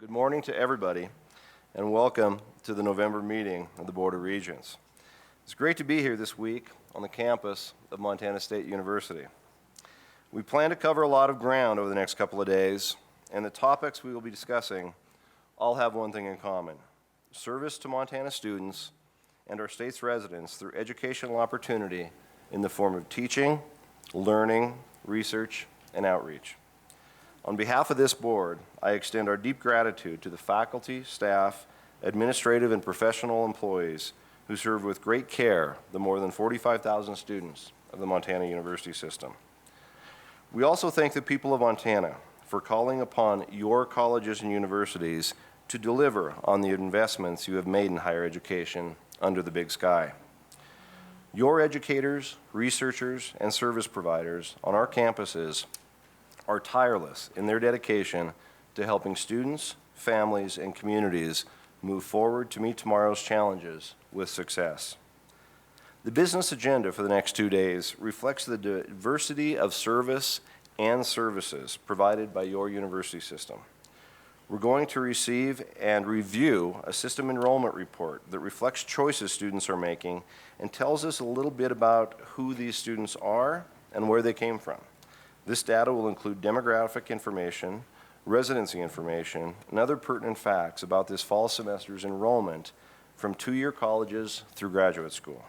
Good morning to everybody, and welcome to the November meeting of the Board of Regents. It's great to be here this week on the campus of Montana State University. We plan to cover a lot of ground over the next couple of days, and the topics we will be discussing all have one thing in common: service to Montana students and our state's residents through educational opportunity in the form of teaching, learning, research, and outreach. On behalf of this board, I extend our deep gratitude to the faculty, staff, administrative, and professional employees who serve with great care the more than 45,000 students of the Montana University system. We also thank the people of Montana for calling upon your colleges and universities to deliver on the investments you have made in higher education under the big sky. Your educators, researchers, and service providers on our campuses are tireless in their dedication to helping students, families, and communities move forward to meet tomorrow's challenges with success. The business agenda for the next 2 days reflects the diversity of service and services provided by your university system. We're going to receive and review a system enrollment report that reflects choices students are making and tells us a little bit about who these students are and where they came from. This data will include demographic information, residency information, and other pertinent facts about this fall semester's enrollment from two-year colleges through graduate school.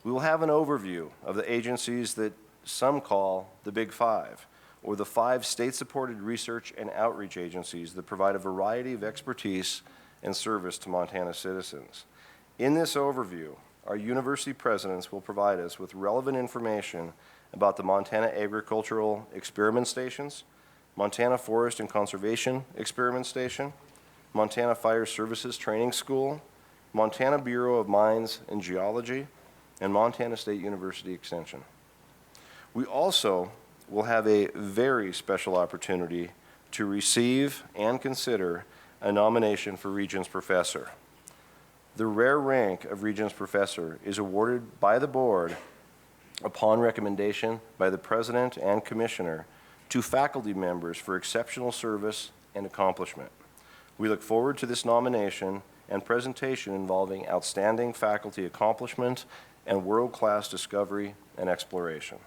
We will have an overview of the agencies that some call the Big Five, or the 5 state-supported research and outreach agencies that provide a variety of expertise and service to Montana citizens. In this overview, our university presidents will provide us with relevant information about the Montana Agricultural Experiment Stations, Montana Forest and Conservation Experiment Station, Montana Fire Services Training School, Montana Bureau of Mines and Geology, and Montana State University Extension. We also will have a very special opportunity to receive and consider a nomination for Regents Professor. The rare rank of Regents Professor is awarded by the board upon recommendation by the President and Commissioner to faculty members for exceptional service and accomplishment. We look forward to this nomination and presentation involving outstanding faculty accomplishment and world-class discovery and exploration.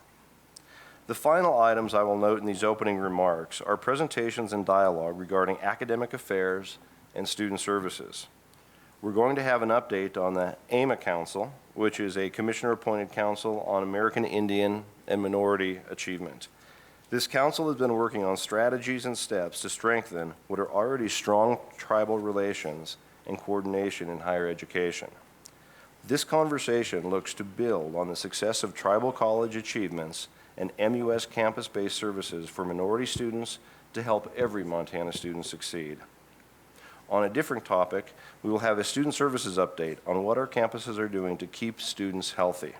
The final items I will note in these opening remarks are presentations and dialogue regarding academic affairs and student services. We're going to have an update on the AMA Council, which is a commissioner-appointed council on American Indian and minority achievement. This council has been working on strategies and steps to strengthen what are already strong tribal relations and coordination in higher education. This conversation looks to build on the success of tribal college achievements and MUS campus-based services for minority students to help every Montana student succeed. On a different topic, we will have a student services update on what our campuses are doing to keep students healthy.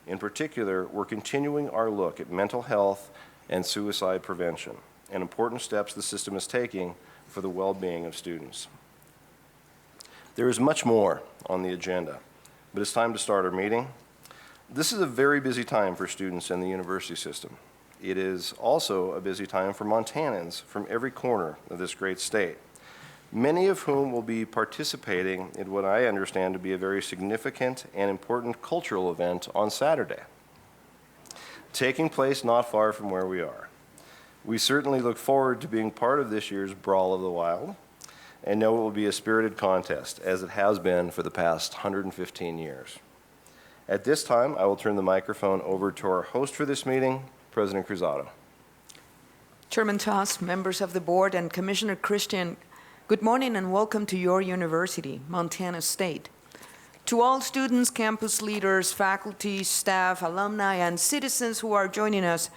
In particular, we're continuing our look at mental health and suicide prevention and important steps the system is taking for the well-being of students. There is much more on the agenda, but it's time to start our meeting. This is a very busy time for students in the university system. It is also a busy time for Montanans from every corner of this great state, many of whom will be participating in what I understand to be a very significant and important cultural event on Saturday, taking place not far from where we are. We certainly look forward to being part of this year's Brawl of the Wild and know it will be a spirited contest, as it has been for the past 115 years. At this time, I will turn the microphone over to our host for this meeting, President Cruzado. Chairman Toss, members of the board, and Commissioner Christian, good morning and welcome to your university, Montana State. To all students, campus leaders, faculty, staff, alumni, and citizens who are joining us,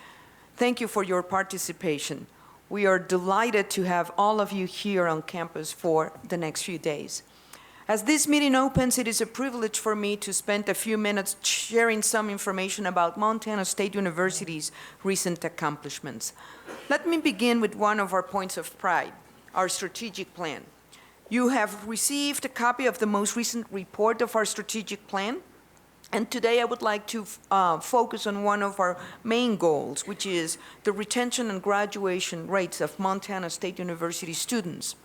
thank you for your participation. We are delighted to have all of you here on campus for the next few days. As this meeting opens, it is a privilege for me to spend a few minutes sharing some information about Montana State University's recent accomplishments. Let me begin with one of our points of pride, our strategic plan. You have received a copy of the most recent report of our strategic plan, and today I would like to focus on one of our main goals, which is the retention and graduation rates of Montana State University students.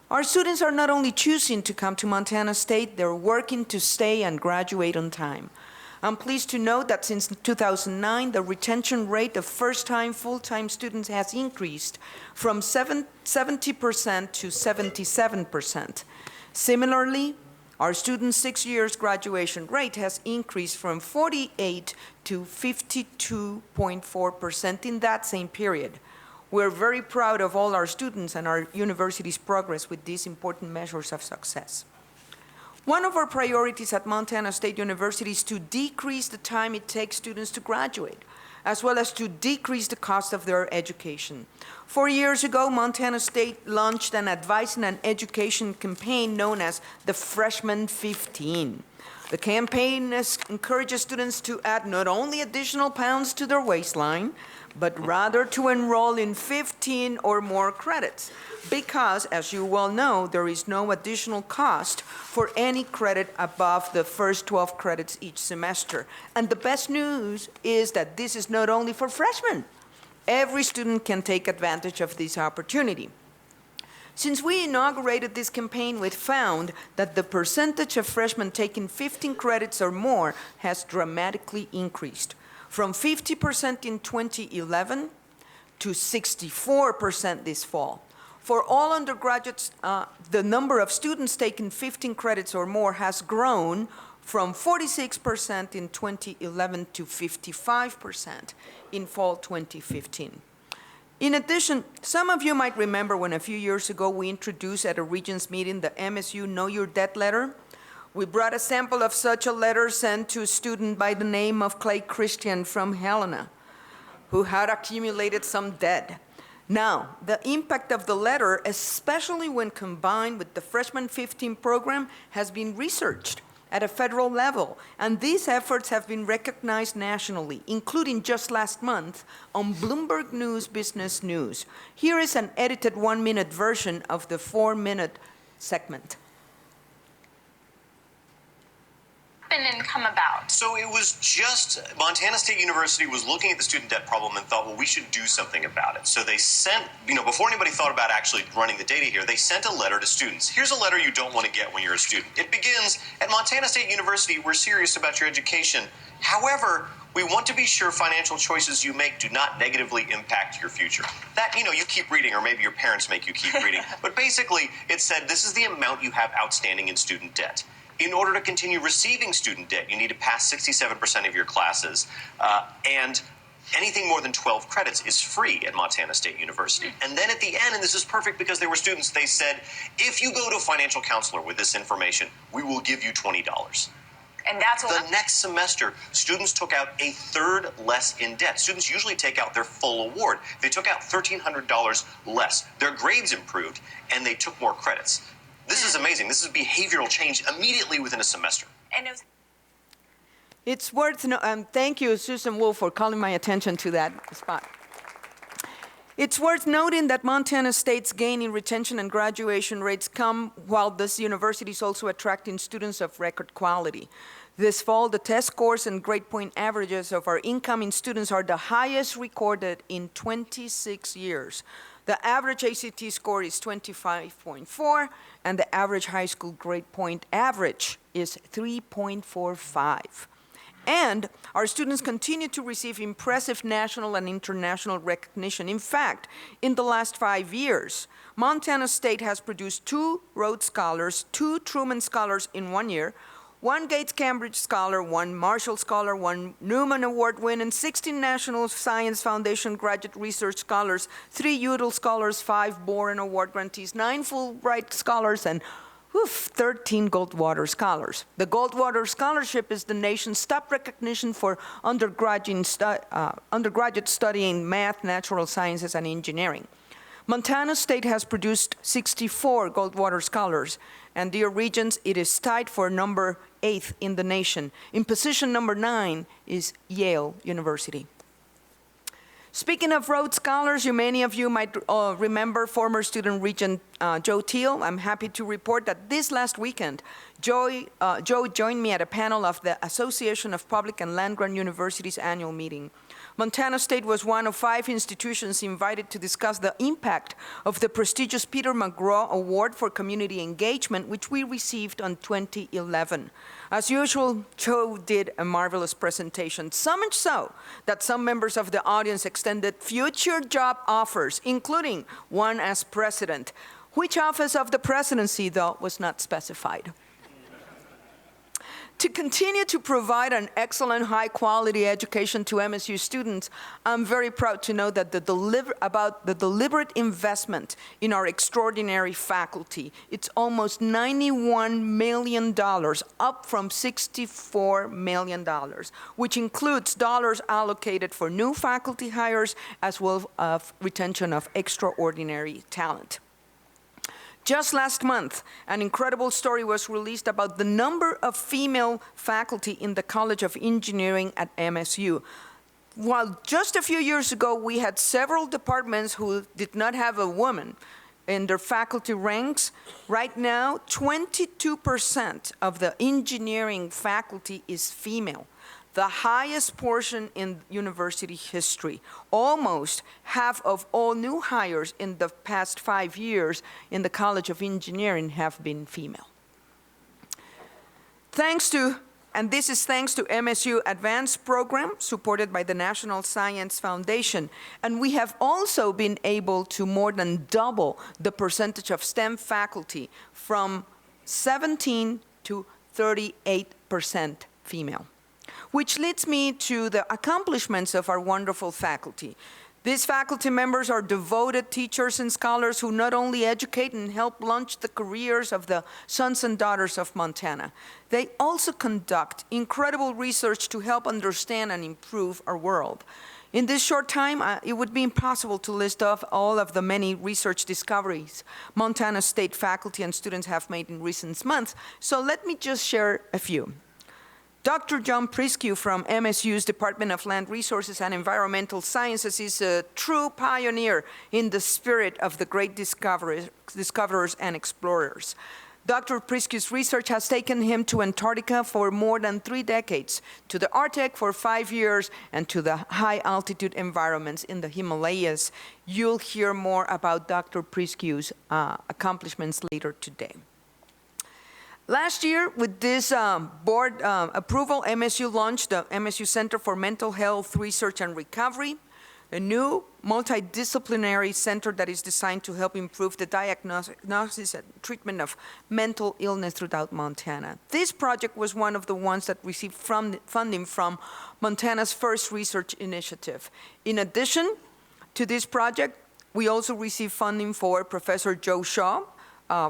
Our students are not only choosing to come to Montana State, they're working to stay and graduate on time. I'm pleased to note that since 2009, the retention rate of first-time, full-time students has increased from 70% to 77%. Similarly, our students' 6 years graduation rate has increased from 48 to 52.4% in that same period. We're very proud of all our students and our university's progress with these important measures of success. One of our priorities at Montana State University is to decrease the time it takes students to graduate, as well as to decrease the cost of their education. 4 years ago, Montana State launched an advice and an education campaign known as the Freshman 15. The campaign encourages students to add not only additional pounds to their waistline, but rather to enroll in 15 or more credits, because, as you well know, there is no additional cost for any credit above the first 12 credits each semester. And the best news is that this is not only for freshmen. Every student can take advantage of this opportunity. Since we inaugurated this campaign, we found that the percentage of freshmen taking 15 credits or more has dramatically increased, from 50% in 2011 to 64% this fall. For all undergraduates, the number of students taking 15 credits or more has grown from 46% in 2011 to 55% in fall 2015. In addition, some of you might remember when a few years ago we introduced at a Regents meeting the MSU Know Your Debt letter. We brought a sample of such a letter sent to a student by the name of Clay Christian from Helena, who had accumulated some debt. Now, the impact of the letter, especially when combined with the Freshman 15 program, has been researched at a federal level, and these efforts have been recognized nationally, including just last month on Bloomberg News Business News. Here is an edited 1-minute version of the 4-minute segment. And come about? So it was just Montana State University was looking at the student debt problem and thought, well, we should do something about it. So they sent, before anybody thought about actually running the data here, they sent a letter to students. Here's a letter you don't want to get when you're a student. It begins, at Montana State University, we're serious about your education. However, we want to be sure financial choices you make do not negatively impact your future. That, you keep reading, or maybe your parents make you keep reading. But basically, it said this is the amount you have outstanding in student debt. In order to continue receiving student debt, you need to pass 67% of your classes, and anything more than 12 credits is free at Montana State University. And then at the end, and this is perfect because they were students, they said, if you go to a financial counselor with this information, we will give you $20. And that's what the next semester, students took out a third less in debt. Students usually take out their full award. They took out $1,300 less. Their grades improved, and they took more credits. This is amazing. This is behavioral change immediately within a semester. And it was It's worth thank you, Susan Wolf, for calling my attention to that spot. It's worth noting that Montana State's gain in retention and graduation rates come while this university is also attracting students of record quality. This fall, the test scores and grade point averages of our incoming students are the highest recorded in 26 years. The average ACT score is 25.4, and the average high school grade point average is 3.45. And our students continue to receive impressive national and international recognition. In fact, in the last 5 years, Montana State has produced 2 Rhodes Scholars, 2 Truman Scholars in 1 year, 1 Gates Cambridge Scholar, 1 Marshall Scholar, 1 Newman Award winner, 16 National Science Foundation Graduate Research Scholars, 3 Udall Scholars, 5 Boren Award grantees, 9 Fulbright Scholars, and 13 Goldwater Scholars. The Goldwater Scholarship is the nation's top recognition for undergraduates studying math, natural sciences, and engineering. Montana State has produced 64 Goldwater Scholars, and dear Regents, it is tied for number 8 in the nation. In position number 9 is Yale University. Speaking of Rhodes Scholars, many of you might remember former student Regent Joe Teal. I'm happy to report that this last weekend, Joe joined me at a panel of the Association of Public and Land-Grant Universities annual meeting. Montana State was one of 5 institutions invited to discuss the impact of the prestigious Peter McGraw Award for Community Engagement, which we received in 2011. As usual, Joe did a marvelous presentation, so much so that some members of the audience extended future job offers, including one as president. Which office of the presidency, though, was not specified. To continue to provide an excellent, high-quality education to MSU students, I'm very proud to know that the deliberate investment in our extraordinary faculty. It's almost $91 million, up from $64 million, which includes dollars allocated for new faculty hires as well as retention of extraordinary talent. Just last month, an incredible story was released about the number of female faculty in the College of Engineering at MSU. While just a few years ago, we had several departments who did not have a woman in their faculty ranks, right now, 22% of the engineering faculty is female, the highest portion in university history. Almost half of all new hires in the past 5 years in the College of Engineering have been female. This is thanks to MSU Advanced Program, supported by the National Science Foundation. And we have also been able to more than double the percentage of STEM faculty from 17 to 38% female. Which leads me to the accomplishments of our wonderful faculty. These faculty members are devoted teachers and scholars who not only educate and help launch the careers of the sons and daughters of Montana, they also conduct incredible research to help understand and improve our world. In this short time, it would be impossible to list off all of the many research discoveries Montana State faculty and students have made in recent months, so let me just share a few. Dr. John Priscu from MSU's Department of Land Resources and Environmental Sciences is a true pioneer in the spirit of the great discoverers and explorers. Dr. Priscu's research has taken him to Antarctica for more than 3 decades, to the Arctic for 5 years, and to the high-altitude environments in the Himalayas. You'll hear more about Dr. Priscu's accomplishments later today. Last year, with this board approval, MSU launched the MSU Center for Mental Health Research and Recovery, a new multidisciplinary center that is designed to help improve the diagnosis and treatment of mental illness throughout Montana. This project was one of the ones that received funding from Montana's first research initiative. In addition to this project, we also received funding for Professor Joe Shaw,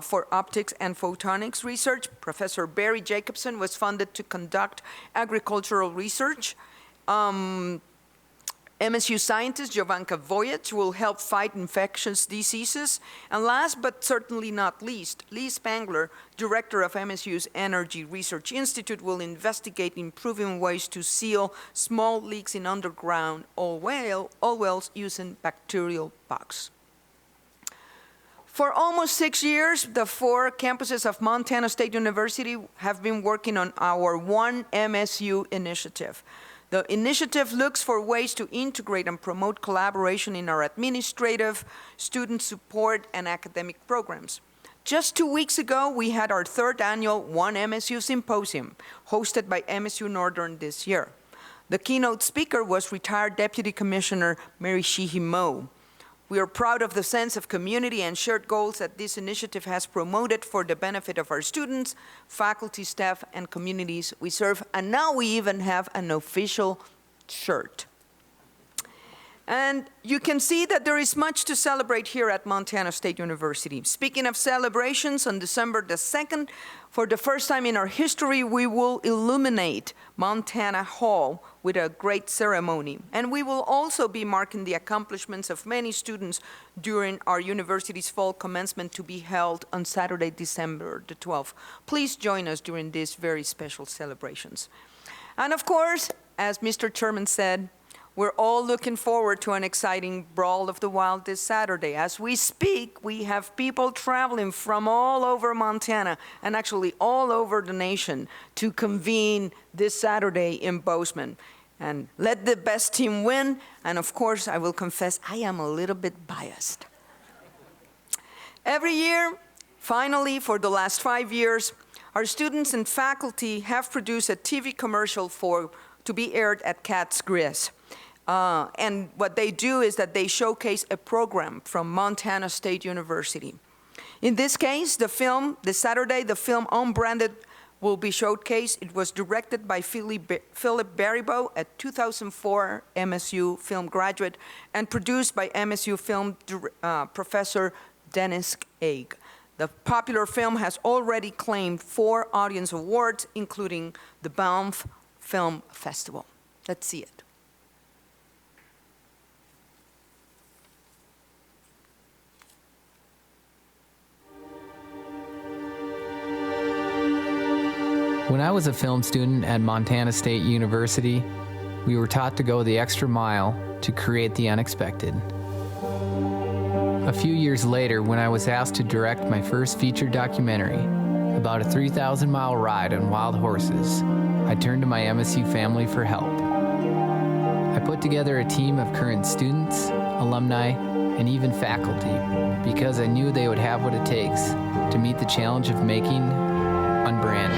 for optics and photonics research. Professor Barry Jacobson was funded to conduct agricultural research. MSU scientist Jovanka Voyage will help fight infectious diseases. And last but certainly not least, Lee Spangler, director of MSU's Energy Research Institute, will investigate improving ways to seal small leaks in underground oil wells using bacterial bugs. For almost 6 years, the 4 campuses of Montana State University have been working on our One MSU initiative. The initiative looks for ways to integrate and promote collaboration in our administrative, student support, and academic programs. Just 2 weeks ago, we had our 3rd annual One MSU Symposium, hosted by MSU Northern this year. The keynote speaker was retired Deputy Commissioner Mary Sheehy Moe. We are proud of the sense of community and shared goals that this initiative has promoted for the benefit of our students, faculty, staff, and communities we serve. And now we even have an official shirt. And you can see that there is much to celebrate here at Montana State University. Speaking of celebrations, on December the 2nd, for the first time in our history, we will illuminate Montana Hall with a great ceremony. And we will also be marking the accomplishments of many students during our university's fall commencement to be held on Saturday, December the 12th. Please join us during these very special celebrations. And of course, as Mr. Chairman said, we're all looking forward to an exciting Brawl of the Wild this Saturday. As we speak, we have people traveling from all over Montana and actually all over the nation to convene this Saturday in Bozeman. and let the best team win. And of course, I will confess, I am a little bit biased. Every year, finally, for the last 5 years, our students and faculty have produced a TV commercial to be aired at Cat's Grizz. And what they do is that they showcase a program from Montana State University. In this case, this Saturday, the film Unbranded will be showcased. It was directed by Philip Baribeau, a 2004 MSU film graduate, and produced by MSU film professor Dennis Egg. The popular film has already claimed 4 audience awards, including the Banff Film Festival. Let's see it. When I was a film student at Montana State University, we were taught to go the extra mile to create the unexpected. A few years later, when I was asked to direct my first feature documentary about a 3,000-mile ride on wild horses, I turned to my MSU family for help. I put together a team of current students, alumni, and even faculty because I knew they would have what it takes to meet the challenge of making Unbranded.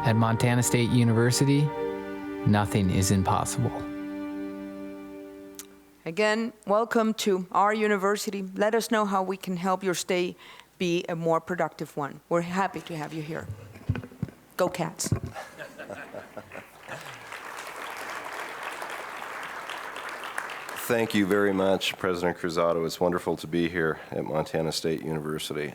At Montana State University, nothing is impossible. Again, welcome to our university. Let us know how we can help your stay be a more productive one. We're happy to have you here. Go Cats. Thank you very much, President Cruzado. It's wonderful to be here at Montana State University.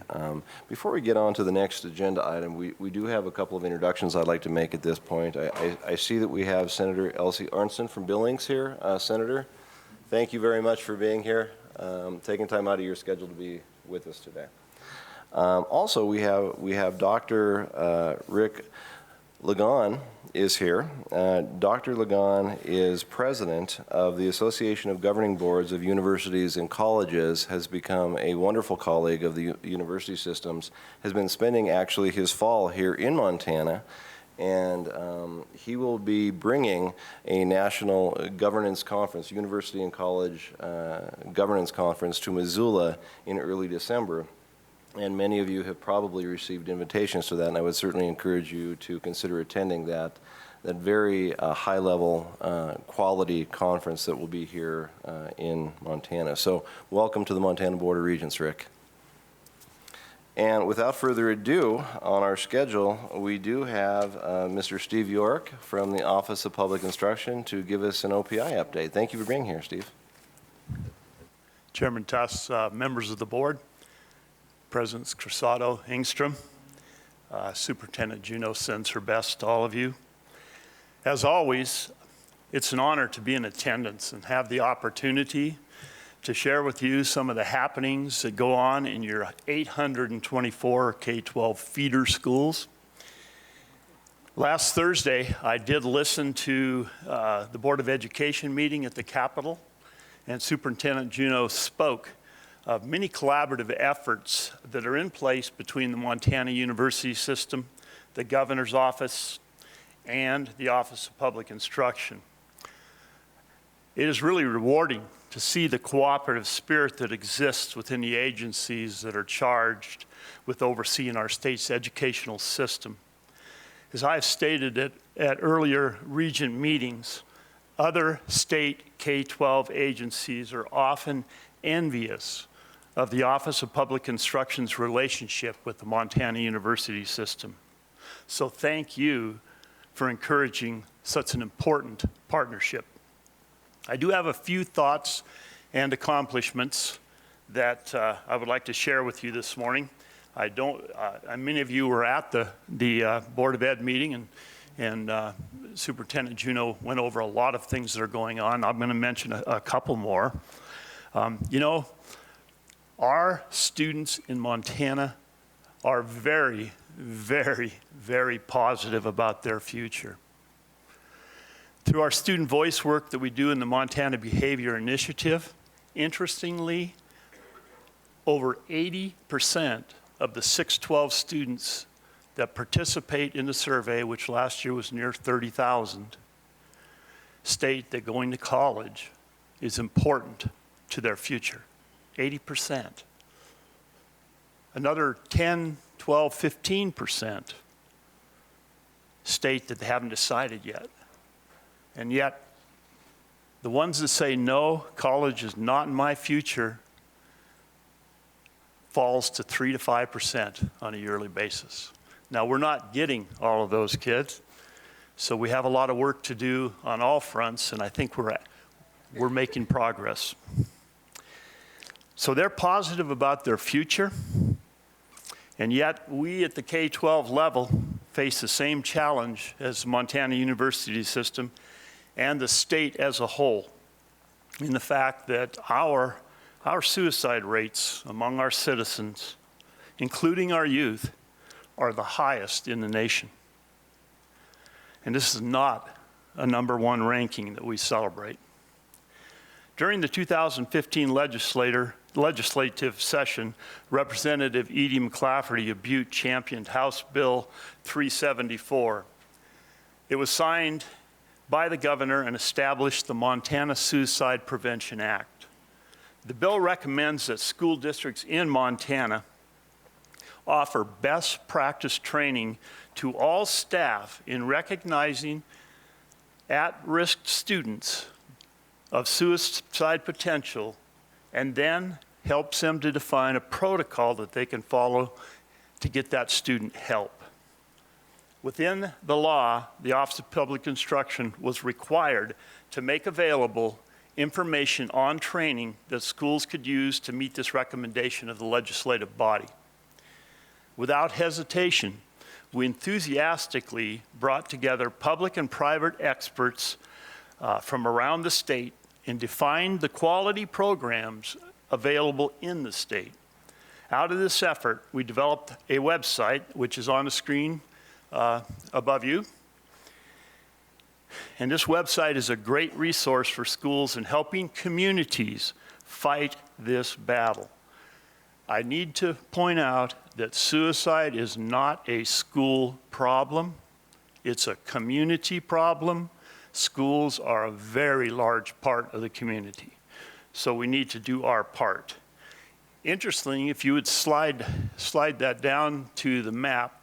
Before we get on to the next agenda item, we do have a couple of introductions I'd like to make at this point. I see that we have Senator Elsie Arntzen from Billings here. Senator, thank you very much for being here, taking time out of your schedule to be with us today. Also, we have Dr. Rick Ligon is here. Dr. Ligon is president of the Association of Governing Boards of Universities and Colleges, has become a wonderful colleague of the university systems, has been spending actually his fall here in Montana, and he will be bringing a national governance conference, university and college governance conference to Missoula in early December. And many of you have probably received invitations to that, and I would certainly encourage you to consider attending that very high-level quality conference that will be here in Montana. So welcome to the Montana Board of Regents, Rick. And without further ado, on our schedule, we do have Mr. Steve York from the Office of Public Instruction to give us an OPI update. Thank you for being here, Steve. Chairman Tuss, members of the board, Presidents Cruzado, Engstrom, Superintendent Juneau sends her best to all of you. As always, it's an honor to be in attendance and have the opportunity to share with you some of the happenings that go on in your 824 K-12 feeder schools. Last Thursday, I did listen to the Board of Education meeting at the Capitol, and Superintendent Juneau spoke of many collaborative efforts that are in place between the Montana University System, the Governor's Office, and the Office of Public Instruction. It is really rewarding to see the cooperative spirit that exists within the agencies that are charged with overseeing our state's educational system. As I have stated at earlier Regent meetings, other state K-12 agencies are often envious of the Office of Public Instruction's relationship with the Montana University System. So thank you for encouraging such an important partnership. I do have a few thoughts and accomplishments that I would like to share with you this morning. Many of you were at the Board of Ed meeting, and Superintendent Juneau went over a lot of things that are going on. I'm going to mention a couple more. You know, our students in Montana are very, very, very positive about their future. Through our student voice work that we do in the Montana Behavior Initiative, interestingly, over 80% of the 612 students that participate in the survey, which last year was near 30,000, state that going to college is important to their future. 80%. Another 10, 12, 15% state that they haven't decided yet. And yet, the ones that say, no, college is not in my future, falls to 3 to 5% on a yearly basis. Now, we're not getting all of those kids, so we have a lot of work to do on all fronts, and I think we're making progress. So they're positive about their future, and yet we at the K-12 level face the same challenge as the Montana University system and the state as a whole, in the fact that our suicide rates among our citizens, including our youth, are the highest in the nation. And this is not a #1 ranking that we celebrate. During the 2015 legislative session, Representative Edie McClafferty of Butte championed House Bill 374. It was signed by the governor and established the Montana Suicide Prevention Act. The bill recommends that school districts in Montana offer best practice training to all staff in recognizing at-risk students of suicide potential, and then helps them to define a protocol that they can follow to get that student help. Within the law, the Office of Public Instruction was required to make available information on training that schools could use to meet this recommendation of the legislative body. Without hesitation, we enthusiastically brought together public and private experts from around the state and defined the quality programs available in the state. Out of this effort, we developed a website, which is on the screen above you. And this website is a great resource for schools in helping communities fight this battle. I need to point out that suicide is not a school problem. It's a community problem. Schools are a very large part of the community. So we need to do our part. Interesting, if you would slide that down to the map,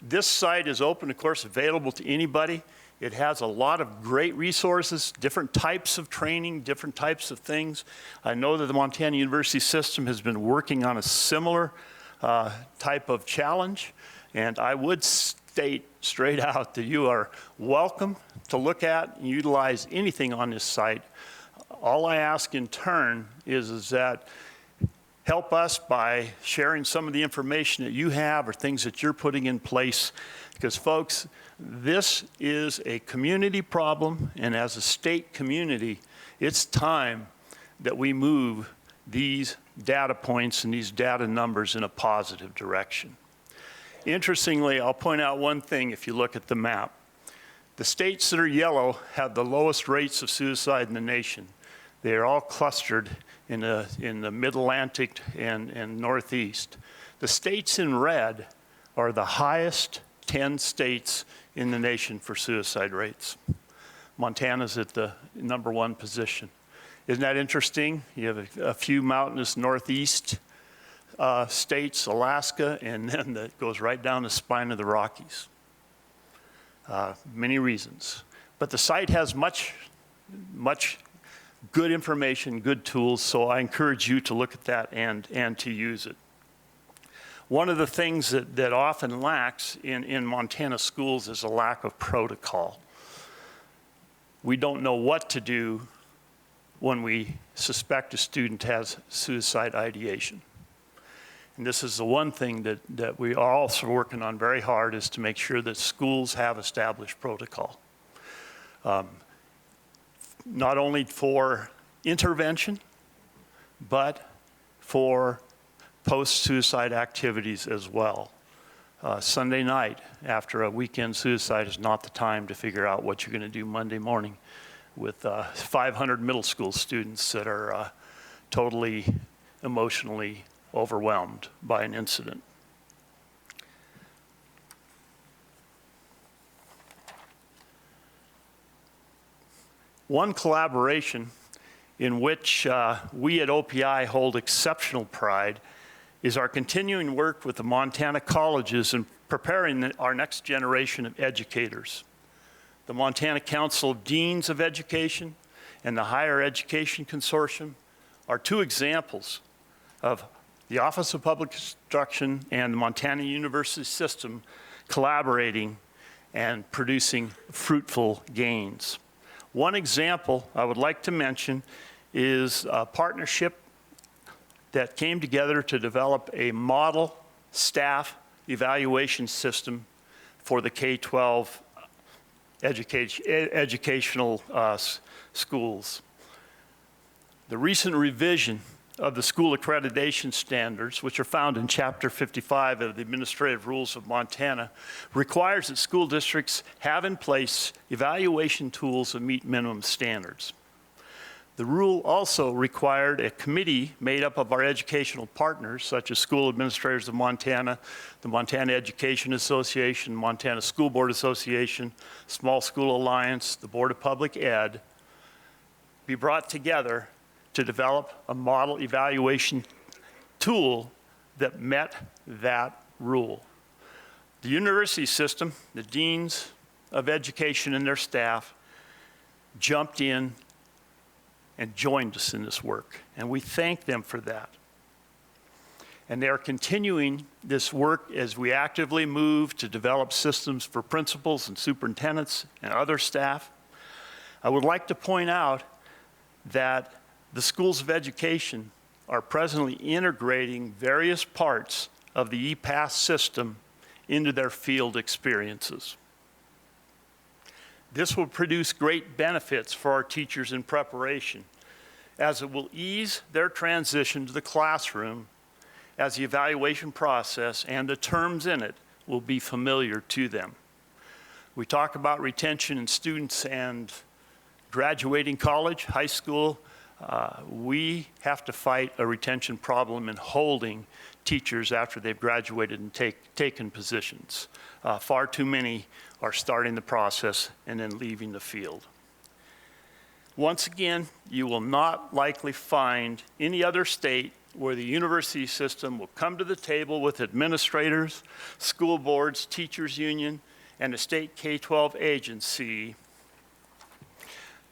this site is open, of course, available to anybody. It has a lot of great resources, different types of training, different types of things. I know that the Montana University system has been working on a similar type of challenge, and I would state straight out that you are welcome to look at and utilize anything on this site. All I ask in turn is that help us by sharing some of the information that you have or things that you're putting in place, because folks, this is a community problem, and as a state community, it's time that we move these data points and these data numbers in a positive direction. Interestingly, I'll point out one thing if you look at the map. The states that are yellow have the lowest rates of suicide in the nation. They are all clustered in the Mid-Atlantic and Northeast. The states in red are the highest 10 states in the nation for suicide rates. Montana's at the #1 position. Isn't that interesting? You have a few mountainous Northeast states, Alaska, and then that goes right down the spine of the Rockies. Many reasons. But the site has much good information, good tools, so I encourage you to look at that and to use it. One of the things that often lacks in Montana schools is a lack of protocol. We don't know what to do when we suspect a student has suicide ideation. And this is the one thing that we are also working on very hard, is to make sure that schools have established protocol. Not only for intervention, but for post-suicide activities as well. Sunday night after a weekend suicide is not the time to figure out what you're going to do Monday morning with 500 middle school students that are totally emotionally overwhelmed by an incident. One collaboration in which we at OPI hold exceptional pride is our continuing work with the Montana colleges in preparing our next generation of educators. The Montana Council of Deans of Education and the Higher Education Consortium are two examples of the Office of Public Instruction and the Montana University System collaborating and producing fruitful gains. One example I would like to mention is a partnership that came together to develop a model staff evaluation system for the K-12 educational schools. The recent revision of the school accreditation standards, which are found in Chapter 55 of the Administrative Rules of Montana, requires that school districts have in place evaluation tools that meet minimum standards. The rule also required a committee made up of our educational partners, such as School Administrators of Montana, the Montana Education Association, Montana School Board Association, Small School Alliance, the Board of Public Ed, be brought together to develop a model evaluation tool that met that rule. The university system, the deans of education and their staff jumped in and joined us in this work, and we thank them for that. And they are continuing this work as we actively move to develop systems for principals and superintendents and other staff. I would like to point out that the schools of education are presently integrating various parts of the EPAS system into their field experiences. This will produce great benefits for our teachers in preparation, as it will ease their transition to the classroom as the evaluation process and the terms in it will be familiar to them. We talk about retention in students and graduating college, high school. We have to fight a retention problem in holding teachers after they've graduated and taken positions. Far too many are starting the process and then leaving the field. Once again, you will not likely find any other state where the university system will come to the table with administrators, school boards, teachers union, and a state K-12 agency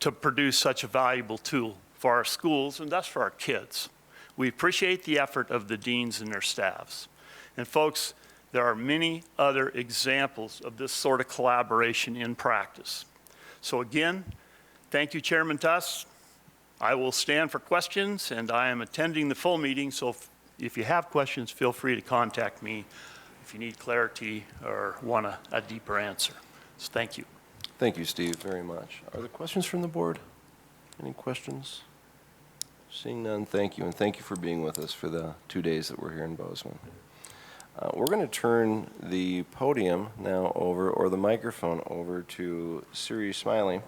to produce such a valuable tool for our schools and thus for our kids. We appreciate the effort of the deans and their staffs. And folks, there are many other examples of this sort of collaboration in practice. So again, thank you, Chairman Tuss. I will stand for questions, and I am attending the full meeting, so if you have questions, feel free to contact me if you need clarity or want a deeper answer. So thank you. Thank you, Steve, very much. Are there questions from the board? Any questions? Seeing none, thank you, and thank you for being with us for the 2 days that we're here in Bozeman. We're going to turn the podium now over, or the microphone over, to Siri Smiley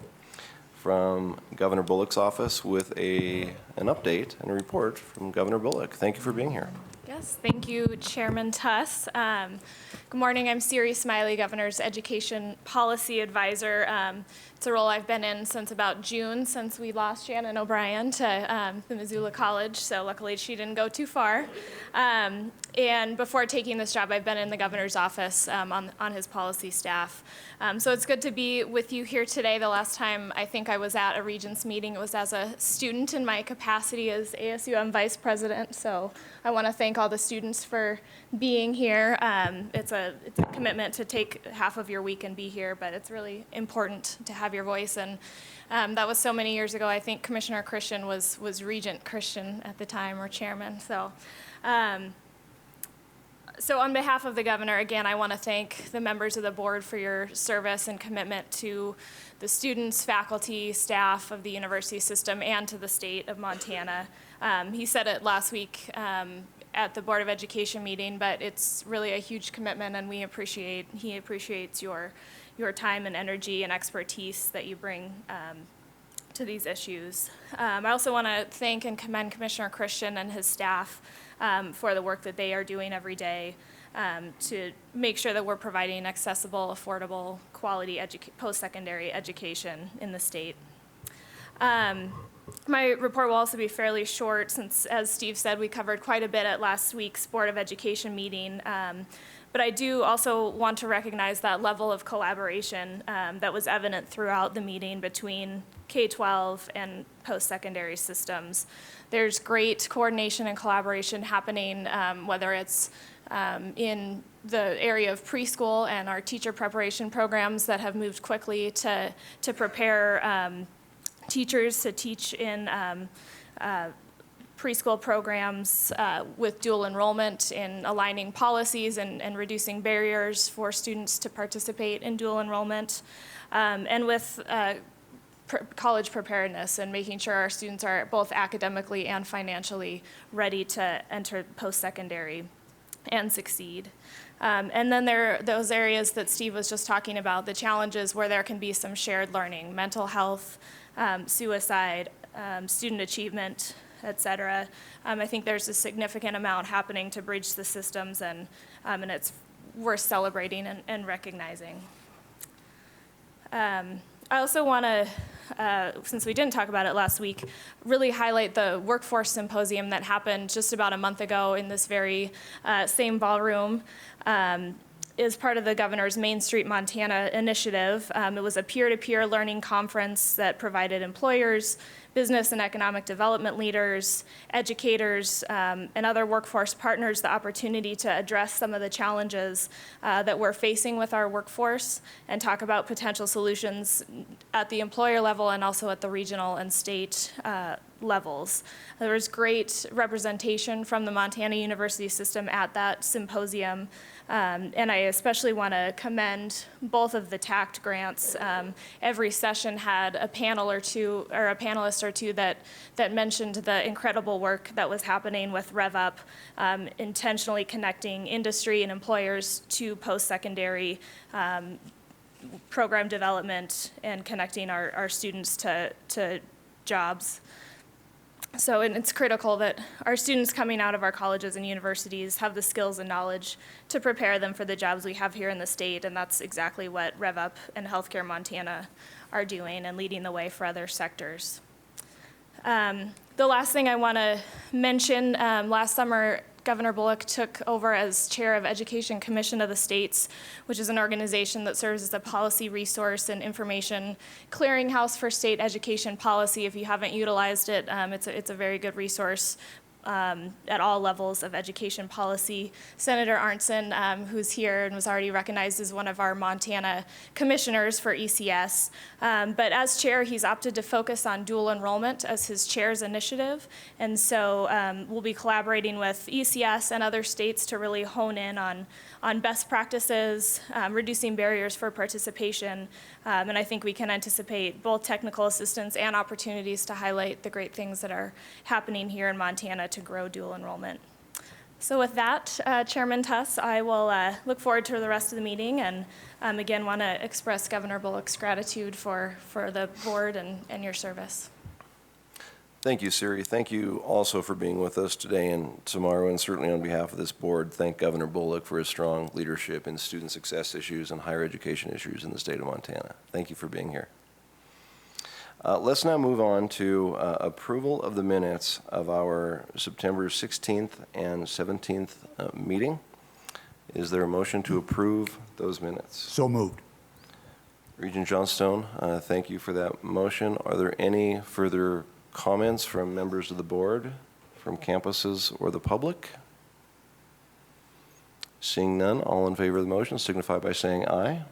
from Governor Bullock's office with an update and a report from Governor Bullock. Thank you for being here. Yes, thank you, Chairman Tuss. Good morning, I'm Siri Smiley, Governor's Education Policy Advisor. It's a role I've been in since about June, since we lost Shannon O'Brien to the Missoula College, so luckily she didn't go too far. And before taking this job, I've been in the governor's office on his policy staff. So it's good to be with you here today. The last time I think I was at a Regents meeting, it was as a student in my capacity as ASUM Vice President. So I want to thank all the students for being here. It's a commitment to take half of your week and be here, but it's really important to have your voice. And that was so many years ago. I think Commissioner Christian was Regent Christian at the time, or Chairman. So on behalf of the governor, again, I want to thank the members of the board for your service and commitment to the students, faculty, staff of the university system, and to the state of Montana. He said it last week at the Board of Education meeting, but it's really a huge commitment, and he appreciates your time and energy and expertise that you bring to these issues. I also want to thank and commend Commissioner Christian and his staff for the work that they are doing every day to make sure that we're providing accessible, affordable, quality post-secondary education in the state. My report will also be fairly short since, as Steve said, we covered quite a bit at last week's Board of Education meeting. But I do also want to recognize that level of collaboration that was evident throughout the meeting between K-12 and post-secondary systems. There's great coordination and collaboration happening, whether it's in the area of preschool and our teacher preparation programs that have moved quickly to prepare teachers to teach in preschool programs with dual enrollment, in aligning policies and reducing barriers for students to participate in dual enrollment, and with college preparedness and making sure our students are both academically and financially ready to enter post-secondary and succeed. And then there are those areas that Steve was just talking about, the challenges where there can be some shared learning, mental health, suicide, student achievement, et cetera. I think there's a significant amount happening to bridge the systems, and it's worth celebrating and recognizing. I also want to, since we didn't talk about it last week, really highlight the Workforce Symposium that happened just about a month ago in this very same ballroom. Is part of the Governor's Main Street Montana initiative. It was a peer-to-peer learning conference that provided employers, business and economic development leaders, educators, and other workforce partners the opportunity to address some of the challenges that we're facing with our workforce and talk about potential solutions at the employer level and also at the regional and state levels. There was great representation from the Montana University system at that symposium. And I especially want to commend both of the TACT grants. Every session had a panel or two, or a panelist or two that mentioned the incredible work that was happening with RevUp, intentionally connecting industry and employers to post-secondary program development and connecting our students to jobs. So, and it's critical that our students coming out of our colleges and universities have the skills and knowledge to prepare them for the jobs we have here in the state, and that's exactly what RevUp and Healthcare Montana are doing and leading the way for other sectors. The last thing I want to mention, last summer, Governor Bullock took over as chair of Education Commission of the States, which is an organization that serves as a policy resource and information clearinghouse for state education policy. If you haven't utilized it, it's a very good resource at all levels of education policy. Senator Arntzen, who's here and was already recognized as one of our Montana commissioners for ECS. But as chair, he's opted to focus on dual enrollment as his chair's initiative. And so we'll be collaborating with ECS and other states to really hone in on best practices, reducing barriers for participation. And I think we can anticipate both technical assistance and opportunities to highlight the great things that are happening here in Montana to grow dual enrollment. So with that, Chairman Tuss, I will look forward to the rest of the meeting, and again want to express Governor Bullock's gratitude for the board and your service. Thank you, Siri. Thank you also for being with us today and tomorrow, and certainly on behalf of this board, thank Governor Bullock for his strong leadership in student success issues and higher education issues in the state of Montana. Thank you for being here. Let's now move on to approval of the minutes of our September 16th and 17th meeting. Is there a motion to approve those minutes? So moved. Regent Johnstone, thank you for that motion. Are there any further comments from members of the board, from campuses, or the public? Seeing none, all in favor of the motion signify by saying aye.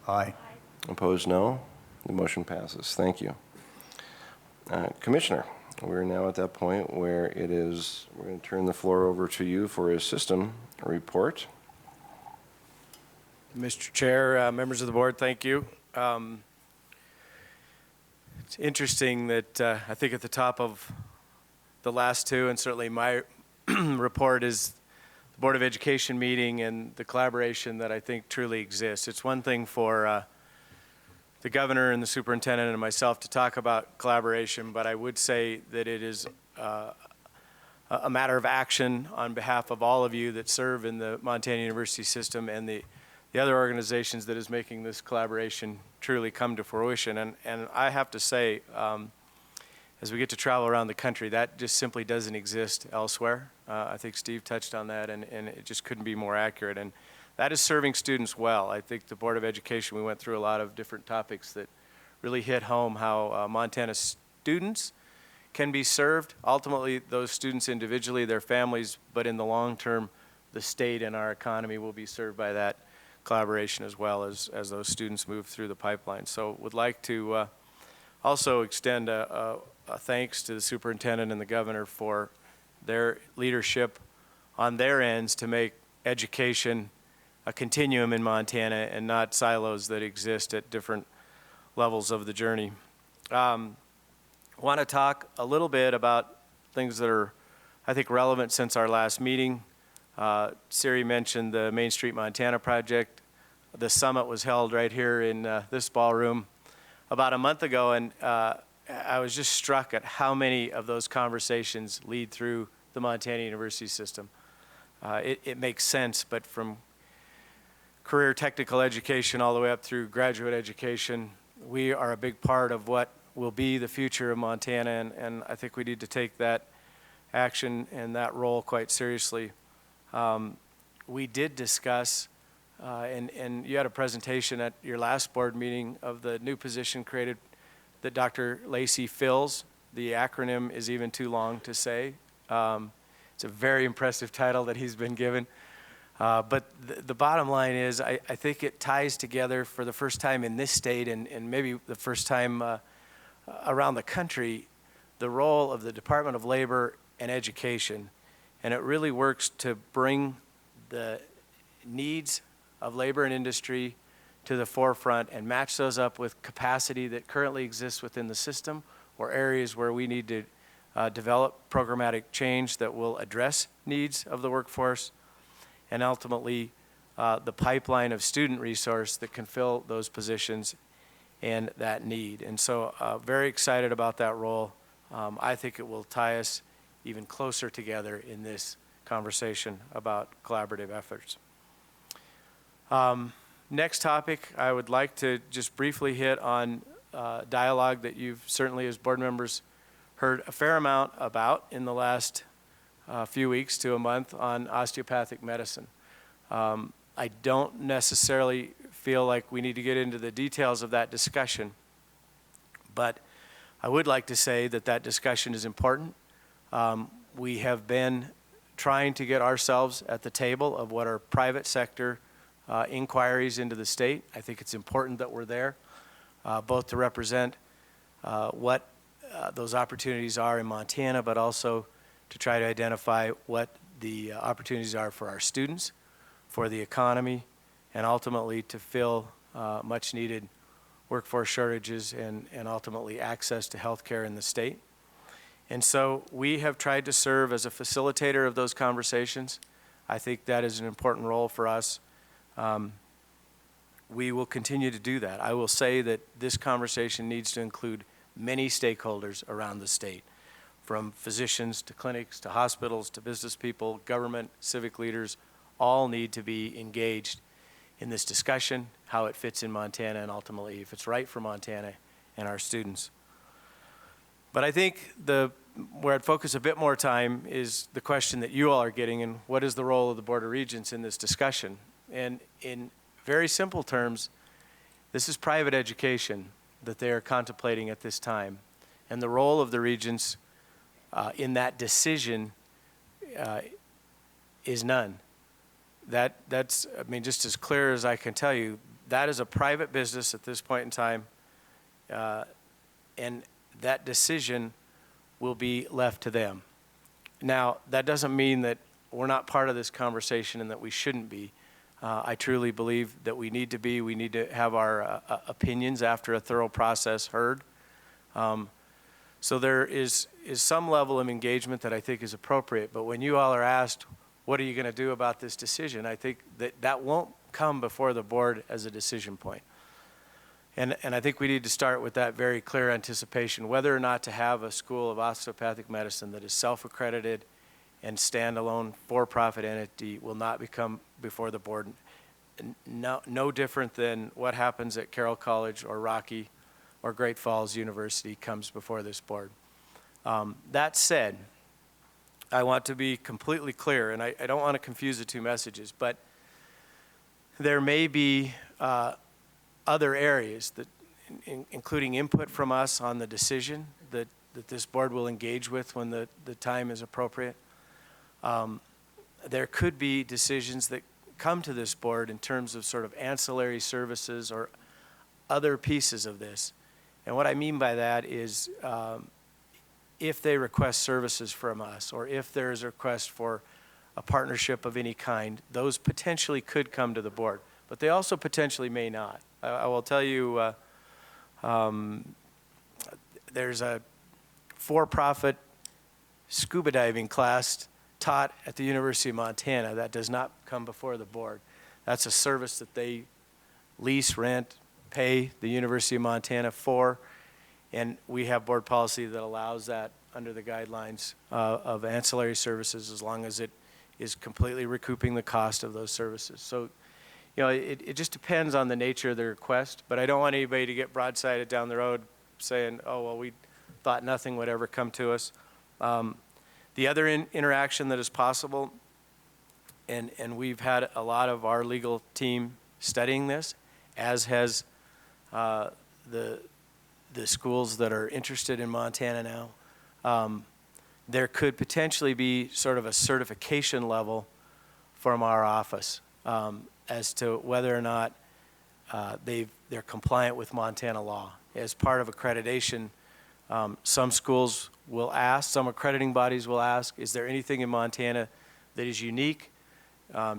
Aye. Opposed, no. The motion passes. Thank you. Commissioner, we're now at that point where we're going to turn the floor over to you for a system report. Mr. Chair, members of the board, thank you. It's interesting that I think at the top of the last two, and certainly my report is the Board of Education meeting and the collaboration that I think truly exists. It's one thing for the governor and the superintendent and myself to talk about collaboration, but I would say that it is a matter of action on behalf of all of you that serve in the Montana University system and the other organizations that is making this collaboration truly come to fruition. And I have to say, as we get to travel around the country, that just simply doesn't exist elsewhere. I think Steve touched on that, and it just couldn't be more accurate. And that is serving students well. I think the Board of Education, we went through a lot of different topics that really hit home how Montana students can be served. Ultimately, those students individually, their families, but in the long term, the state and our economy will be served by that collaboration as well as those students move through the pipeline. So would like to also extend a thanks to the superintendent and the governor for their leadership on their ends to make education a continuum in Montana and not silos that exist at different levels of the journey. I want to talk a little bit about things that are, I think, relevant since our last meeting. Siri mentioned the Main Street Montana project. The summit was held right here in this ballroom about a month ago, and I was just struck at how many of those conversations lead through the Montana University system. It makes sense, but from career technical education all the way up through graduate education, we are a big part of what will be the future of Montana, and I think we need to take that action and that role quite seriously. We did discuss, and you had a presentation at your last board meeting of the new position created that Dr. Lacey fills. The acronym is even too long to say. It's a very impressive title that he's been given. But the bottom line is I think it ties together for the first time in this state and maybe the first time around the country, the role of the Department of Labor and Education. And it really works to bring the needs of labor and industry to the forefront and match those up with capacity that currently exists within the system or areas where we need to develop programmatic change that will address needs of the workforce, and ultimately the pipeline of student resource that can fill those positions and that need. And so very excited about that role. I think it will tie us even closer together in this conversation about collaborative efforts. Next topic, I would like to just briefly hit on dialogue that you've certainly as board members heard a fair amount about in the last few weeks to a month on osteopathic medicine. I don't necessarily feel like we need to get into the details of that discussion, but I would like to say that that discussion is important. We have been trying to get ourselves at the table of what are private sector inquiries into the state. I think it's important that we're there, both to represent what those opportunities are in Montana, but also to try to identify what the opportunities are for our students, for the economy, and ultimately to fill much needed workforce shortages and ultimately access to health care in the state. And so we have tried to serve as a facilitator of those conversations. I think that is an important role for us. We will continue to do that. I will say that this conversation needs to include many stakeholders around the state, from physicians to clinics to hospitals to business people, government, civic leaders, all need to be engaged in this discussion, how it fits in Montana, and ultimately if it's right for Montana and our students. But I think where I'd focus a bit more time is the question that you all are getting, and what is the role of the Board of Regents in this discussion? And in very simple terms, this is private education that they are contemplating at this time. And the role of the Regents in that decision is none. That's, I mean, just as clear as I can tell you, that is a private business at this point in time. And that decision will be left to them. Now, that doesn't mean that we're not part of this conversation and that we shouldn't be. I truly believe that we need to be. We need to have our opinions after a thorough process heard. So there is some level of engagement that I think is appropriate, but when you all are asked, what are you going to do about this decision, I think that won't come before the board as a decision point. And I think we need to start with that very clear anticipation. Whether or not to have a school of osteopathic medicine that is self-accredited and standalone for-profit entity will not become before the board. No different than what happens at Carroll College or Rocky or Great Falls University comes before this board. That said, I want to be completely clear, and I don't want to confuse the two messages, but there may be other areas, that, including input from us on the decision that this board will engage with when the time is appropriate. There could be decisions that come to this board in terms of sort of ancillary services or other pieces of this. And what I mean by that is if they request services from us, or if there is a request for a partnership of any kind, those potentially could come to the board, but they also potentially may not. I will tell you, there's a for-profit scuba diving class taught at the University of Montana that does not come before the board. That's a service that they lease, rent, pay the University of Montana for, and we have board policy that allows that under the guidelines of ancillary services as long as it is completely recouping the cost of those services. So, you know, it just depends on the nature of the request, but I don't want anybody to get broadsided down the road saying, oh, well, we thought nothing would ever come to us. The other interaction that is possible, and we've had a lot of our legal team studying this, as has the schools that are interested in Montana now, there could potentially be sort of a certification level from our office as to whether or not they're compliant with Montana law. As part of accreditation, some schools will ask, some accrediting bodies will ask, is there anything in Montana that is unique?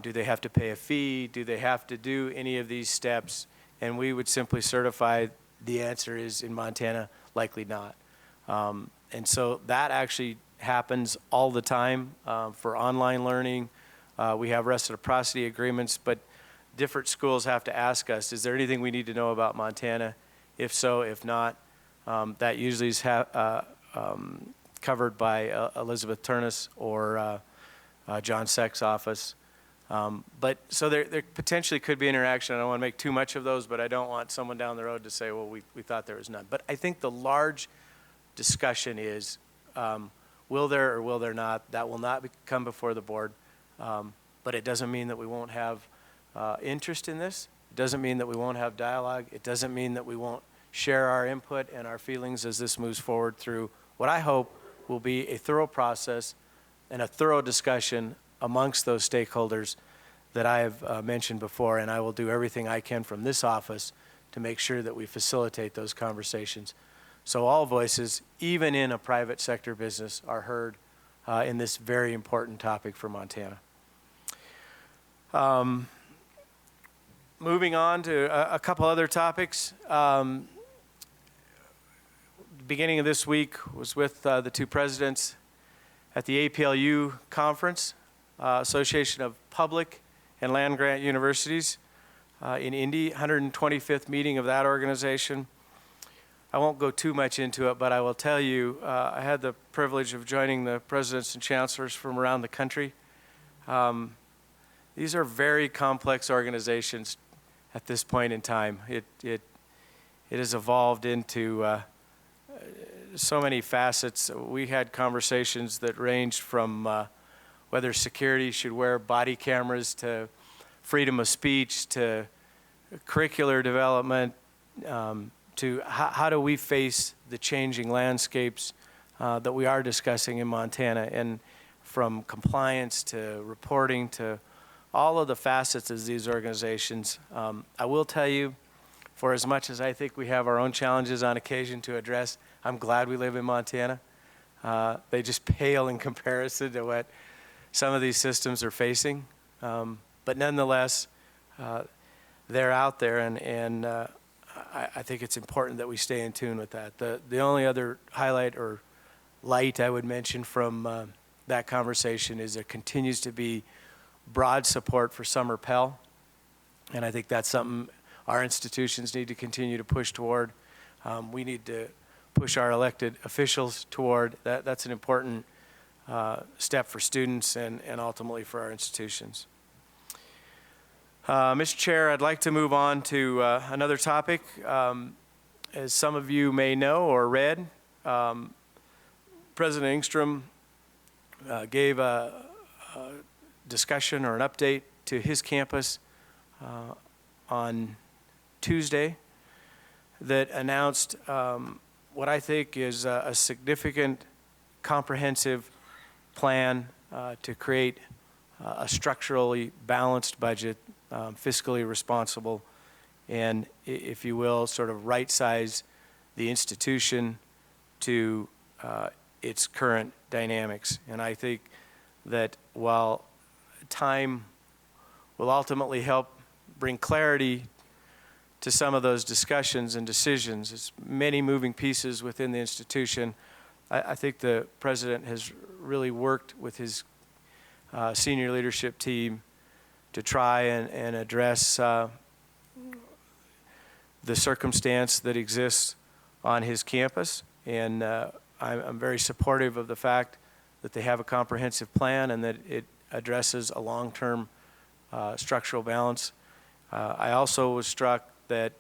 Do they have to pay a fee? Do they have to do any of these steps? And we would simply certify the answer is in Montana, likely not. And so that actually happens all the time for online learning. We have reciprocity agreements, but different schools have to ask us, is there anything we need to know about Montana? If so, if not, that usually is covered by Elizabeth Turnus or John Seck's office. But so there potentially could be interaction. I don't want to make too much of those, but I don't want someone down the road to say, well, we thought there was none. But I think the large discussion is, will there or will there not? That will not come before the board. But it doesn't mean that we won't have interest in this. It doesn't mean that we won't have dialogue. It doesn't mean that we won't share our input and our feelings as this moves forward through what I hope will be a thorough process and a thorough discussion amongst those stakeholders that I have mentioned before, and I will do everything I can from this office to make sure that we facilitate those conversations. So all voices, even in a private sector business, are heard in this very important topic for Montana. Moving on to a couple other topics. Beginning of this week was with the two presidents at the APLU conference, Association of Public and Land Grant Universities in Indy, 125th meeting of that organization. I won't go too much into it, but I will tell you, I had the privilege of joining the presidents and chancellors from around the country. These are very complex organizations at this point in time. It has evolved into so many facets. We had conversations that ranged from whether security should wear body cameras to freedom of speech to curricular development to how do we face the changing landscapes that we are discussing in Montana, and from compliance to reporting to all of the facets of these organizations. I will tell you, for as much as I think we have our own challenges on occasion to address, I'm glad we live in Montana. They just pale in comparison to what some of these systems are facing. But nonetheless, they're out there, and I think it's important that we stay in tune with that. The only other highlight or light I would mention from that conversation is there continues to be broad support for summer Pell, and I think that's something our institutions need to continue to push toward. We need to push our elected officials toward that. That's an important step for students and ultimately for our institutions. Mr. Chair, I'd like to move on to another topic. As some of you may know or read, President Engstrom gave a discussion or an update to his campus on Tuesday that announced what I think is a significant, comprehensive plan to create a structurally balanced budget, fiscally responsible, and, if you will, sort of right-size the institution to its current dynamics. And I think that while time will ultimately help bring clarity to some of those discussions and decisions, it's many moving pieces within the institution, I think the President has really worked with his senior leadership team to try and address the circumstance that exists on his campus. And I'm very supportive of the fact that they have a comprehensive plan and that it addresses a long-term structural balance. I also was struck that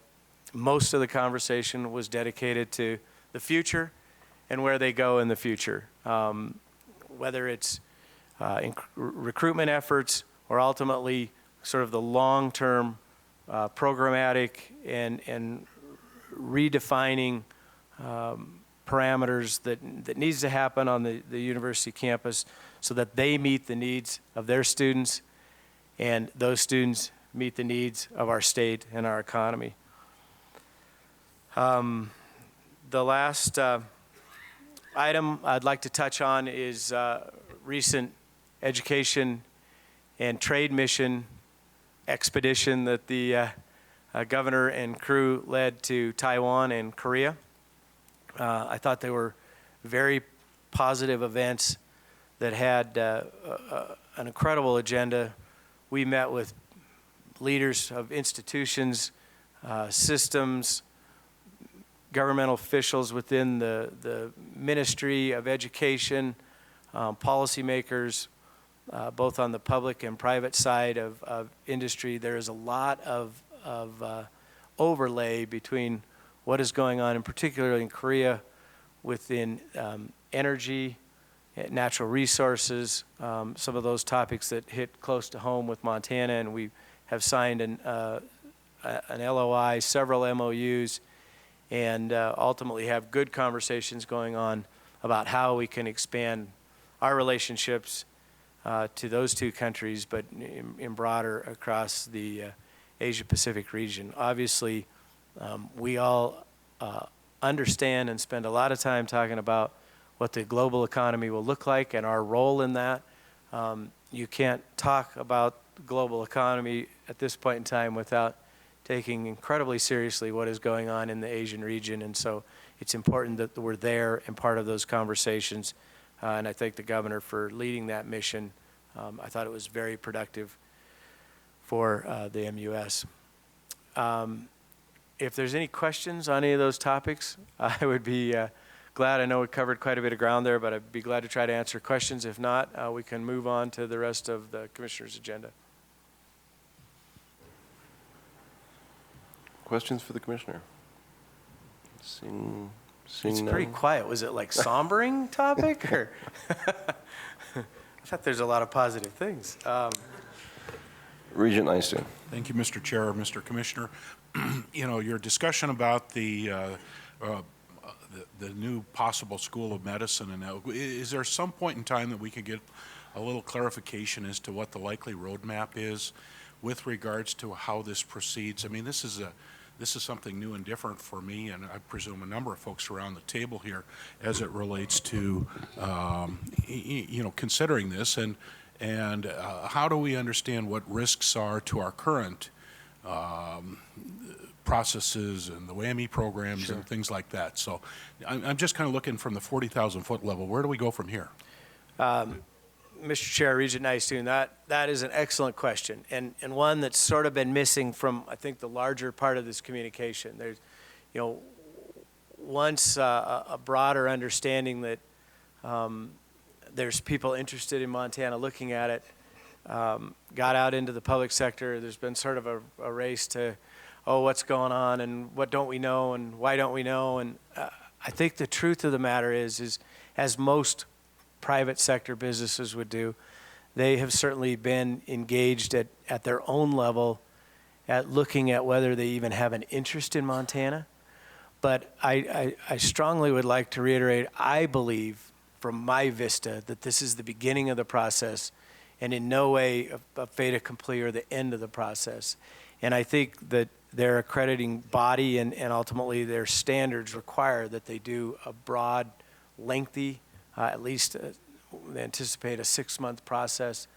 most of the conversation was dedicated to the future and where they go in the future, whether it's recruitment efforts or ultimately sort of the long-term programmatic and redefining parameters that needs to happen on the university campus so that they meet the needs of their students and those students meet the needs of our state and our economy. The last item I'd like to touch on is recent education and trade mission expedition that the governor and crew led to Taiwan and Korea. I thought they were very positive events that had an incredible agenda. We met with leaders of institutions, systems, governmental officials within the Ministry of Education, policymakers, both on the public and private side of industry. There is a lot of overlay between what is going on, and particularly in Korea, within energy, natural resources, some of those topics that hit close to home with Montana, and we have signed an LOI, several MOUs, and ultimately have good conversations going on about how we can expand our relationships to those two countries, but in broader across the Asia-Pacific region. Obviously, we all understand and spend a lot of time talking about what the global economy will look like and our role in that. You can't talk about the global economy at this point in time without taking incredibly seriously what is going on in the Asian region, and so it's important that we're there and part of those conversations. And I thank the governor for leading that mission. I thought it was very productive for the MUS. If there's any questions on any of those topics, I would be glad. I know we covered quite a bit of ground there, but I'd be glad to try to answer questions. If not, we can move on to the rest of the commissioner's agenda. Questions for the commissioner? Seeing It's none. pretty quiet. Was it like sombering topic or? I thought there's a lot of positive things. Regent Einstein. Thank you, Mr. Chair, Mr. Commissioner. You know, your discussion about the new possible School of Medicine, and is there some point in time that we could get a little clarification as to what the likely roadmap is with regards to how this proceeds? I mean, this is something new and different for me, and I presume a number of folks around the table here, as it relates to considering this, and how do we understand what risks are to our current processes and the WAMI programs and things like that. So I'm just kind of looking from the 40,000-foot level. Where do we go from here? Mr. Chair, Regent Nystuen, that is an excellent question, and one that's sort of been missing from, I think, the larger part of this communication. There's, once a broader understanding that there's people interested in Montana looking at it, got out into the public sector. There's been sort of a race to, oh, what's going on and what don't we know and why don't we know? And I think the truth of the matter is as most private sector businesses would do, they have certainly been engaged at their own level at looking at whether they even have an interest in Montana. But I strongly would like to reiterate, I believe from my vista that this is the beginning of the process and in no way a fait accompli or the end of the process. And I think that their accrediting body and ultimately their standards require that they do a broad, lengthy, at least they anticipate a 6-month process,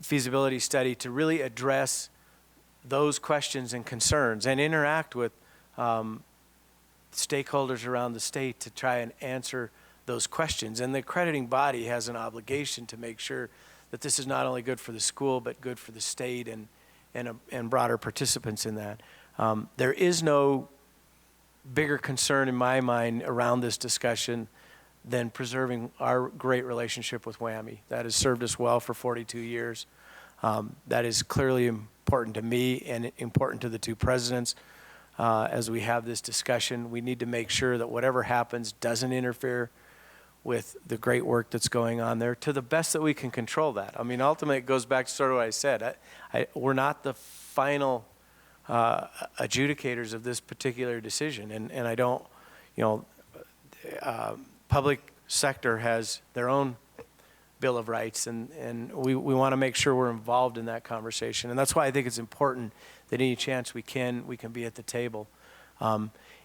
feasibility study to really address those questions and concerns and interact with stakeholders around the state to try and answer those questions. And the accrediting body has an obligation to make sure that this is not only good for the school, but good for the state and broader participants in that. There is no bigger concern in my mind around this discussion than preserving our great relationship with WAMI. That has served us well for 42 years. That is clearly important to me and important to the two presidents. As we have this discussion, we need to make sure that whatever happens doesn't interfere with the great work that's going on there to the best that we can control that. I mean, ultimately, it goes back to sort of what I said. We're not the final adjudicators of this particular decision, and I don't, public sector has their own Bill of Rights, and we want to make sure we're involved in that conversation. And that's why I think it's important that any chance we can be at the table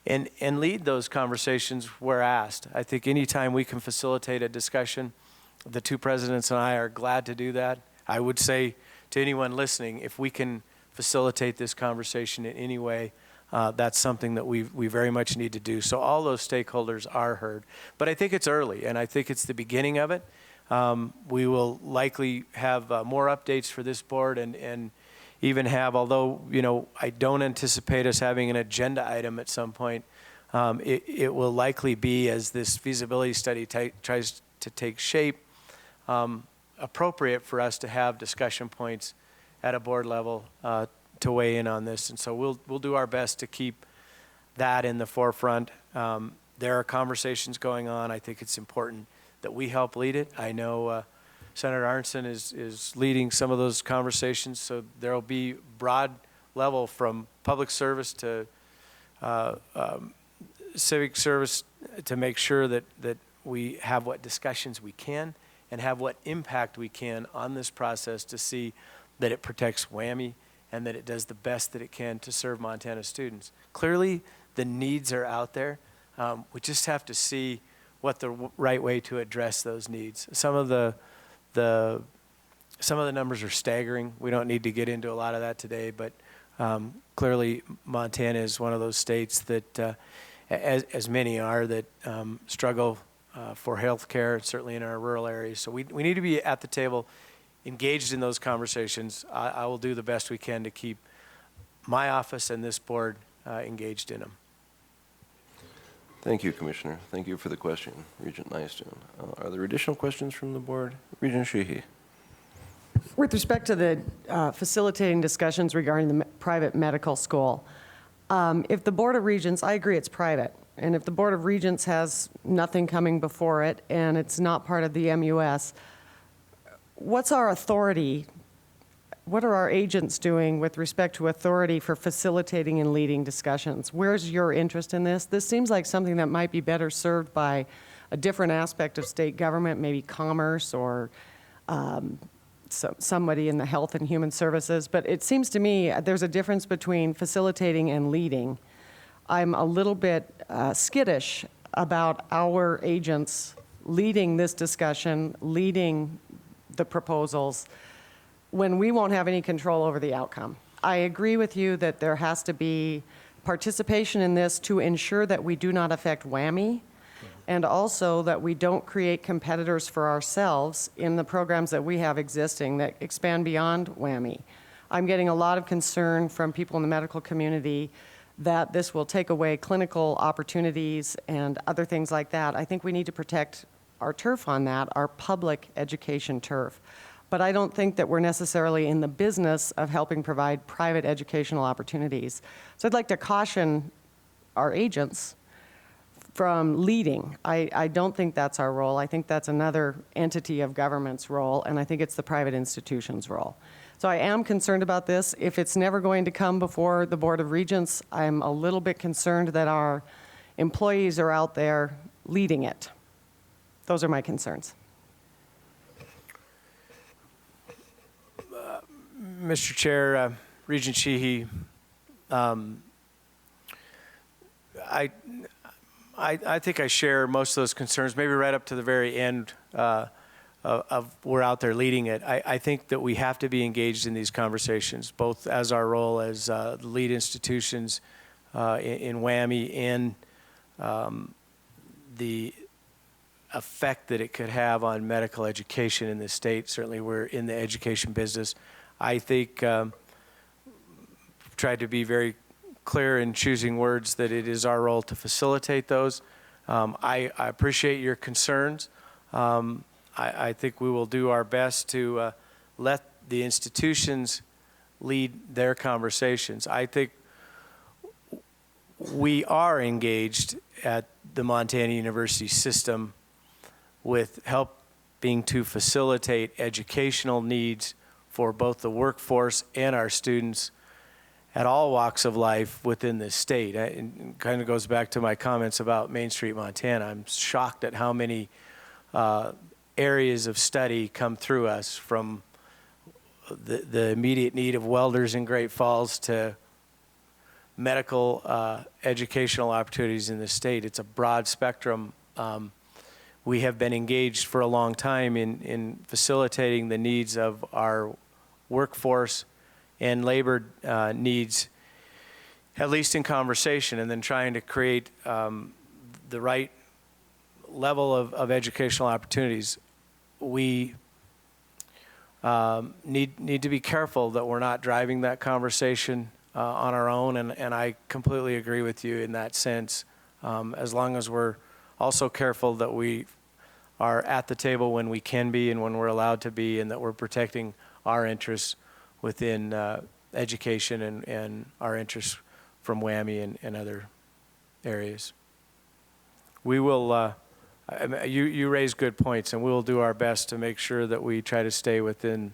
and lead those conversations where asked. I think anytime we can facilitate a discussion, the two presidents and I are glad to do that. I would say to anyone listening, if we can facilitate this conversation in any way, that's something that we very much need to do. So all those stakeholders are heard. But I think it's early, and I think it's the beginning of it. We will likely have more updates for this board and even have, although, I don't anticipate us having an agenda item at some point, it will likely be, as this feasibility study tries to take shape, appropriate for us to have discussion points at a board level to weigh in on this. And so we'll do our best to keep that in the forefront. There are conversations going on. I think it's important that we help lead it. I know Senator Arnson is leading some of those conversations, so there will be broad level from public service to civic service to make sure that we have what discussions we can and have what impact we can on this process to see that it protects WAMI and that it does the best that it can to serve Montana students. Clearly, the needs are out there. We just have to see what the right way to address those needs. Some of the numbers are staggering. We don't need to get into a lot of that today, but clearly Montana is one of those states that, as many are, that struggle for health care, certainly in our rural areas. So we need to be at the table, engaged in those conversations. I will do the best we can to keep my office and this board engaged in them. Thank you, Commissioner. Thank you for the question, Regent Nystuen. Are there additional questions from the board? Regent Sheehy. With respect to the facilitating discussions regarding the private medical school, if the Board of Regents, I agree it's private, and if the Board of Regents has nothing coming before it and it's not part of the MUS, what's our authority? What are our agents doing with respect to authority for facilitating and leading discussions? Where's your interest in this? This seems like something that might be better served by a different aspect of state government, maybe commerce or somebody in the health and human services. But it seems to me there's a difference between facilitating and leading. I'm a little bit skittish about our agents leading this discussion, leading the proposals, when we won't have any control over the outcome. I agree with you that there has to be participation in this to ensure that we do not affect WWAMI, and also that we don't create competitors for ourselves in the programs that we have existing that expand beyond WWAMI. I'm getting a lot of concern from people in the medical community that this will take away clinical opportunities and other things like that. I think we need to protect our turf on that, our public education turf. But I don't think that we're necessarily in the business of helping provide private educational opportunities. So I'd like to caution our agents from leading. I don't think that's our role. I think that's another entity of government's role, and I think it's the private institution's role. So I am concerned about this. If it's never going to come before the Board of Regents, I'm a little bit concerned that our employees are out there leading it. Those are my concerns. Mr. Chair, Regent Sheehy, I think I share most of those concerns, maybe right up to the very end of we're out there leading it. I think that we have to be engaged in these conversations, both as our role as lead institutions in WWAMI and the effect that it could have on medical education in this state. Certainly we're in the education business. I think tried to be very clear in choosing words that it is our role to facilitate those. I appreciate your concerns. I think we will do our best to let the institutions lead their conversations. I think we are engaged at the Montana University system with helping to facilitate educational needs for both the workforce and our students at all walks of life within this state. It kind of goes back to my comments about Main Street, Montana. I'm shocked at how many areas of study come through us, from the immediate need of welders in Great Falls to medical educational opportunities in the state. It's a broad spectrum. We have been engaged for a long time in facilitating the needs of our workforce and labor needs, at least in conversation, and then trying to create the right level of educational opportunities. We need to be careful that we're not driving that conversation on our own, and I completely agree with you in that sense, as long as we're also careful that we are at the table when we can be and when we're allowed to be, and that we're protecting our interests within education and our interests from WWAMI and other areas. We will, you raise good points, and we will do our best to make sure that we try to stay within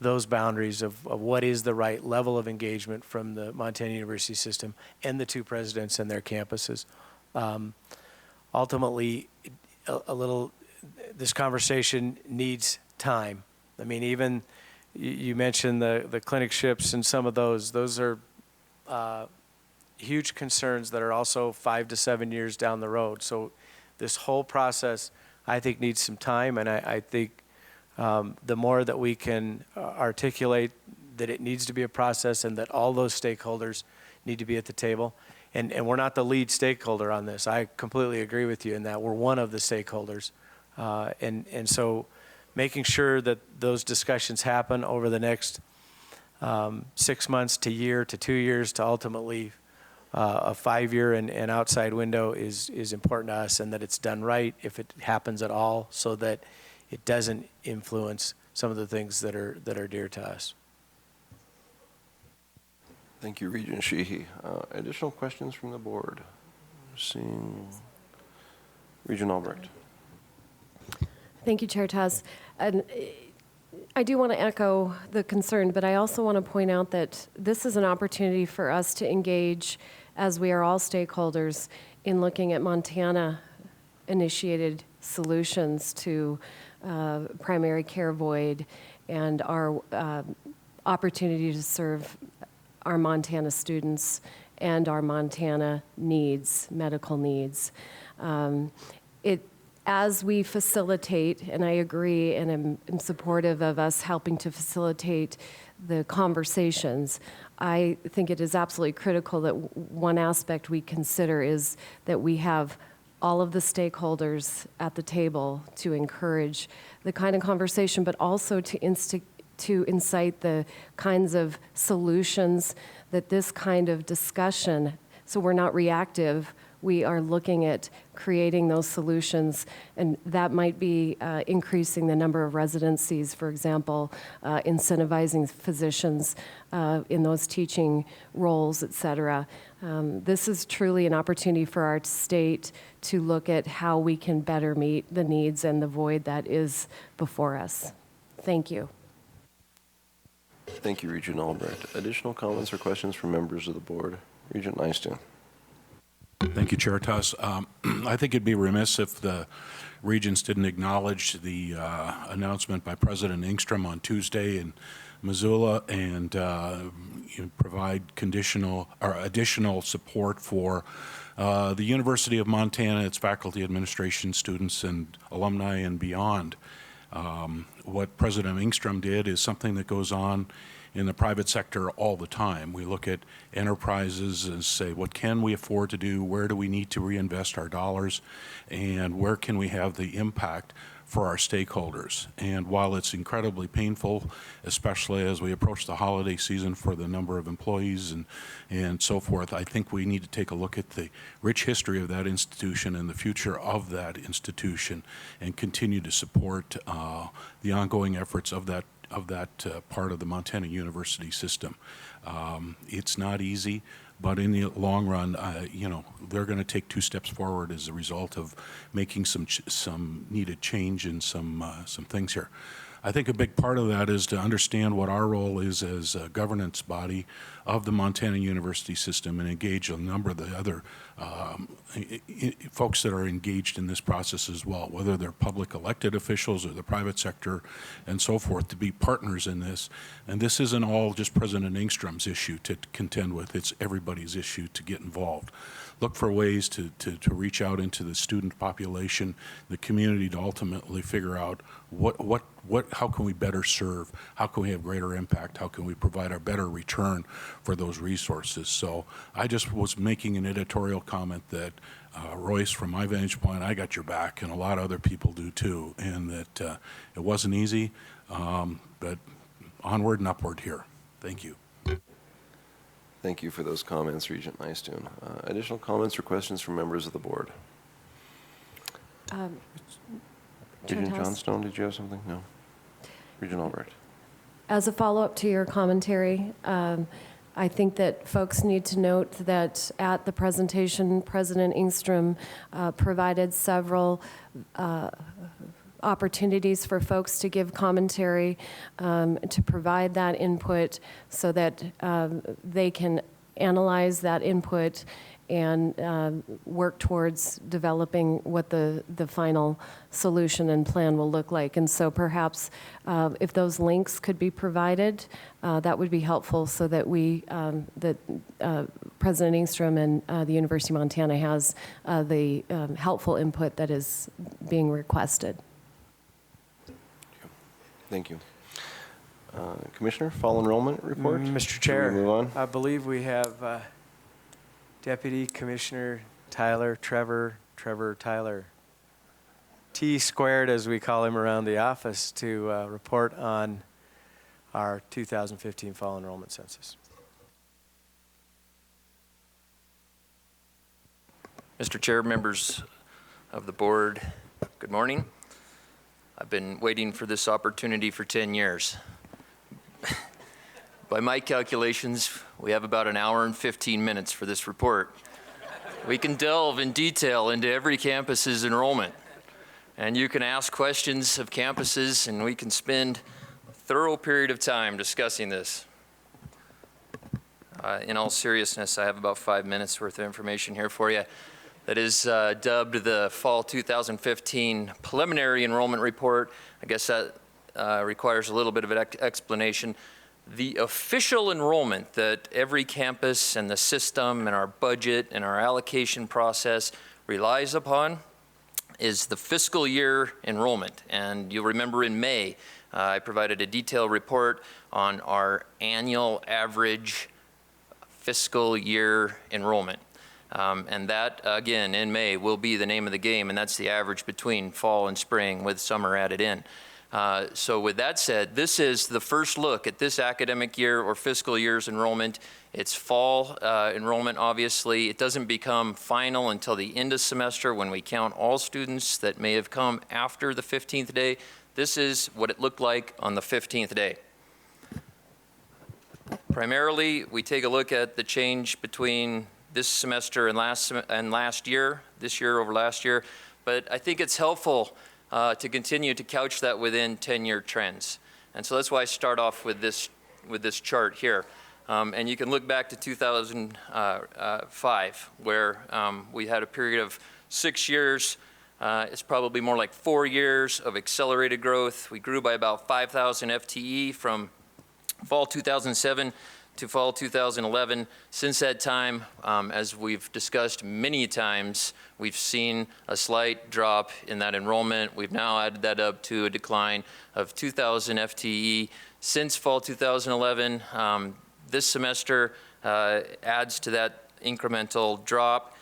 those boundaries of what is the right level of engagement from the Montana University system and the two presidents and their campuses. Ultimately, this conversation needs time. I mean, even you mentioned the clinic ships and some of those are huge concerns that are also 5 to 7 years down the road. So this whole process, I think, needs some time, and I think the more that we can articulate that it needs to be a process and that all those stakeholders need to be at the table. And we're not the lead stakeholder on this. I completely agree with you in that we're one of the stakeholders. And so making sure that those discussions happen over the next 6 months to year to 2 years to ultimately a 5-year and outside window is important to us, and that it's done right if it happens at all, so that it doesn't influence some of the things that are dear to us. Thank you, Regent Sheehy. Additional questions from the board? Seeing Regent Albrecht. Thank you, Chair Taz. And I do want to echo the concern, but I also want to point out that this is an opportunity for us to engage, as we are all stakeholders, in looking at Montana-initiated solutions to primary care void and our opportunity to serve our Montana students and our Montana needs, medical needs. As we facilitate, and I agree and am supportive of us helping to facilitate the conversations, I think it is absolutely critical that one aspect we consider is that we have all of the stakeholders at the table to encourage the kind of conversation, but also to incite the kinds of solutions that this kind of discussion, so we're not reactive, we are looking at creating those solutions, and that might be increasing the number of residencies, for example, incentivizing physicians in those teaching roles, et cetera. This is truly an opportunity for our state to look at how we can better meet the needs and the void that is before us. Thank you. Thank you, Regent Albrecht. Additional comments or questions from members of the board? Regent Nystuen. Thank you, Chair Tuss. I think it'd be remiss if the Regents didn't acknowledge the announcement by President Engstrom on Tuesday in Missoula and provide additional support for the University of Montana, its faculty, administration, students, and alumni, and beyond. What President Engstrom did is something that goes on in the private sector all the time. We look at enterprises and say, what can we afford to do? Where do we need to reinvest our dollars? And where can we have the impact for our stakeholders? And while it's incredibly painful, especially as we approach the holiday season for the number of employees and so forth, I think we need to take a look at the rich history of that institution and the future of that institution and continue to support the ongoing efforts of that part of the Montana University system. It's not easy, but in the long run, they're going to take 2 steps forward as a result of making some needed change in some things here. I think a big part of that is to understand what our role is as a governance body of the Montana University system and engage a number of the other folks that are engaged in this process as well, whether they're public elected officials or the private sector and so forth, to be partners in this. And this isn't all just President Engstrom's issue to contend with, it's everybody's issue to get involved. Look for ways to reach out into the student population, the community, to ultimately figure out how can we better serve, how can we have greater impact, how can we provide a better return for those resources. So I just was making an editorial comment that Royce, from my vantage point, I got your back, and a lot of other people do too, and that it wasn't easy, but onward and upward here. Thank you. Thank you for those comments, Regent Nystuen. Additional comments or questions from members of the board? Regent Johnstone, did you have something? No. Regent Albrecht. As a follow-up to your commentary, I think that folks need to note that at the presentation, President Engstrom provided several opportunities for folks to give commentary, to provide that input so that they can analyze that input and work towards developing what the final solution and plan will look like. And so perhaps if those links could be provided, that would be helpful so that President Engstrom and the University of Montana has the helpful input that is being requested. Thank you. Commissioner, fall enrollment report? Mr. Chair, move on? I believe we have Deputy Commissioner Trevor Tyler, T squared as we call him around the office, to report on our 2015 fall enrollment census. Mr. Chair, members of the board, good morning. I've been waiting for this opportunity for 10 years. By my calculations, we have about an hour and 15 minutes for this report. We can delve in detail into every campus's enrollment, and you can ask questions of campuses, and we can spend a thorough period of time discussing this. In all seriousness, I have about 5 minutes worth of information here for you. That is dubbed the Fall 2015 Preliminary Enrollment Report. I guess that requires a little bit of an explanation. The official enrollment that every campus and the system and our budget and our allocation process relies upon is the fiscal year enrollment. And you'll remember in May, I provided a detailed report on our annual average fiscal year enrollment. And that, again, in May, will be the name of the game, and that's the average between fall and spring with summer added in. So with that said, this is the first look at this academic year or fiscal year's enrollment. It's fall enrollment, obviously. It doesn't become final until the end of semester when we count all students that may have come after the 15th day. This is what it looked like on the 15th day. Primarily, we take a look at the change between this semester and last year, this year over last year, but I think it's helpful to continue to couch that within 10-year trends. And so that's why I start off with this chart here. And you can look back to 2005, where we had a period of 6 years. It's probably more like 4 years of accelerated growth. We grew by about 5,000 FTE from fall 2007 to fall 2011. Since that time, as we've discussed many times, we've seen a slight drop in that enrollment. We've now added that up to a decline of 2,000 FTE since fall 2011. This semester adds to that incremental drop.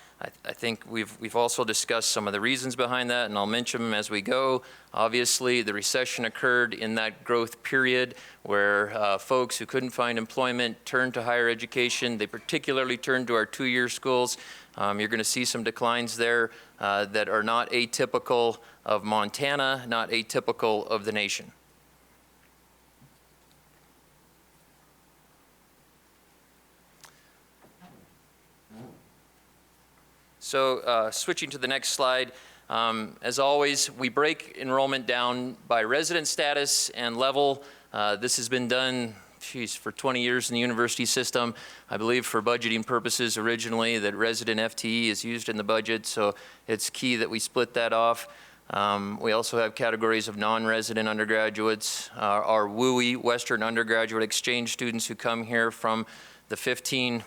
I think we've also discussed some of the reasons behind that, and I'll mention them as we go. Obviously, the recession occurred in that growth period where folks who couldn't find employment turned to higher education. They particularly turned to our two-year schools. You're going to see some declines there that are not atypical of Montana, not atypical of the nation. So switching to the next slide, as always, we break enrollment down by resident status and level. This has been done, for 20 years in the university system. I believe for budgeting purposes originally that resident FTE is used in the budget, so it's key that we split that off. We also have categories of non-resident undergraduates, our WUI, Western Undergraduate Exchange students who come here from the 15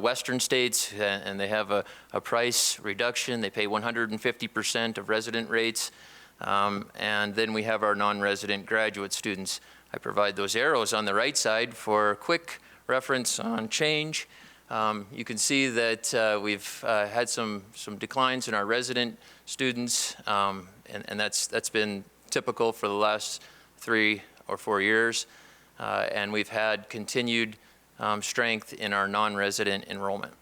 Western states, and they have a price reduction. They pay 150% of resident rates. And then we have our non-resident graduate students. I provide those arrows on the right side for quick reference on change. You can see that we've had some declines in our resident students, and that's been typical for the last 3 or 4 years. And we've had continued strength in our non-resident enrollment.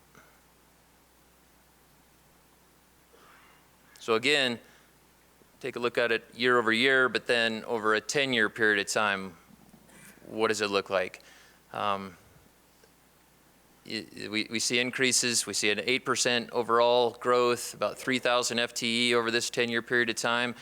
So again, take a look at it year over year, but then over a 10-year period of time, what does it look like? We see increases. We see an 8% overall growth, about 3,000 FTE over this 10-year period of time.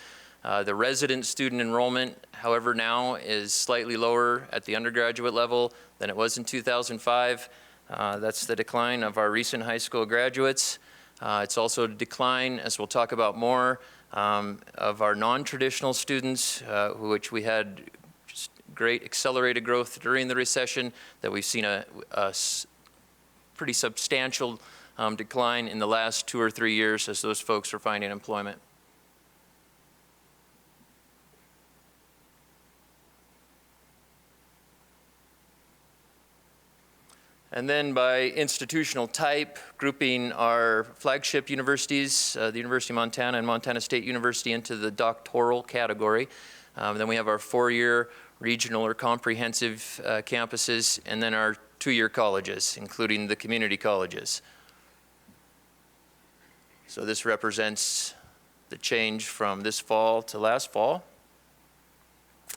The resident student enrollment, however, now is slightly lower at the undergraduate level than it was in 2005. That's the decline of our recent high school graduates. It's also a decline, as we'll talk about more, of our non-traditional students, which we had just great accelerated growth during the recession, that we've seen a pretty substantial decline in the last 2 or 3 years as those folks are finding employment. And then by institutional type, grouping our flagship universities, the University of Montana and Montana State University, into the doctoral category. Then we have our 4-year regional or comprehensive campuses, and then our 2-year colleges, including the community colleges. So this represents the change from this fall to last fall.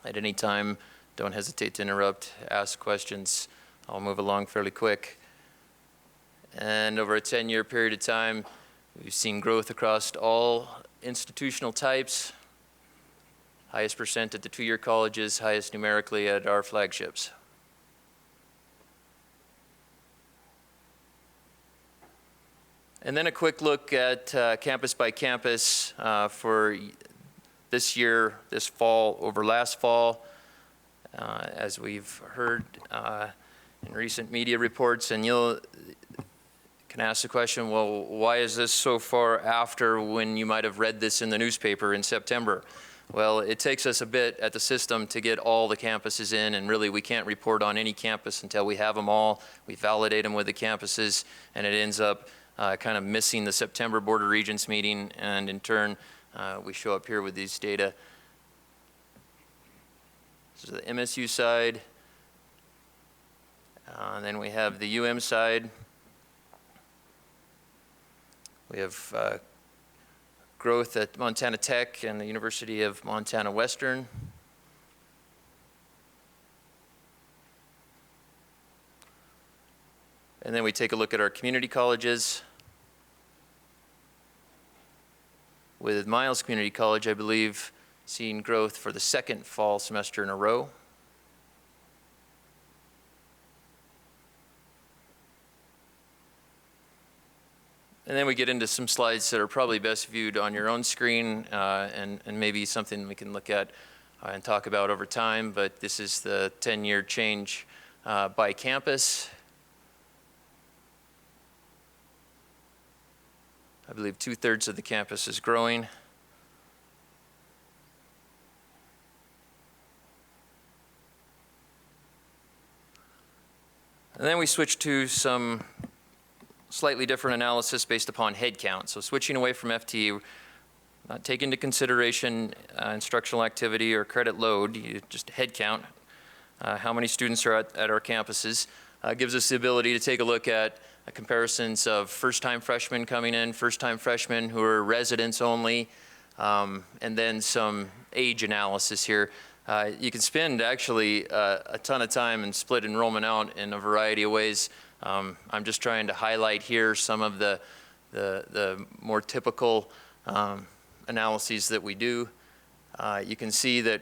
At any time, don't hesitate to interrupt, ask questions. I'll move along fairly quick. And over a 10-year period of time, we've seen growth across all institutional types. Highest percent at the 2-year colleges, highest numerically at our flagships. And then a quick look at campus by campus for this year, this fall over last fall. As we've heard in recent media reports, and you can ask the question, well, why is this so far after when you might have read this in the newspaper in September? Well, it takes us a bit at the system to get all the campuses in, and really we can't report on any campus until we have them all. We validate them with the campuses, and it ends up kind of missing the September Board of Regents meeting, and in turn, we show up here with these data. This is the MSU side, and then we have the UM side. We have growth at Montana Tech and the University of Montana Western. And then we take a look at our community colleges. With Miles Community College, I believe, seeing growth for the second fall semester in a row. And then we get into some slides that are probably best viewed on your own screen, and maybe something we can look at and talk about over time. But this is the 10-year change by campus. I believe 2/3 of the campus is growing. And then we switch to some slightly different analysis based upon headcount. So switching away from FTE, not take into consideration instructional activity or credit load, just headcount, how many students are at our campuses, gives us the ability to take a look at comparisons of first-time freshmen coming in, first-time freshmen who are residents only, and then some age analysis here. You can spend actually a ton of time and split enrollment out in a variety of ways. I'm just trying to highlight here some of the more typical analyses that we do. You can see that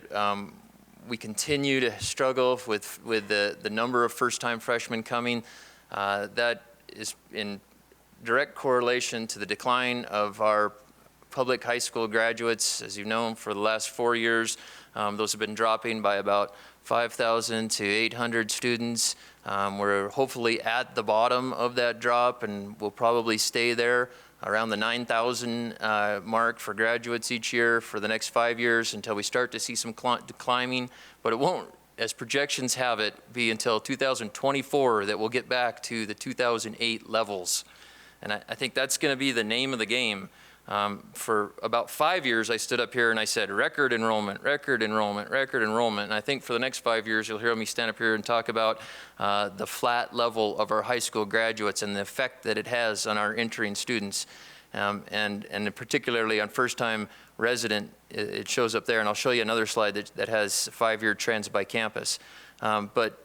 we continue to struggle with the number of first-time freshmen coming. That is in direct correlation to the decline of our public high school graduates. As you've known, for the last 4 years, those have been dropping by about 5,000 to 800 students. We're hopefully at the bottom of that drop, and we'll probably stay there around the 9,000 mark for graduates each year for the next 5 years until we start to see some declining. But it won't, as projections have it, be until 2024 that we'll get back to the 2008 levels. And I think that's going to be the name of the game. For about 5 years, I stood up here and I said, record enrollment, record enrollment, record enrollment. And I think for the next 5 years, you'll hear me stand up here and talk about the flat level of our high school graduates and the effect that it has on our entering students. And particularly on first-time resident, it shows up there. And I'll show you another slide that has 5-year trends by campus. But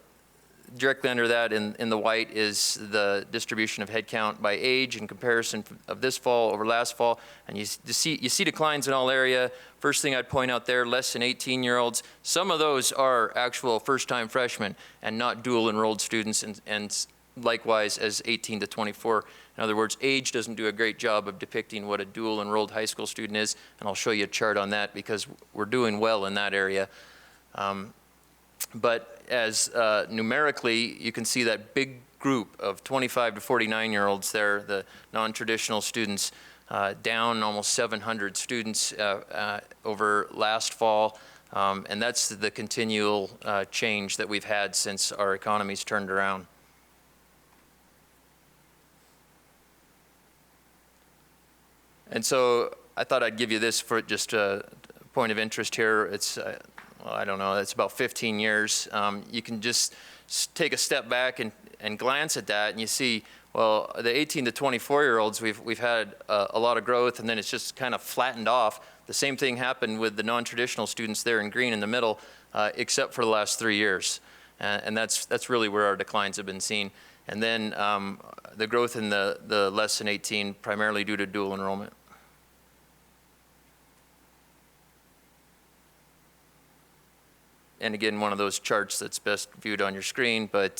directly under that in the white is the distribution of headcount by age in comparison of this fall over last fall. And you see declines in all area. First thing I'd point out there, less than 18-year-olds. Some of those are actual first-time freshmen and not dual enrolled students, and likewise as 18 to 24. In other words, age doesn't do a great job of depicting what a dual enrolled high school student is, and I'll show you a chart on that because we're doing well in that area. But as numerically, you can see that big group of 25 to 49-year-olds there, the non-traditional students, down almost 700 students over last fall. And that's the continual change that we've had since our economy's turned around. And so I thought I'd give you this for just a point of interest here. It's well, I don't know, it's about 15 years. You can just take a step back and glance at that, and you see, well, the 18 to 24-year-olds, we've had a lot of growth, and then it's just kind of flattened off. The same thing happened with the non-traditional students there in green in the middle, except for the last 3 years. And that's really where our declines have been seen. And then the growth in the less than 18, primarily due to dual enrollment. And again, one of those charts that's best viewed on your screen, but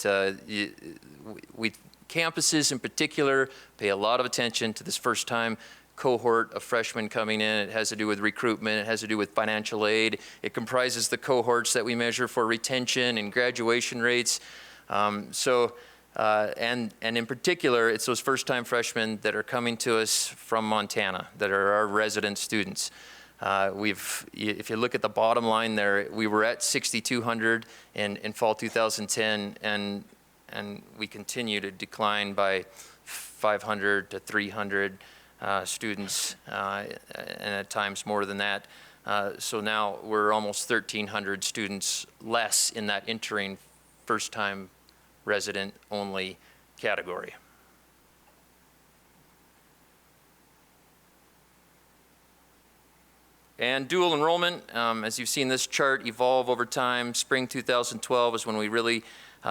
campuses in particular pay a lot of attention to this first-time cohort of freshmen coming in. It has to do with recruitment, it has to do with financial aid. It comprises the cohorts that we measure for retention and graduation rates. And in particular, it's those first-time freshmen that are coming to us from Montana, that are our resident students. If you look at the bottom line there, we were at 6,200 in fall 2010, and we continue to decline by 500 to 300 students, and at times more than that. So now we're almost 1,300 students less in that entering first-time resident only category. And dual enrollment, as you've seen this chart evolve over time, spring 2012 is when we really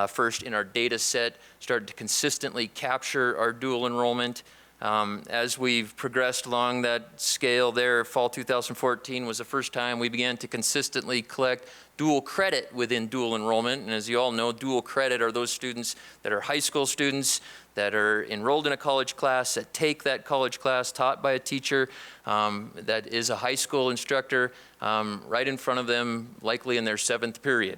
first in our data set started to consistently capture our dual enrollment. As we've progressed along that scale there, fall 2014 was the first time we began to consistently collect dual credit within dual enrollment. And as you all know, dual credit are those students that are high school students that are enrolled in a college class, that take that college class taught by a teacher that is a high school instructor right in front of them, likely in their 7th period.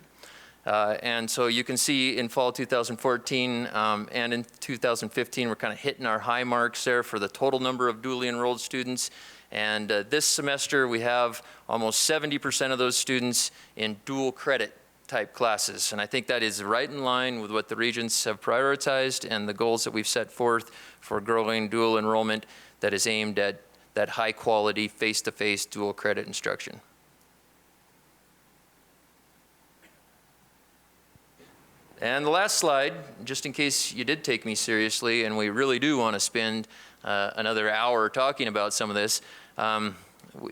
And so you can see in fall 2014 and in 2015, we're kind of hitting our high marks there for the total number of dually enrolled students. And this semester, we have almost 70% of those students in dual credit type classes. And I think that is right in line with what the Regents have prioritized and the goals that we've set forth for growing dual enrollment that is aimed at that high quality, face-to-face dual credit instruction. And the last slide, just in case you did take me seriously, and we really do want to spend another hour talking about some of this,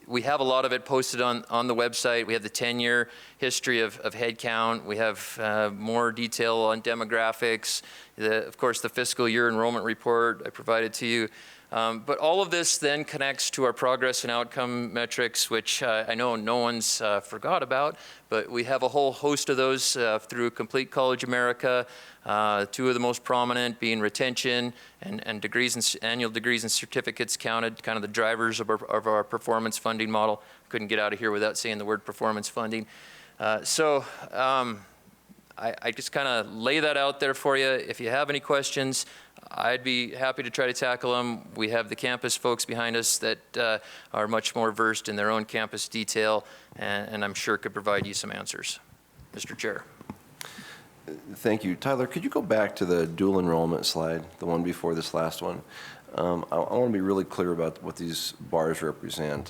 we have a lot of it posted on the website. We have the 10-year history of headcount. We have more detail on demographics. Of course, the fiscal year enrollment report I provided to you. But all of this then connects to our progress and outcome metrics, which I know no one's forgot about, but we have a whole host of those through Complete College America, 2 of the most prominent being retention and degrees and annual degrees and certificates counted, kind of the drivers of our performance funding model. Couldn't get out of here without saying the word performance funding. I just kind of lay that out there for you. If you have any questions, I'd be happy to try to tackle them. We have the campus folks behind us that are much more versed in their own campus detail, and I'm sure could provide you some answers. Mr. Chair. Thank you. Tyler, could you go back to the dual enrollment slide, the one before this last one? I want to be really clear about what these bars represent.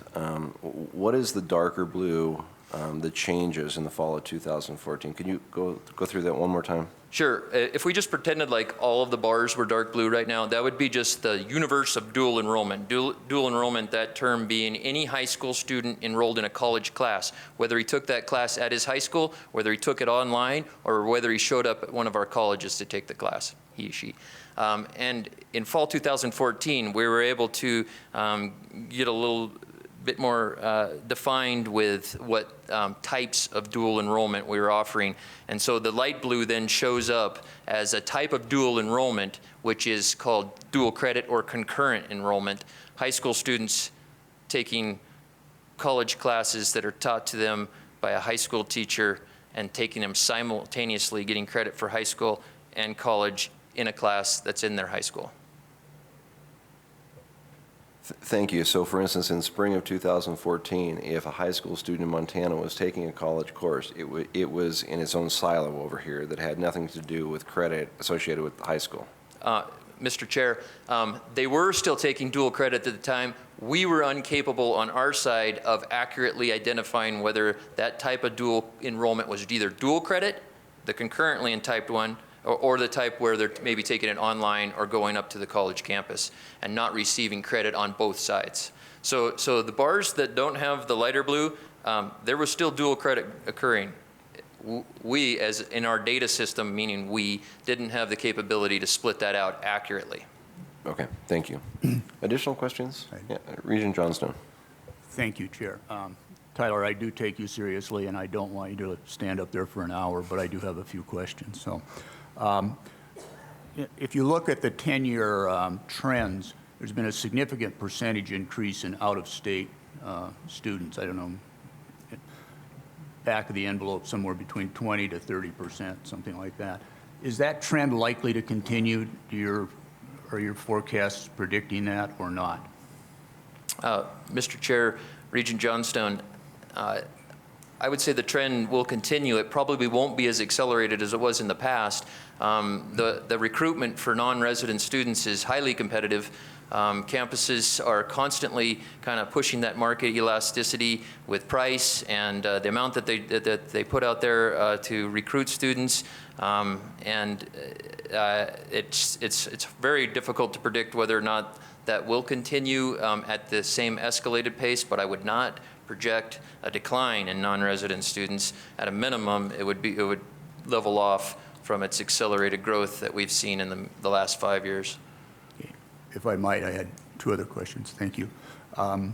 What is the darker blue, the changes in the fall of 2014? Can you go through that one more time? Sure. If we just pretended like all of the bars were dark blue right now, that would be just the universe of dual enrollment. Dual enrollment, that term being any high school student enrolled in a college class, whether he took that class at his high school, whether he took it online, or whether he showed up at one of our colleges to take the class, he, she. And in fall 2014, we were able to get a little bit more defined with what types of dual enrollment we were offering. And so the light blue then shows up as a type of dual enrollment, which is called dual credit or concurrent enrollment. High school students taking college classes that are taught to them by a high school teacher and taking them simultaneously, getting credit for high school and college in a class that's in their high school. Thank you. So for instance, in spring of 2014, if a high school student in Montana was taking a college course, it was in its own silo over here that had nothing to do with credit associated with high school. Mr. Chair, they were still taking dual credit at the time. We were incapable on our side of accurately identifying whether that type of dual enrollment was either dual credit, the concurrently in typed one, or the type where they're maybe taking it online or going up to the college campus and not receiving credit on both sides. So the bars that don't have the lighter blue, there was still dual credit occurring. We, as in our data system, meaning we, didn't have the capability to split that out accurately. Okay, thank you. Additional questions? Yeah, Regent Johnstone. Thank you, Chair. Tyler, I do take you seriously, and I don't want you to stand up there for an hour, but I do have a few questions. So, if you look at the 10-year trends, there's been a significant percentage increase in out-of-state students. I don't know, back of the envelope, somewhere between 20 to 30%, something like that. Is that trend likely to continue? Are your forecasts predicting that or not? Mr. Chair, Regent Johnstone, I would say the trend will continue. It probably won't be as accelerated as it was in the past. The recruitment for non-resident students is highly competitive. Campuses are constantly kind of pushing that market elasticity with price and the amount that they put out there to recruit students. It's very difficult to predict whether or not that will continue at the same escalated pace, but I would not project a decline in non-resident students. At a minimum, it would level off from its accelerated growth that we've seen in the last 5 years. If I might, I had two other questions. Thank you. On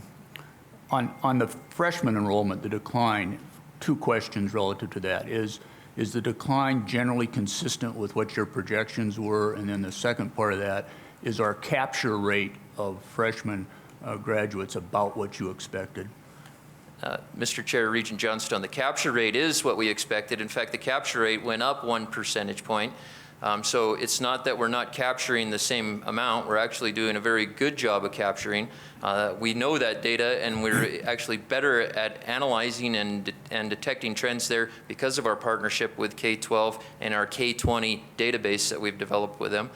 the freshman enrollment, the decline, two questions relative to that. Is the decline generally consistent with what your projections were? And then the second part of that, is our capture rate of freshman graduates about what you expected? Mr. Chair, Regent Johnstone, the capture rate is what we expected. In fact, the capture rate went up 1 percentage point. So it's not that we're not capturing the same amount. We're actually doing a very good job of capturing. We know that data, and we're actually better at analyzing and detecting trends there because of our partnership with K-12 and our K-20 database that we've developed with them.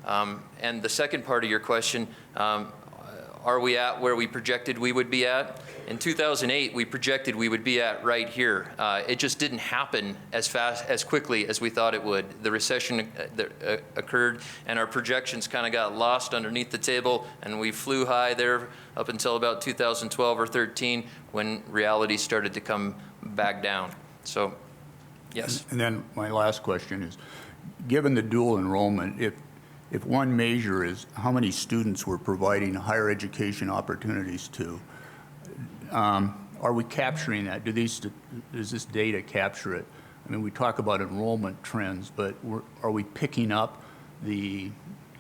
And the second part of your question, are we at where we projected we would be at? In 2008, we projected we would be at right here. It just didn't happen as quickly as we thought it would. The recession occurred, and our projections kind of got lost underneath the table, and we flew high there up until about 2012 or 13 when reality started to come back down. So, yes. And then my last question is, given the dual enrollment, if one measure is how many students we're providing higher education opportunities to, are we capturing that? Does this data capture it? I mean, we talk about enrollment trends, but are we picking up the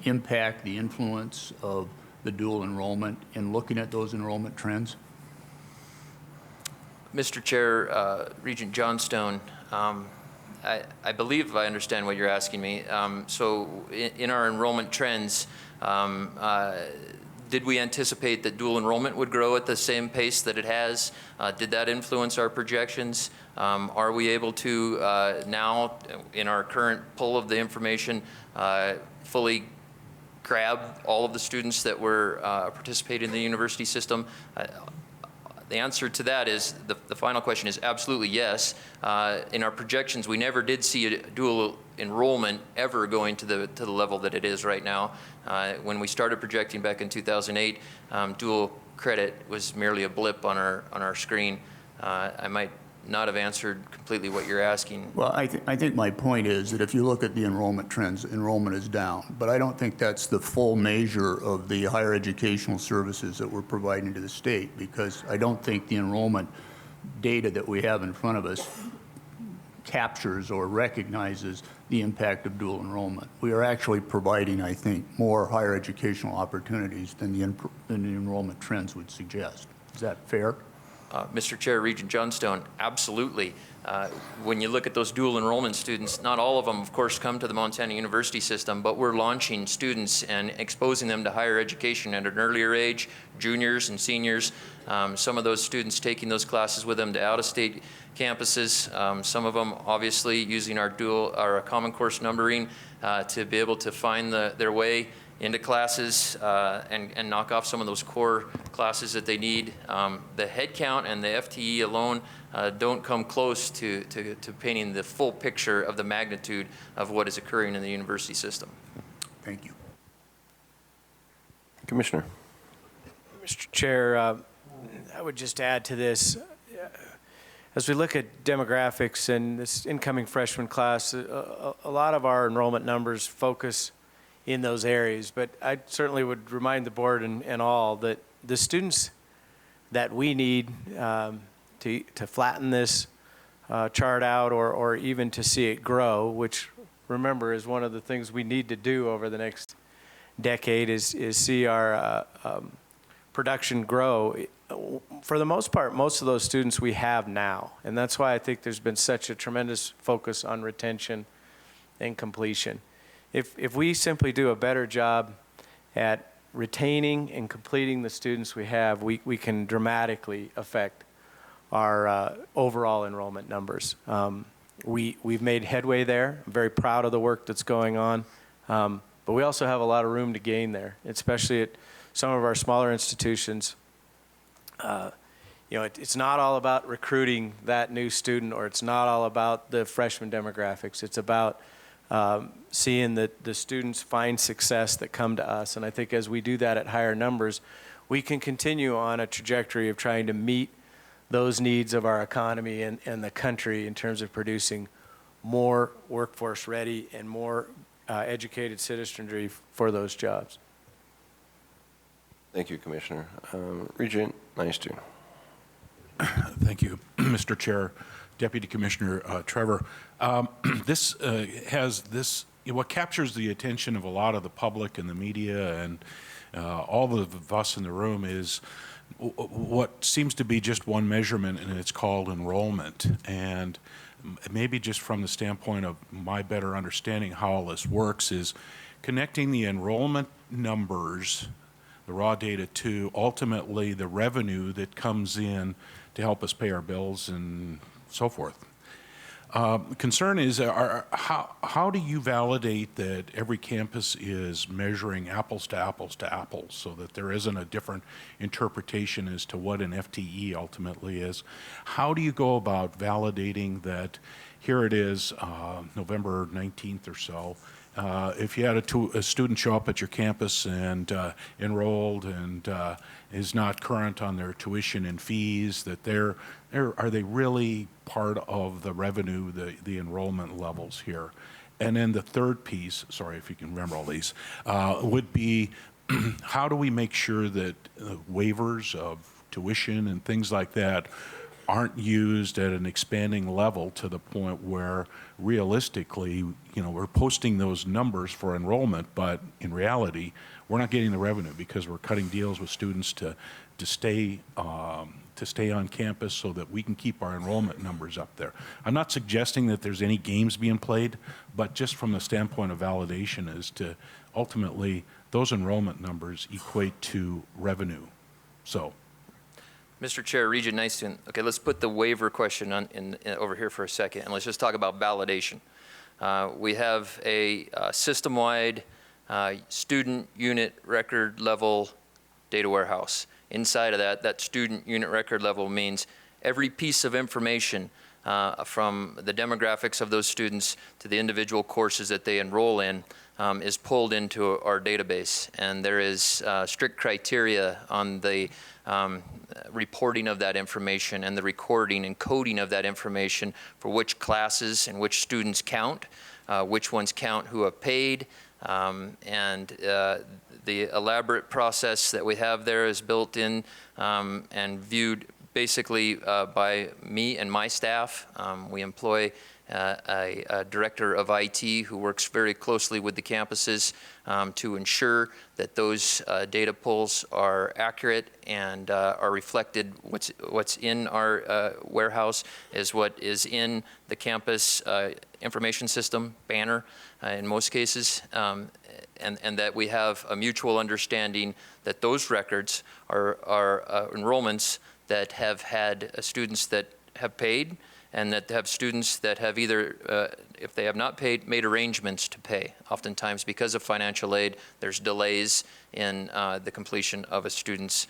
impact, the influence of the dual enrollment in looking at those enrollment trends? Mr. Chair, Regent Johnstone, I believe I understand what you're asking me. So in our enrollment trends, did we anticipate that dual enrollment would grow at the same pace that it has? Did that influence our projections? Are we able to now, in our current pull of the information, fully grab all of the students that were participating in the university system? The answer to that is, the final question is absolutely yes. In our projections, we never did see a dual enrollment ever going to the level that it is right now. When we started projecting back in 2008, dual credit was merely a blip on our screen. I might not have answered completely what you're asking. Well, I think my point is that if you look at the enrollment trends, enrollment is down. But I don't think that's the full measure of the higher educational services that we're providing to the state, because I don't think the enrollment data that we have in front of us captures or recognizes the impact of dual enrollment. We are actually providing, I think, more higher educational opportunities than the enrollment trends would suggest. Is that fair? Mr. Chair, Regent Johnstone, absolutely. When you look at those dual enrollment students, not all of them, of course, come to the Montana University system, but we're launching students and exposing them to higher education at an earlier age, juniors and seniors. Some of those students taking those classes with them to out-of-state campuses. Some of them, obviously, using our common course numbering to be able to find their way into classes and knock off some of those core classes that they need. The headcount and the FTE alone don't come close to painting the full picture of the magnitude of what is occurring in the university system. Thank you. Commissioner. Mr. Chair, I would just add to this. As we look at demographics and this incoming freshman class, a lot of our enrollment numbers focus in those areas, but I certainly would remind the board and all that the students that we need to flatten this chart out or even to see it grow, which remember is one of the things we need to do over the next decade, is see our production grow. For the most part, most of those students we have now, and that's why I think there's been such a tremendous focus on retention and completion. If we simply do a better job at retaining and completing the students we have, we can dramatically affect our overall enrollment numbers. We've made headway there. I'm very proud of the work that's going on, but we also have a lot of room to gain there, especially at some of our smaller institutions. It's not all about recruiting that new student, or it's not all about the freshman demographics. It's about seeing that the students find success that come to us. And I think as we do that at higher numbers, we can continue on a trajectory of trying to meet those needs of our economy and the country in terms of producing more workforce ready and more educated citizenry for those jobs. Thank you, Commissioner. Regent Nystuen. Thank you, Mr. Chair, Deputy Commissioner Trevor. This what captures the attention of a lot of the public and the media and all of us in the room is what seems to be just one measurement, and it's called enrollment. And maybe just from the standpoint of my better understanding how all this works is connecting the enrollment numbers, the raw data, to ultimately the revenue that comes in to help us pay our bills and so forth. Concern is how do you validate that every campus is measuring apples to apples to apples so that there isn't a different interpretation as to what an FTE ultimately is? How do you go about validating that here it is, November 19th or so, if you had a student show up at your campus and enrolled and is not current on their tuition and fees, that are they really part of the revenue, the enrollment levels here? And then the third piece, sorry if you can remember all these, would be how do we make sure that waivers of tuition and things like that aren't used at an expanding level to the point where realistically, we're posting those numbers for enrollment, but in reality, we're not getting the revenue because we're cutting deals with students to stay on campus so that we can keep our enrollment numbers up there. I'm not suggesting that there's any games being played, but just from the standpoint of validation is to ultimately those enrollment numbers equate to revenue. So. Mr. Chair, Regent Nystuen, okay, let's put the waiver question over here for a second, and let's just talk about validation. We have a system-wide student unit record level data warehouse. Inside of that student unit record level means every piece of information from the demographics of those students to the individual courses that they enroll in is pulled into our database. And there is strict criteria on the reporting of that information and the recording and coding of that information for which classes and which students count, which ones count who have paid, and the elaborate process that we have there is built in and viewed basically by me and my staff. We employ a director of IT who works very closely with the campuses to ensure that those data pulls are accurate and are reflected. What's in our warehouse is what is in the campus information system, banner in most cases, and that we have a mutual understanding that those records are enrollments that have had students that have paid and that have students that have either, if they have not paid, made arrangements to pay. Oftentimes, because of financial aid, there's delays in the completion of a student's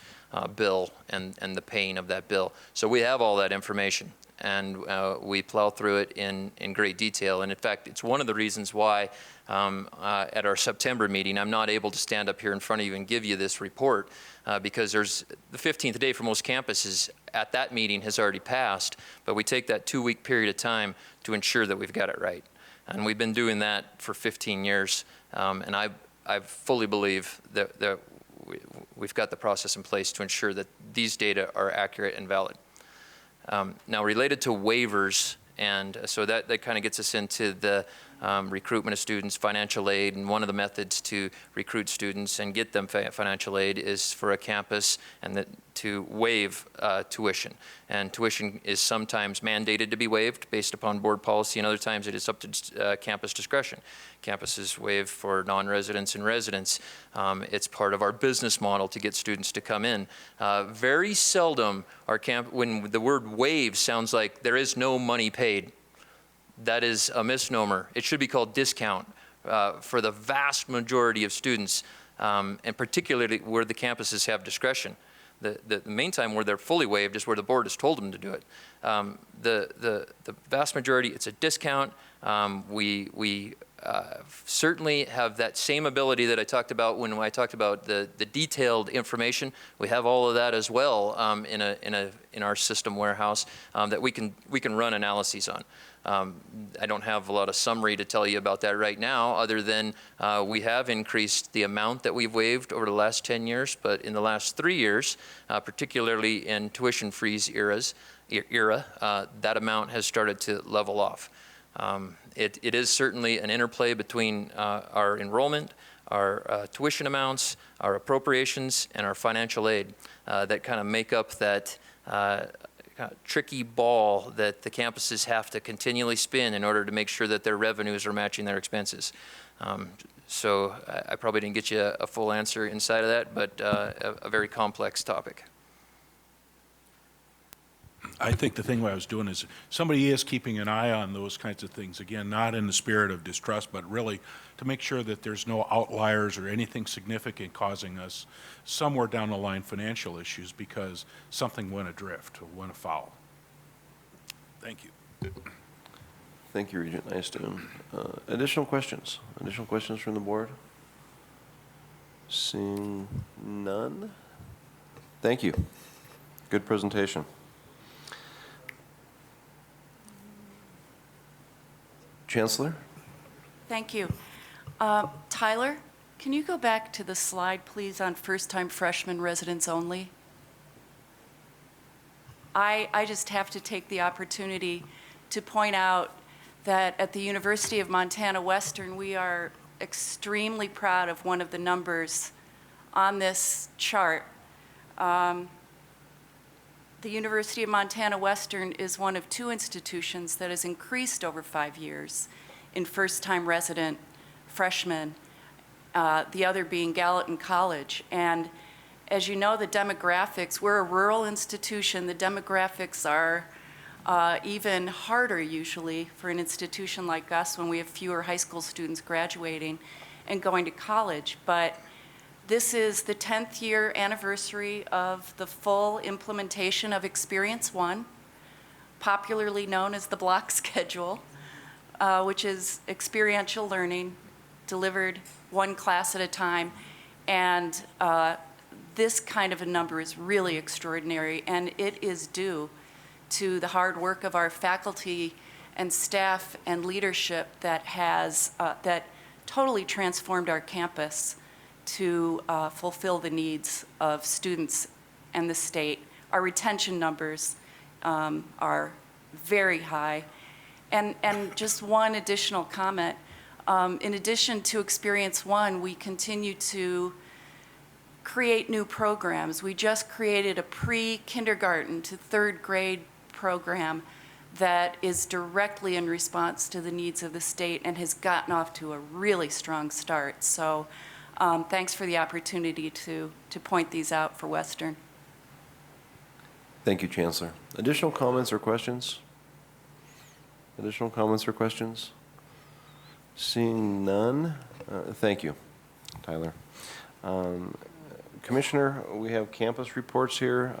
bill and the paying of that bill. So we have all that information, and we plow through it in great detail. And in fact, it's one of the reasons why at our September meeting, I'm not able to stand up here in front of you and give you this report because there's the 15th day for most campuses at that meeting has already passed, but we take that 2-week period of time to ensure that we've got it right. And we've been doing that for 15 years, and I fully believe that we've got the process in place to ensure that these data are accurate and valid. Now, related to waivers, and so that kind of gets us into the recruitment of students, financial aid, and one of the methods to recruit students and get them financial aid is for a campus to waive tuition. And tuition is sometimes mandated to be waived based upon board policy, and other times it is up to campus discretion. Campuses waive for non-residents and residents. It's part of our business model to get students to come in. Very seldom when the word waive sounds like there is no money paid. That is a misnomer. It should be called discount for the vast majority of students, and particularly where the campuses have discretion. The main time where they're fully waived is where the board has told them to do it. The vast majority, it's a discount. We certainly have that same ability that I talked about when I talked about the detailed information. We have all of that as well in our system warehouse that we can run analyses on. I don't have a lot of summary to tell you about that right now, other than we have increased the amount that we've waived over the last 10 years, but in the last 3 years, particularly in tuition freeze era, that amount has started to level off. It is certainly an interplay between our enrollment, our tuition amounts, our appropriations, and our financial aid that kind of make up that tricky ball that the campuses have to continually spin in order to make sure that their revenues are matching their expenses. So I probably didn't get you a full answer inside of that, but a very complex topic. I think the thing what I was doing is somebody is keeping an eye on those kinds of things. Again, not in the spirit of distrust, but really to make sure that there's no outliers or anything significant causing us somewhere down the line financial issues because something went adrift or went afoul. Thank you. Thank you, Regent Nystuen. Additional questions? Additional questions from the board? Seeing none? Thank you. Good presentation. Chancellor? Thank you. Tyler, can you go back to the slide, please, on first-time freshman residents only? I just have to take the opportunity to point out that at the University of Montana Western, we are extremely proud of one of the numbers on this chart. The University of Montana Western is one of 2 institutions that has increased over 5 years in first-time resident freshmen, the other being Gallatin College. And as you know, the demographics, we're a rural institution. The demographics are even harder usually for an institution like us when we have fewer high school students graduating and going to college. But this is the 10th year anniversary of the full implementation of Experience One, popularly known as the block schedule, which is experiential learning delivered one class at a time. And this kind of a number is really extraordinary, and it is due to the hard work of our faculty and staff and leadership that has that totally transformed our campus to fulfill the needs of students and the state. Our retention numbers are very high. And just one additional comment, in addition to Experience One, we continue to create new programs. We just created a pre-kindergarten to 3rd grade program that is directly in response to the needs of the state and has gotten off to a really strong start. So thanks for the opportunity to point these out for Western. Thank you, Chancellor. Additional comments or questions? Additional comments or questions? Seeing none, thank you, Tyler. Commissioner, we have campus reports here.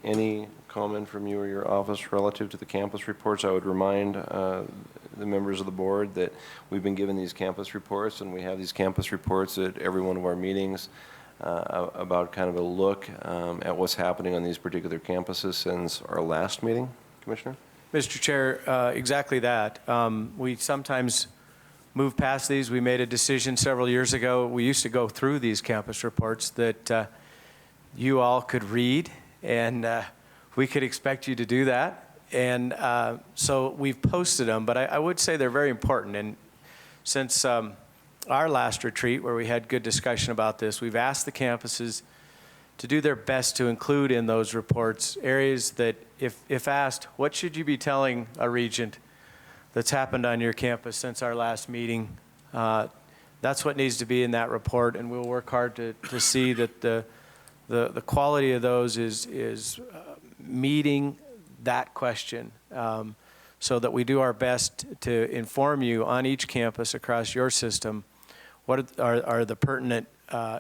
Any comment from you or your office relative to the campus reports? I would remind the members of the board that we've been given these campus reports, and we have these campus reports at every one of our meetings about kind of a look at what's happening on these particular campuses since our last meeting. Commissioner? Mr. Chair, exactly that. We sometimes move past these. We made a decision several years ago. We used to go through these campus reports that you all could read, and we could expect you to do that. And so we've posted them, but I would say they're very important. And since our last retreat, where we had good discussion about this, we've asked the campuses to do their best to include in those reports areas that, if asked, what should you be telling a regent that's happened on your campus since our last meeting? That's what needs to be in that report, and we'll work hard to see that the quality of those is meeting that question, so that we do our best to inform you on each campus across your system what are the pertinent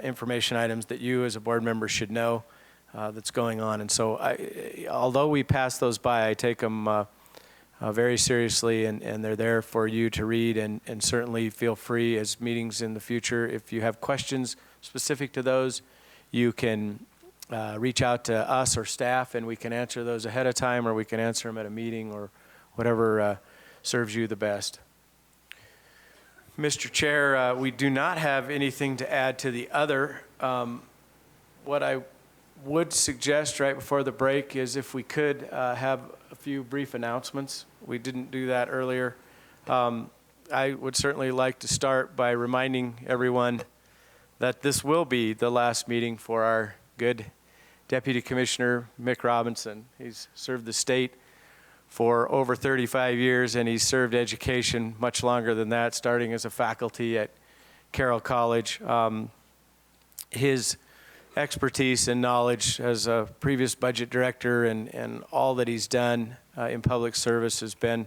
information items that you as a board member should know that's going on. And so although we pass those by, I take them very seriously, and they're there for you to read, and certainly feel free as meetings in the future. If you have questions specific to those, you can reach out to us or staff, and we can answer those ahead of time, or we can answer them at a meeting, or whatever serves you the best. Mr. Chair, we do not have anything to add to the other. What I would suggest right before the break is if we could have a few brief announcements. We didn't do that earlier. I would certainly like to start by reminding everyone that this will be the last meeting for our good Deputy Commissioner Mick Robinson. He's served the state for over 35 years, and he's served education much longer than that, starting as a faculty at Carroll College. His expertise and knowledge as a previous budget director and all that he's done in public service has been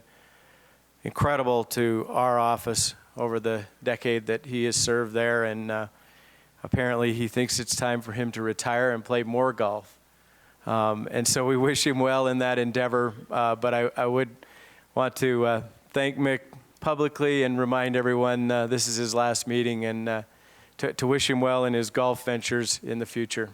incredible to our office over the decade that he has served there, and apparently he thinks it's time for him to retire and play more golf. And so we wish him well in that endeavor, but I would want to thank Mick publicly and remind everyone this is his last meeting, and to wish him well in his golf ventures in the future.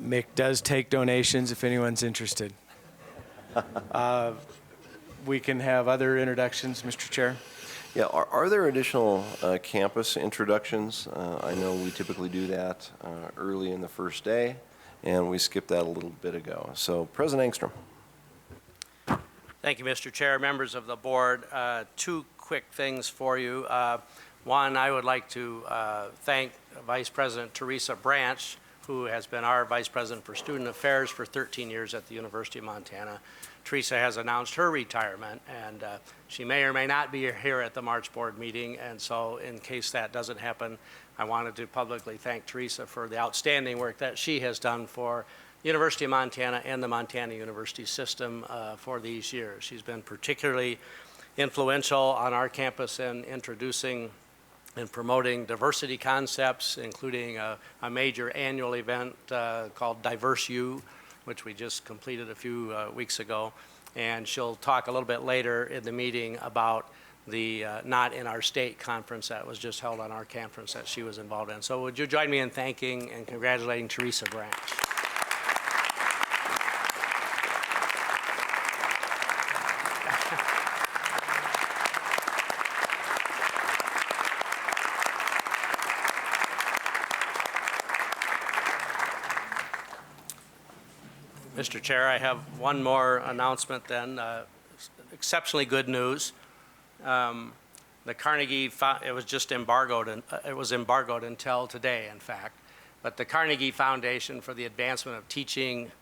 Mick does take donations if anyone's interested. We can have other introductions, Mr. Chair. Yeah, are there additional campus introductions? I know we typically do that early in the first day, and we skipped that a little bit ago. So, President Engstrom. Thank you, Mr. Chair, members of the board. Two quick things for you. One, I would like to thank Vice President Teresa Branch, who has been our Vice President for Student Affairs for 13 years at the University of Montana. Teresa has announced her retirement, and she may or may not be here at the March board meeting, and so in case that doesn't happen, I wanted to publicly thank Teresa for the outstanding work that she has done for the University of Montana and the Montana University system for these years. She's been particularly influential on our campus in introducing and promoting diversity concepts, including a major annual event called Diverse U, which we just completed a few weeks ago. And she'll talk a little bit later in the meeting about the Not in Our State conference that was just held on our campus that she was involved in. So would you join me in thanking and congratulating Teresa Branch. Mr. Chair, I have one more announcement then. Exceptionally good news. The Carnegie, it was just embargoed, and it was embargoed until today, in fact. But the Carnegie Foundation for the Advancement of Teaching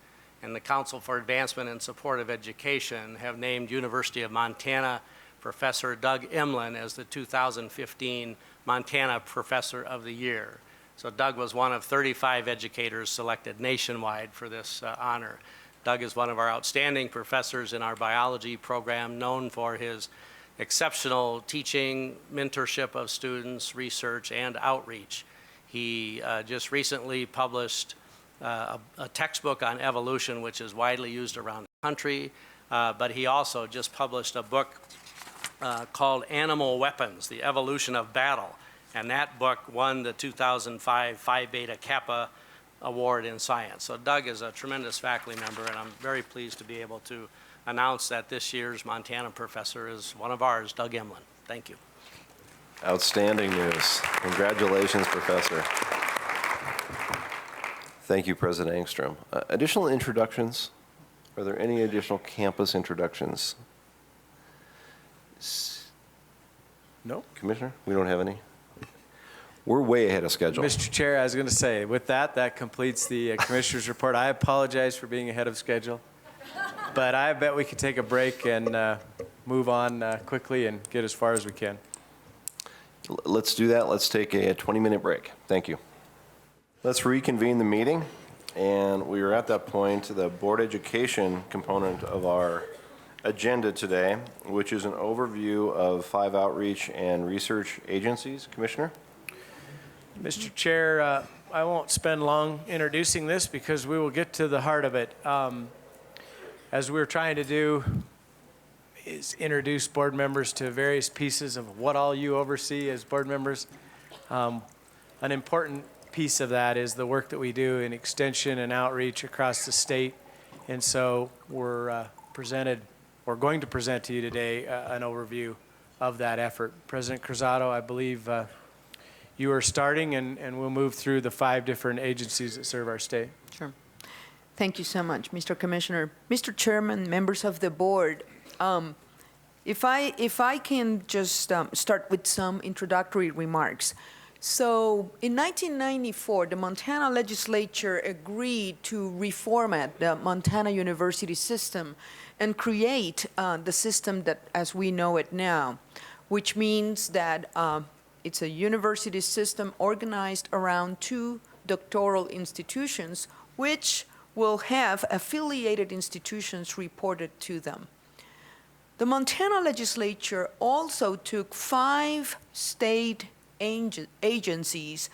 and the Council for Advancement and Support of Education have named University of Montana Professor Doug Emlin as the 2015 Montana Professor of the Year. So Doug was one of 35 educators selected nationwide for this honor. Doug is one of our outstanding professors in our biology program, known for his exceptional teaching, mentorship of students, research, and outreach. He just recently published a textbook on evolution, which is widely used around the country, but he also just published a book called Animal Weapons, The Evolution of Battle. And that book won the 2005 Phi Beta Kappa award in science. So Doug is a tremendous faculty member, and I'm very pleased to be able to announce that this year's Montana professor is one of ours, Doug Emlin. Thank you. Outstanding news. Congratulations, Professor. Thank you, President Engstrom. Additional introductions? Are there any additional campus introductions? No. Commissioner, we don't have any? We're way ahead of schedule. Mr. Chair, I was going to say, with that, that completes the Commissioner's report. I apologize for being ahead of schedule, but I bet we could take a break and move on quickly and get as far as we can. Let's do that. Let's take a 20-minute break. Thank you. Let's reconvene the meeting, and we are at that point, the board education component of our agenda today, which is an overview of 5 outreach and research agencies. Commissioner? Mr. Chair, I won't spend long introducing this because we will get to the heart of it. As we're trying to do is introduce board members to various pieces of what all you oversee as board members. An important piece of that is the work that we do in extension and outreach across the state. And so we're going to present to you today an overview of that effort. President Cruzado, I believe you are starting, and we'll move through the 5 different agencies that serve our state. Sure. Thank you so much, Mr. Commissioner. Mr. Chairman, members of the board, if I can just start with some introductory remarks. So in 1994, the Montana legislature agreed to reformat the Montana University system and create the system that as we know it now, which means that it's a university system organized around 2 doctoral institutions, which will have affiliated institutions reported to them. The Montana legislature also took 5 state agencies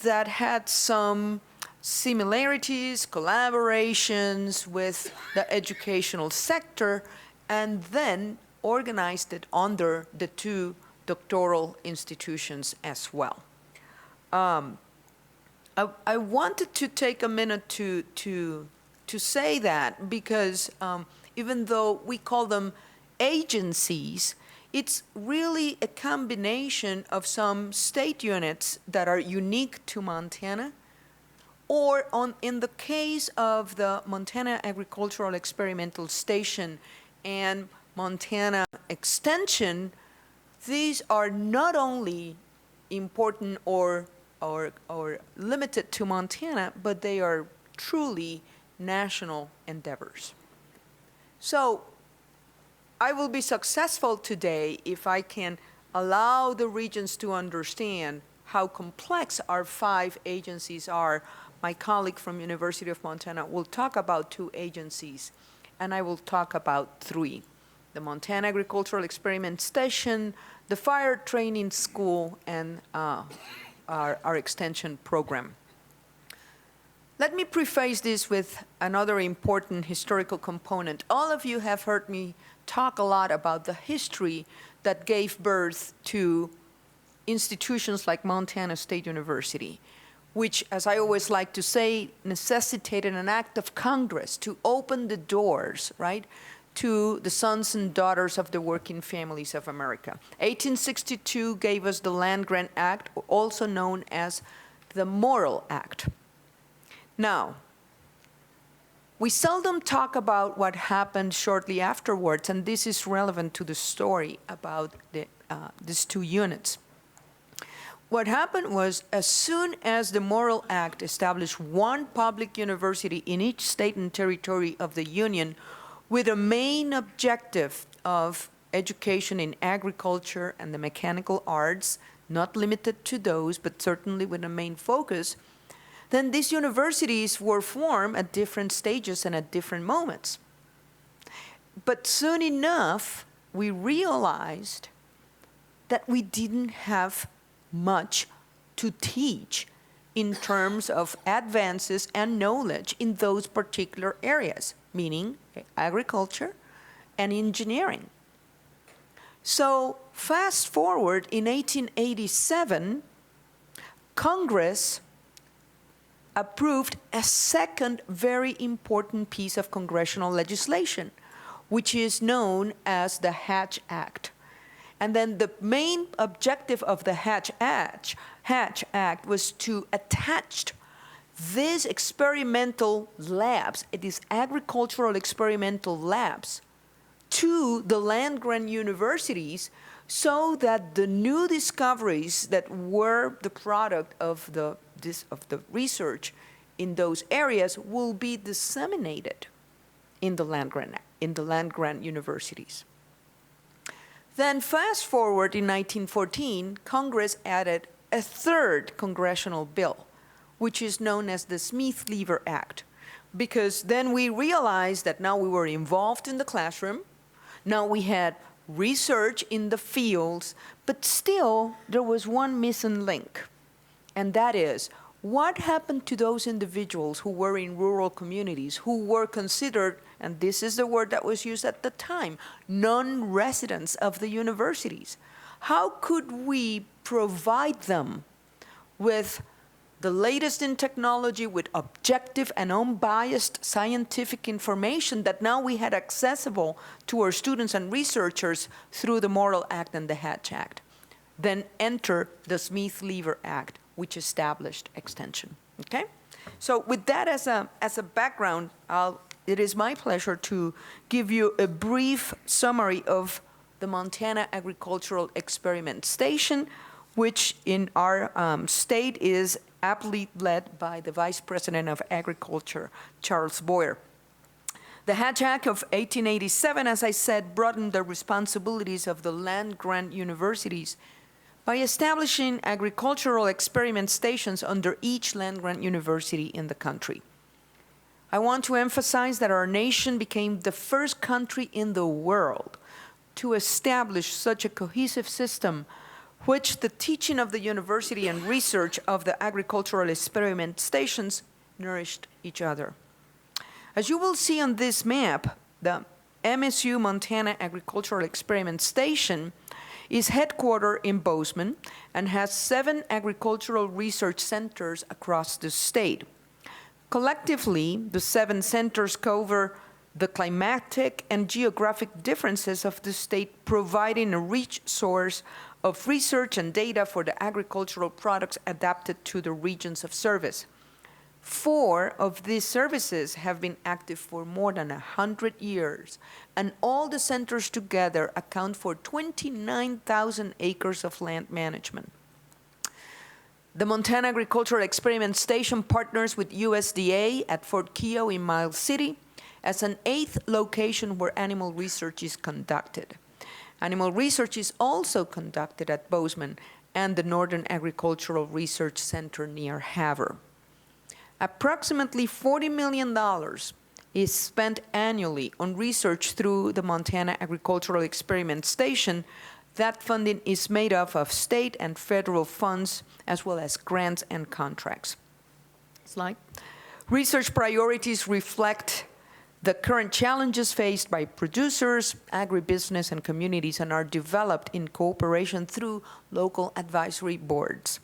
that had some similarities, collaborations with the educational sector, and then organized it under the 2 doctoral institutions as well. I wanted to take a minute to say that because even though we call them agencies, it's really a combination of some state units that are unique to Montana, or in the case of the Montana Agricultural Experimental Station and Montana Extension, these are not only important or limited to Montana, but they are truly national endeavors. So I will be successful today if I can allow the Regents to understand how complex our 5 agencies are. My colleague from University of Montana will talk about 2 agencies, and I will talk about 3. The Montana Agricultural Experiment Station, the Fire Training School, and our extension program. Let me preface this with another important historical component. All of you have heard me talk a lot about the history that gave birth to institutions like Montana State University, which, as I always like to say, necessitated an act of Congress to open the doors, right, to the sons and daughters of the working families of America. 1862 gave us the Land Grant Act, also known as the Morrill Act. Now, we seldom talk about what happened shortly afterwards, and this is relevant to the story about these 2 units. What happened was, as soon as the Morrill Act established 1 public university in each state and territory of the Union with a main objective of education in agriculture and the mechanical arts, not limited to those, but certainly with a main focus, then these universities were formed at different stages and at different moments. But soon enough, we realized that we didn't have much to teach in terms of advances and knowledge in those particular areas, meaning agriculture and engineering. So fast forward in 1887, Congress approved a second very important piece of congressional legislation, which is known as the Hatch Act. And then the main objective of the Hatch Act was to attach these experimental labs, these agricultural experimental labs, to the land-grant universities so that the new discoveries that were the product of the research in those areas will be disseminated in the land-grant universities. Then fast forward in 1914, Congress added a third congressional bill, which is known as the Smith-Lever Act, because then we realized that now we were involved in the classroom, now we had research in the fields, but still there was one missing link, and that is, what happened to those individuals who were in rural communities, who were considered, and this is the word that was used at the time, non-residents of the universities? How could we provide them with the latest in technology, with objective and unbiased scientific information that now we had accessible to our students and researchers through the Morrill Act and the Hatch Act? Then enter the Smith-Lever Act, which established extension, okay? So with that as a background, it is my pleasure to give you a brief summary of the Montana Agricultural Experiment Station, which in our state is aptly led by the Vice President of Agriculture, Charles Boyer. The Hatch Act of 1887, as I said, broadened the responsibilities of the land-grant universities by establishing agricultural experiment stations under each land-grant university in the country. I want to emphasize that our nation became the first country in the world to establish such a cohesive system which the teaching of the university and research of the agricultural experiment stations nourished each other. As you will see on this map, the MSU Montana Agricultural Experiment Station is headquartered in Bozeman and has 7 agricultural research centers across the state. Collectively, the 7 centers cover the climatic and geographic differences of the state, providing a rich source of research and data for the agricultural products adapted to the regions of service. 4 of these services have been active for more than 100 years, and all the centers together account for 29,000 acres of land management. The Montana Agricultural Experiment Station partners with USDA at Fort Keogh in Miles City as an 8th location where animal research is conducted. Animal research is also conducted at Bozeman and the Northern Agricultural Research Center near Havre. Approximately $40 million is spent annually on research through the Montana Agricultural Experiment Station. That funding is made up of state and federal funds, as well as grants and contracts. Slide. Research priorities reflect the current challenges faced by producers, agribusiness, and communities, and are developed in cooperation through local advisory boards.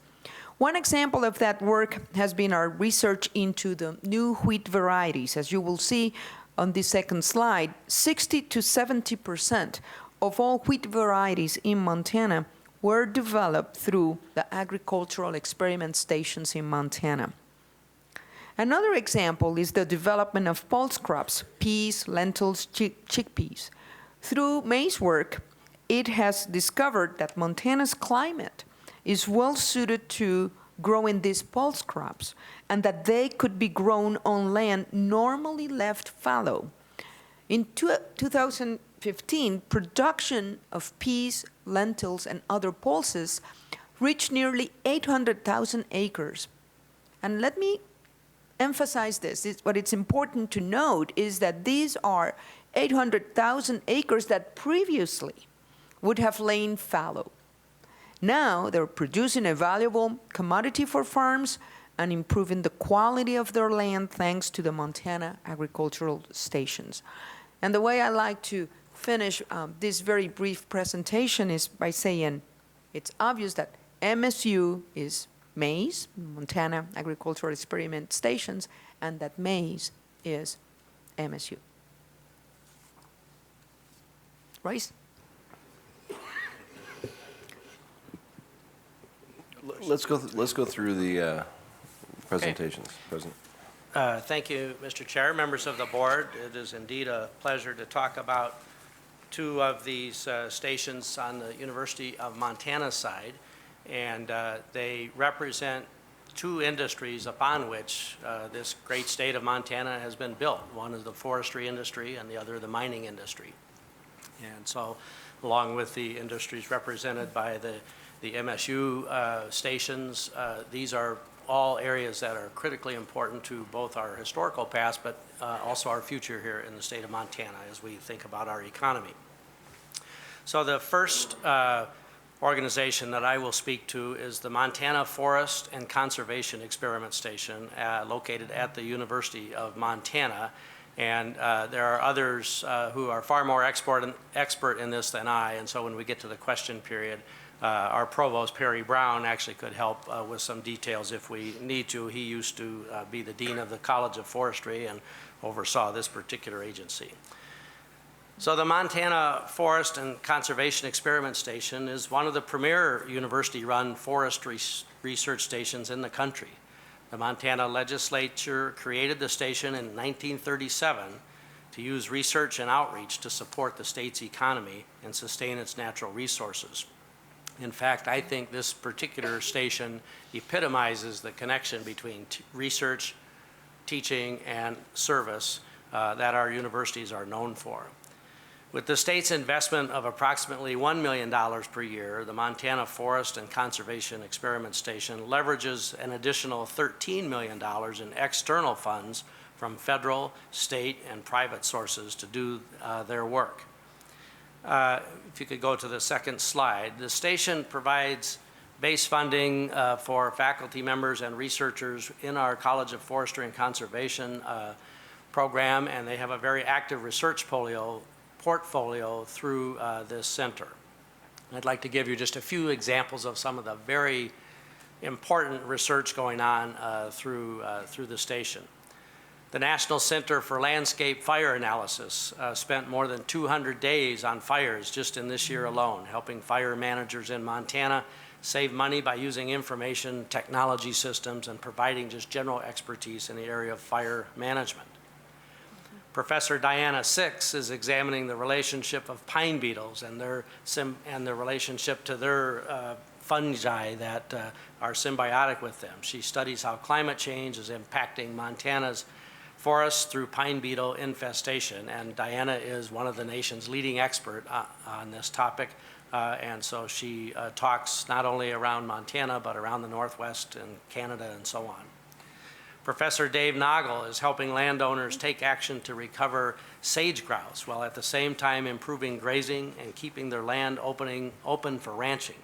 One example of that work has been our research into the new wheat varieties. As you will see on the second slide, 60 to 70% of all wheat varieties in Montana were developed through the agricultural experiment stations in Montana. Another example is the development of pulse crops, peas, lentils, chickpeas. Through maize work, it has discovered that Montana's climate is well suited to growing these pulse crops, and that they could be grown on land normally left fallow. In 2015, production of peas, lentils, and other pulses reached nearly 800,000 acres. And let me emphasize this. What it's important to note is that these are 800,000 acres that previously would have lain fallow. Now they're producing a valuable commodity for farms and improving the quality of their land thanks to the Montana agricultural stations. And the way I like to finish this very brief presentation is by saying it's obvious that MSU is MAIS, Montana Agricultural Experiment Stations, and that MAIS is MSU. Royce? Let's go through the presentations. President. Thank you, Mr. Chair, members of the board. It is indeed a pleasure to talk about two of these stations on the University of Montana side, and they represent two industries upon which this great state of Montana has been built. One is the forestry industry and the other the mining industry. And so along with the industries represented by the MSU stations, these are all areas that are critically important to both our historical past, but also our future here in the state of Montana as we think about our economy. So the first organization that I will speak to is the Montana Forest and Conservation Experiment Station located at the University of Montana. And there are others who are far more expert in this than I, and so when we get to the question period, our provost, Perry Brown, actually could help with some details if we need to. He used to be the dean of the College of Forestry and oversaw this particular agency. So the Montana Forest and Conservation Experiment Station is one of the premier university-run forest research stations in the country. The Montana legislature created the station in 1937 to use research and outreach to support the state's economy and sustain its natural resources. In fact, I think this particular station epitomizes the connection between research, teaching, and service that our universities are known for. With the state's investment of approximately $1 million per year, the Montana Forest and Conservation Experiment Station leverages an additional $13 million in external funds from federal, state, and private sources to do their work. If you could go to the second slide, the station provides base funding for faculty members and researchers in our College of Forestry and Conservation program, and they have a very active research portfolio through this center. I'd like to give you just a few examples of some of the very important research going on through the station. The National Center for Landscape Fire Analysis spent more than 200 days on fires just in this year alone, helping fire managers in Montana save money by using information technology systems and providing just general expertise in the area of fire management. Professor Diana Six is examining the relationship of pine beetles and the relationship to their fungi that are symbiotic with them. She studies how climate change is impacting Montana's forests through pine beetle infestation, and Diana is one of the nation's leading experts on this topic, and so she talks not only around Montana, but around the Northwest and Canada and so on. Professor Dave Noggle is helping landowners take action to recover sage grouse while at the same time improving grazing and keeping their land open for ranching.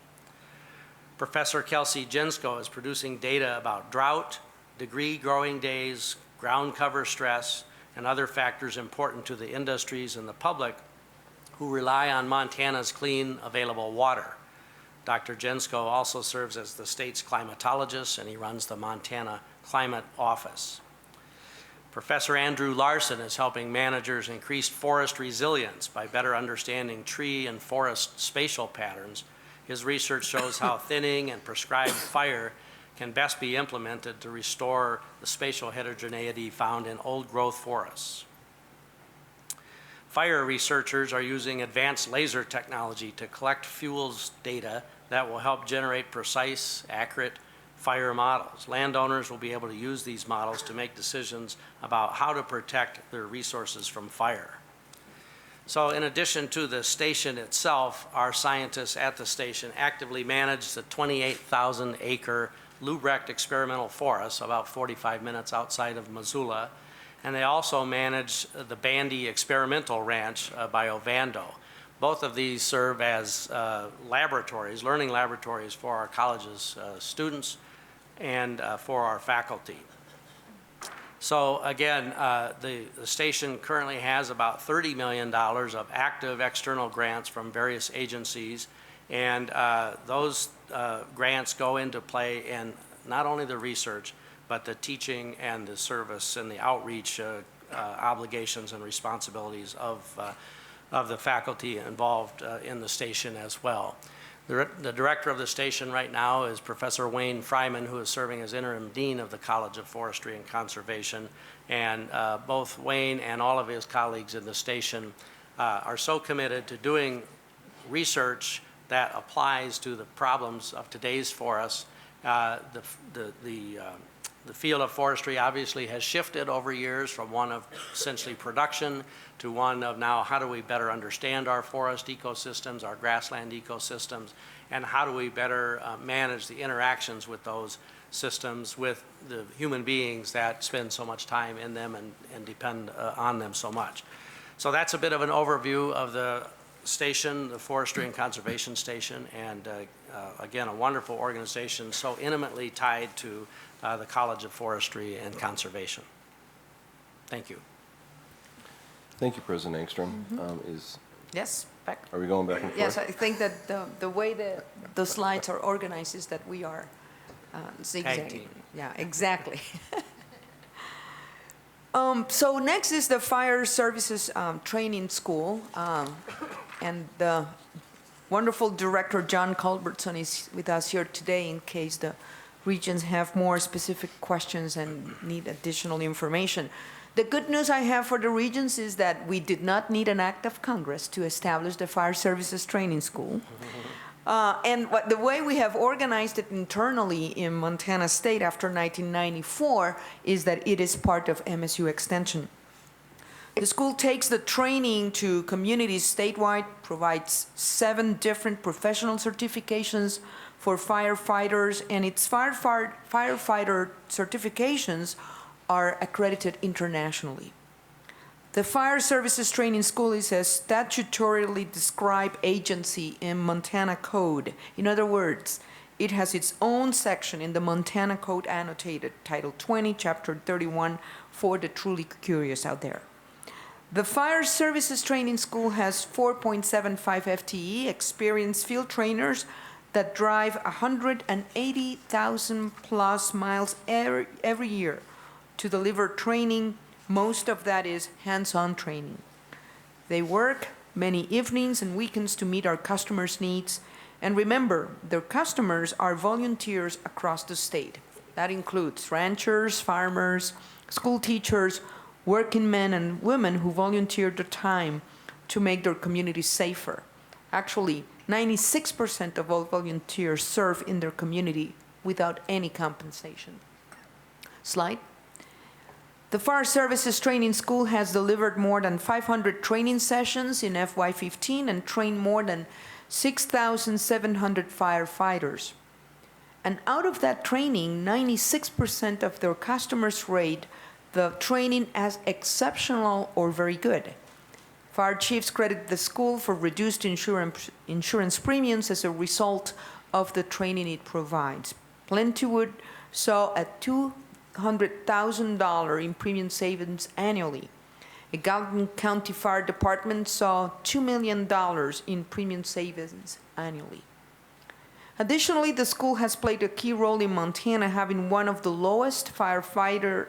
Professor Kelsey Jensko is producing data about drought, degree growing days, ground cover stress, and other factors important to the industries and the public who rely on Montana's clean, available water. Dr. Jensko also serves as the state's climatologist, and he runs the Montana Climate Office. Professor Andrew Larson is helping managers increase forest resilience by better understanding tree and forest spatial patterns. His research shows how thinning and prescribed fire can best be implemented to restore the spatial heterogeneity found in old-growth forests. Fire researchers are using advanced laser technology to collect fuels data that will help generate precise, accurate fire models. Landowners will be able to use these models to make decisions about how to protect their resources from fire. So in addition to the station itself, our scientists at the station actively manage the 28,000-acre Lubrecht experimental forest, about 45 minutes outside of Missoula, and they also manage the Bandy Experimental Ranch by Ovando. Both of these serve as laboratories, learning laboratories for our college's students and for our faculty. So again, the station currently has about $30 million of active external grants from various agencies, and those grants go into play in not only the research, but the teaching and the service and the outreach obligations and responsibilities of the faculty involved in the station as well. The director of the station right now is Professor Wayne Fryman, who is serving as interim dean of the College of Forestry and Conservation. And both Wayne and all of his colleagues in the station are so committed to doing research that applies to the problems of today's forests. The field of forestry obviously has shifted over years from one of essentially production to one of now how do we better understand our forest ecosystems, our grassland ecosystems, and how do we better manage the interactions with those systems with the human beings that spend so much time in them and depend on them so much. So that's a bit of an overview of the station, the Forestry and Conservation Station, and again, a wonderful organization so intimately tied to the College of Forestry and Conservation. Thank you. Thank you, President Engstrom. Yes, back. Are we going back and forth? Yes, I think that the way the slides are organized is that we are zigzagging. Yeah, exactly. So next is the Fire Services Training School, and the wonderful director John Culbertson is with us here today in case the Regents have more specific questions and need additional information. The good news I have for the Regents is that we did not need an act of Congress to establish the Fire Services Training School. And the way we have organized it internally in Montana State after 1994 is that it is part of MSU Extension. The school takes the training to communities statewide, provides 7 different professional certifications for firefighters, and its firefighter certifications are accredited internationally. The Fire Services Training School is a statutorily described agency in Montana Code. In other words, it has its own section in the Montana Code annotated, Title 20, Chapter 31, for the truly curious out there. The Fire Services Training School has 4.75 FTE, experienced field trainers that drive 180,000 plus miles every year to deliver training. Most of that is hands-on training. They work many evenings and weekends to meet our customers' needs. And remember, their customers are volunteers across the state. That includes ranchers, farmers, school teachers, working men and women who volunteer their time to make their communities safer. Actually, 96% of all volunteers serve in their community without any compensation. Slide. The Fire Services Training School has delivered more than 500 training sessions in FY15 and trained more than 6,700 firefighters. And out of that training, 96% of their customers rate the training as exceptional or very good. Fire chiefs credit the school for reduced insurance premiums as a result of the training it provides. Plentywood saw a $200,000 in premium savings annually. A Gallatin County Fire Department saw $2 million in premium savings annually. Additionally, the school has played a key role in Montana, having one of the lowest firefighter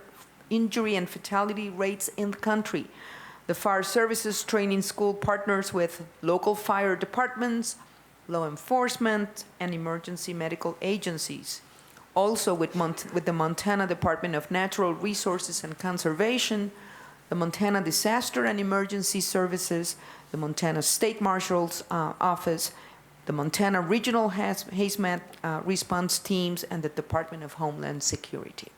injury and fatality rates in the country. The Fire Services Training School partners with local fire departments, law enforcement, and emergency medical agencies. Also with the Montana Department of Natural Resources and Conservation, the Montana Disaster and Emergency Services, the Montana State Marshal's Office, the Montana Regional Hazmat Response Teams, and the Department of Homeland Security.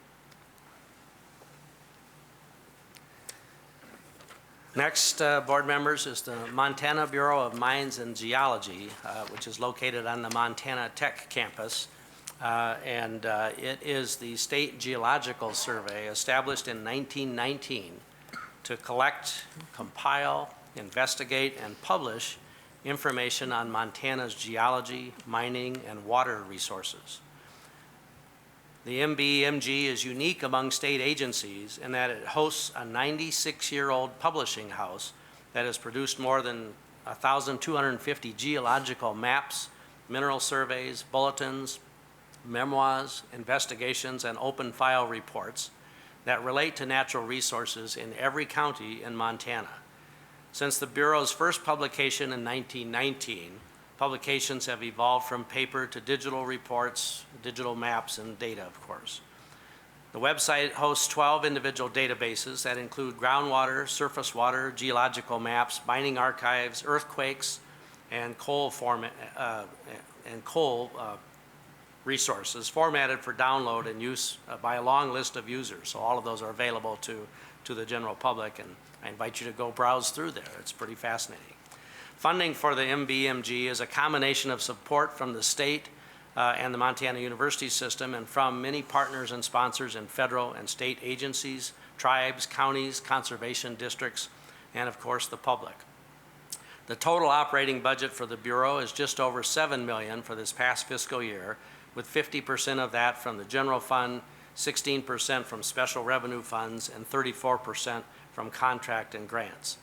Next, board members, is the Montana Bureau of Mines and Geology, which is located on the Montana Tech campus. It is the State Geological Survey established in 1919 to collect, compile, investigate, and publish information on Montana's geology, mining, and water resources. The MBMG is unique among state agencies in that it hosts a 96-year-old publishing house that has produced more than 1,250 geological maps, mineral surveys, bulletins, memoirs, investigations, and open file reports that relate to natural resources in every county in Montana. Since the Bureau's first publication in 1919, publications have evolved from paper to digital reports, digital maps, and data, of course. The website hosts 12 individual databases that include groundwater, surface water, geological maps, mining archives, earthquakes, and coal resources formatted for download and use by a long list of users. So all of those are available to the general public, and I invite you to go browse through there. It's pretty fascinating. Funding for the MBMG is a combination of support from the state and the Montana University system, and from many partners and sponsors in federal and state agencies, tribes, counties, conservation districts, and of course the public. The total operating budget for the Bureau is just over $7 million for this past fiscal year, with 50% of that from the general fund, 16% from special revenue funds, and 34% from contract and grants.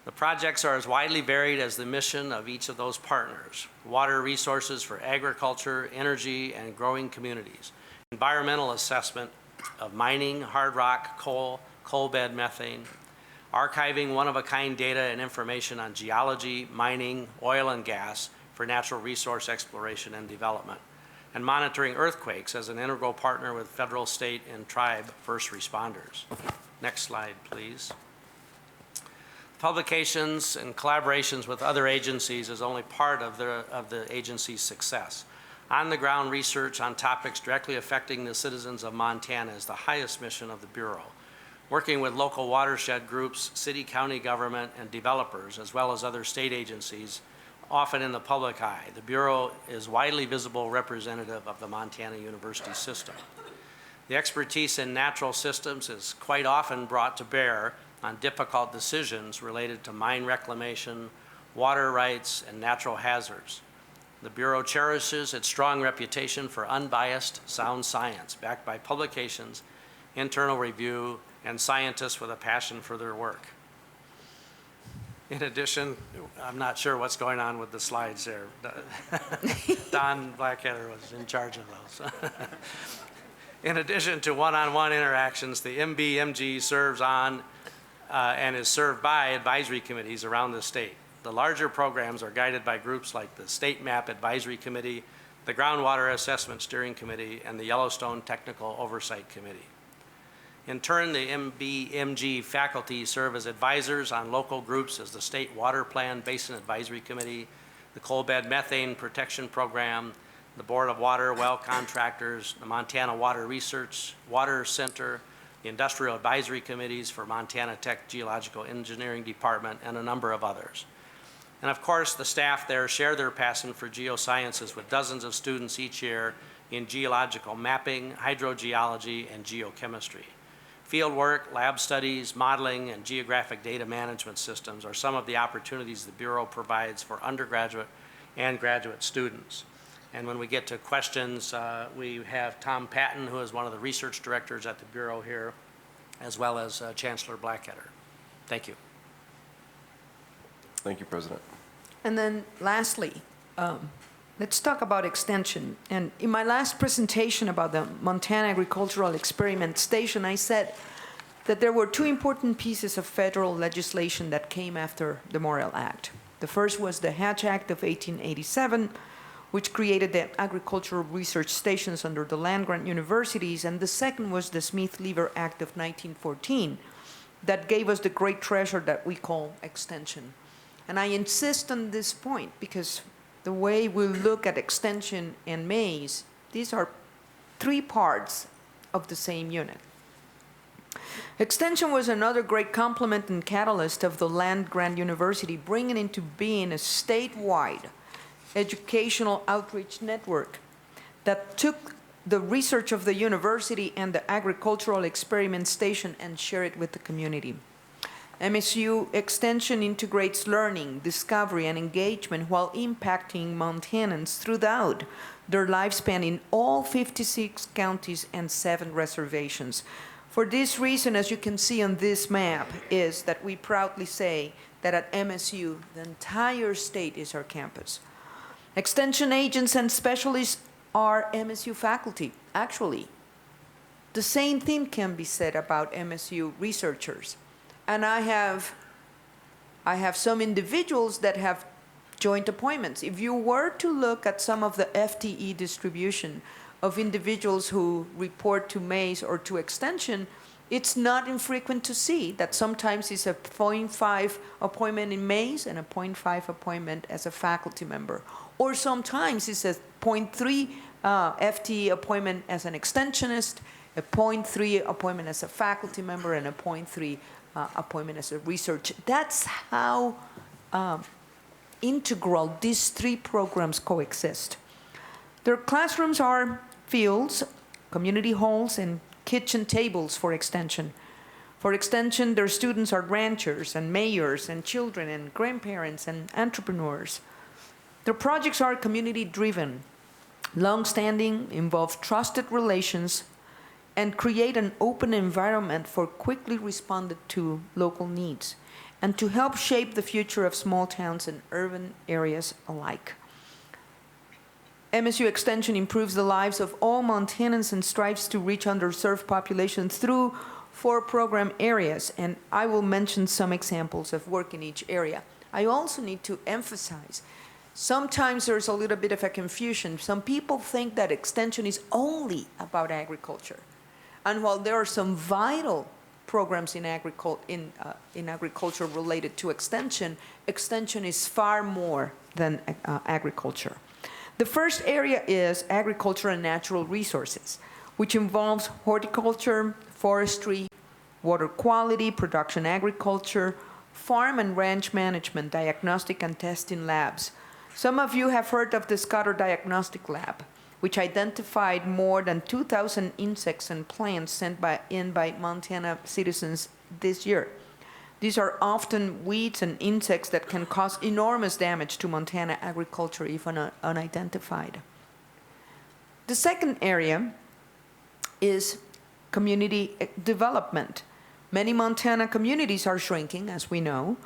The projects are as widely varied as the mission of each of those partners: water resources for agriculture, energy, and growing communities, environmental assessment of mining, hard rock, coal bed methane, archiving one-of-a-kind data and information on geology, mining, oil and gas for natural resource exploration and development, and monitoring earthquakes as an integral partner with federal, state, and tribe first responders. Next slide, please. Publications and collaborations with other agencies is only part of the agency's success. On-the-ground research on topics directly affecting the citizens of Montana is the highest mission of the Bureau. Working with local watershed groups, city, county government, and developers, as well as other state agencies, often in the public eye, the Bureau is widely visible representative of the Montana University system. The expertise in natural systems is quite often brought to bear on difficult decisions related to mine reclamation, water rights, and natural hazards. The Bureau cherishes its strong reputation for unbiased, sound science, backed by publications, internal review, and scientists with a passion for their work. In addition, I'm not sure what's going on with the slides there. Don Blackheader was in charge of those. In addition to one-on-one interactions, the MBMG serves on and is served by advisory committees around the state. The larger programs are guided by groups like the State Map Advisory Committee, the Groundwater Assessment Steering Committee, and the Yellowstone Technical Oversight Committee. In turn, the MBMG faculty serve as advisors on local groups as the State Water Plan Basin Advisory Committee, the Coal Bed Methane Protection Program, the Board of Water Well Contractors, the Montana Water Research Water Center, the Industrial Advisory Committees for Montana Tech Geological Engineering Department, and a number of others. And of course, the staff there share their passion for geosciences with dozens of students each year in geological mapping, hydrogeology, and geochemistry. Fieldwork, lab studies, modeling, and geographic data management systems are some of the opportunities the Bureau provides for undergraduate and graduate students. And when we get to questions, we have Tom Patton, who is one of the research directors at the Bureau here, as well as Chancellor Blackheader. Thank you. Thank you, President. And then lastly, let's talk about extension. And in my last presentation about the Montana Agricultural Experiment Station, I said that there were two important pieces of federal legislation that came after the Morrill Act. The first was the Hatch Act of 1887, which created the agricultural research stations under the land-grant universities, and the second was the Smith-Lever Act of 1914 that gave us the great treasure that we call extension. And I insist on this point because the way we look at extension and maize, these are three parts of the same unit. Extension was another great complement and catalyst of the land-grant university, bringing into being a statewide educational outreach network that took the research of the university and the agricultural experiment station and shared it with the community. MSU Extension integrates learning, discovery, and engagement while impacting Montanans throughout their lifespan in all 56 counties and 7 reservations. For this reason, as you can see on this map, is that we proudly say that at MSU, the entire state is our campus. Extension agents and specialists are MSU faculty. Actually, the same thing can be said about MSU researchers. And I have some individuals that have joint appointments. If you were to look at some of the FTE distribution of individuals who report to MAIS or to Extension, it's not infrequent to see that sometimes it's a 0.5 appointment in MAIS and a 0.5 appointment as a faculty member. Or sometimes it's a 0.3 FTE appointment as an extensionist, a 0.3 appointment as a faculty member, and a 0.3 appointment as a researcher. That's how integral these three programs coexist. Their classrooms are fields, community halls, and kitchen tables for Extension. For Extension, their students are ranchers and mayors and children and grandparents and entrepreneurs. Their projects are community-driven, long-standing, involve trusted relations, and create an open environment for quickly responded to local needs, and to help shape the future of small towns and urban areas alike. MSU Extension improves the lives of all Montanans and strives to reach underserved populations through 4 program areas, and I will mention some examples of work in each area. I also need to emphasize, sometimes there's a little bit of a confusion. Some people think that Extension is only about agriculture. And while there are some vital programs in agriculture related to Extension, Extension is far more than agriculture. The first area is agriculture and natural resources, which involves horticulture, forestry, water quality, production agriculture, farm and ranch management, diagnostic and testing labs. Some of you have heard of the Scudder Diagnostic Lab, which identified more than 2,000 insects and plants sent in by Montana citizens this year. These are often weeds and insects that can cause enormous damage to Montana agriculture if unidentified. The second area is community development. Many Montana communities are shrinking, as we know.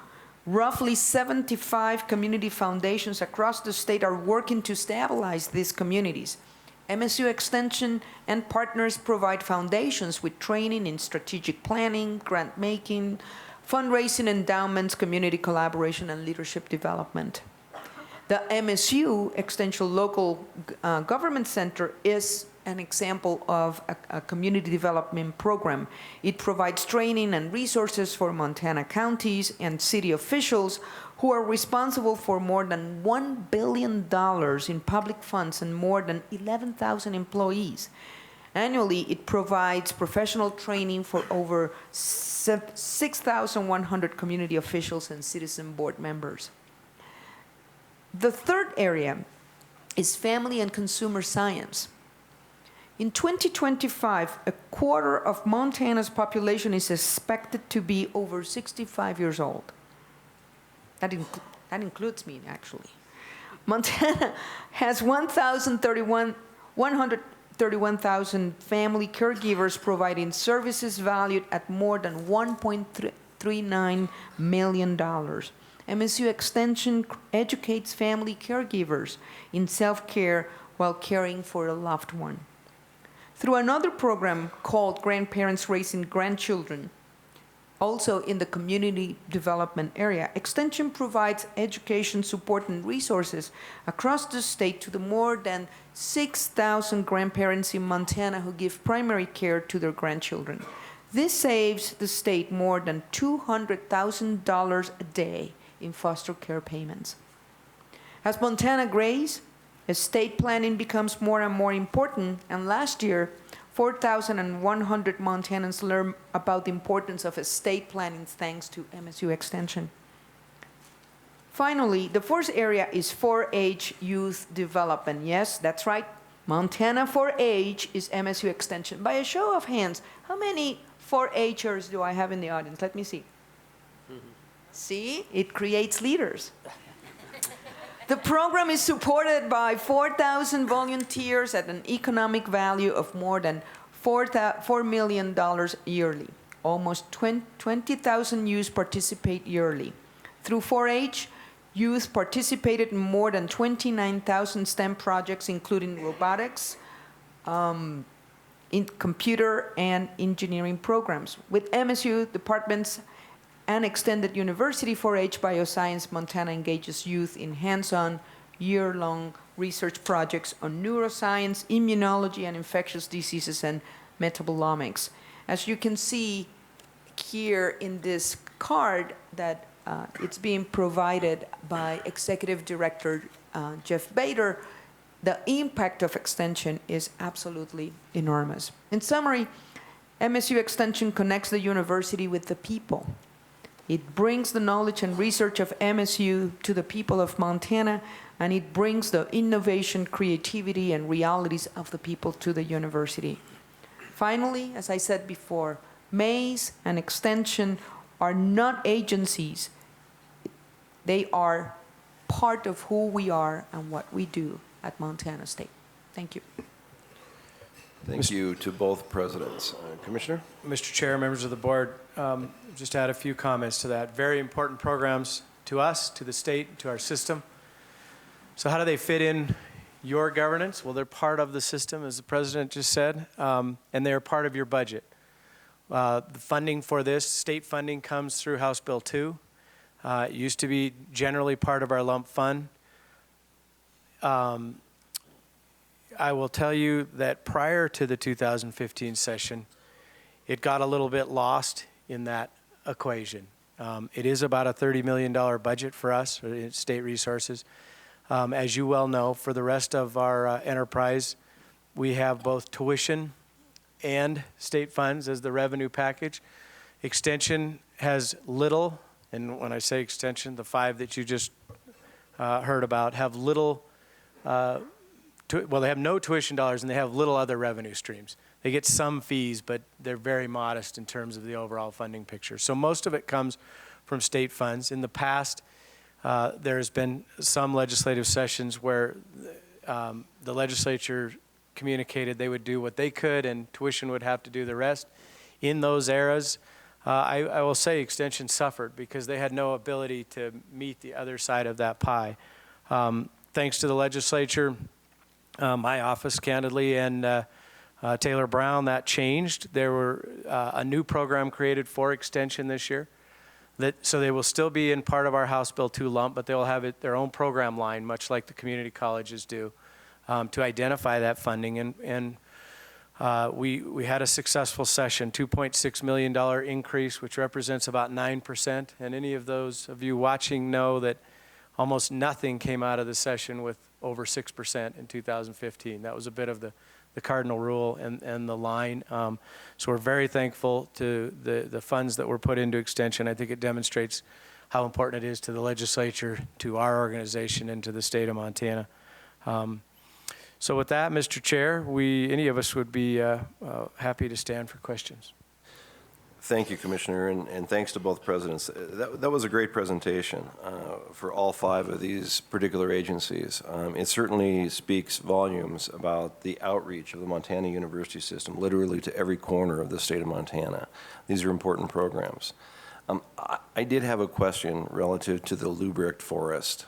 Roughly 75 community foundations across the state are working to stabilize these communities. MSU Extension and partners provide foundations with training in strategic planning, grant making, fundraising, endowments, community collaboration, and leadership development. The MSU Extension Local Government Center is an example of a community development program. It provides training and resources for Montana counties and city officials who are responsible for more than $1 billion in public funds and more than 11,000 employees. Annually, it provides professional training for over 6,100 community officials and citizen board members. The third area is family and consumer science. In 2025, a quarter of Montana's population is expected to be over 65 years old. That includes me, actually. Montana has 131,000 family caregivers providing services valued at more than $1.39 million. MSU Extension educates family caregivers in self-care while caring for a loved one. Through another program called Grandparents Raising Grandchildren, also in the community development area, Extension provides education support and resources across the state to the more than 6,000 grandparents in Montana who give primary care to their grandchildren. This saves the state more than $200,000 a day in foster care payments. As Montana grows, estate planning becomes more and more important, and last year, 4,100 Montanans learned about the importance of estate planning thanks to MSU Extension. Finally, the fourth area is 4-H youth development. Yes, that's right. Montana 4-H is MSU Extension. By a show of hands, how many 4-Hers do I have in the audience? Let me see. See, it creates leaders. The program is supported by 4,000 volunteers at an economic value of more than $4 million yearly. Almost 20,000 youth participate yearly. Through 4-H, Youth participated in more than 29,000 STEM projects, including robotics, in computer and engineering programs. With MSU departments and extended University 4-H Bioscience, Montana engages youth in hands-on, year-long research projects on neuroscience, immunology, and infectious diseases and metabolomics. As you can see here in this card that it's being provided by Executive Director Jeff Bader, the impact of extension is absolutely enormous. In summary, MSU Extension connects the university with the people. It brings the knowledge and research of MSU to the people of Montana, and it brings the innovation, creativity, and realities of the people to the university. Finally, as I said before, MAIS and Extension are not agencies. They are part of who we are and what we do at Montana State. Thank you. Thank you to both presidents. Commissioner? Mr. Chair, members of the board, just add a few comments to that. Very important programs to us, to the state, to our system. So how do they fit in your governance? Well, they're part of the system, as the president just said, and they're part of your budget. The funding for this, state funding, comes through House Bill 2. It used to be generally part of our lump fund. I will tell you that prior to the 2015 session, it got a little bit lost in that equation. It is about a $30 million budget for us, for state resources. As you well know, for the rest of our enterprise, we have both tuition and state funds as the revenue package. Extension has little, and when I say extension, the 5 that you just heard about have little, well, they have no tuition dollars and they have little other revenue streams. They get some fees, but they're very modest in terms of the overall funding picture. So most of it comes from state funds. In the past, there's been some legislative sessions where the legislature communicated they would do what they could and tuition would have to do the rest. In those eras, I will say Extension suffered because they had no ability to meet the other side of that pie. Thanks to the legislature, my office, candidly, and Taylor Brown, that changed. There were a new program created for Extension this year. So they will still be in part of our House Bill 2 lump, but they will have their own program line, much like the community colleges do, to identify that funding. And we had a successful session, $2.6 million increase, which represents about 9%. And any of those of you watching know that almost nothing came out of the session with over 6% in 2015. That was a bit of the cardinal rule and the line. So we're very thankful to the funds that were put into Extension. I think it demonstrates how important it is to the legislature, to our organization, and to the state of Montana. So with that, Mr. Chair, any of us would be happy to stand for questions. Thank you, Commissioner, and thanks to both presidents. That was a great presentation for all 5 of these particular agencies. It certainly speaks volumes about the outreach of the Montana University system, literally to every corner of the state of Montana. These are important programs. I did have a question relative to the Lubrecht Forest.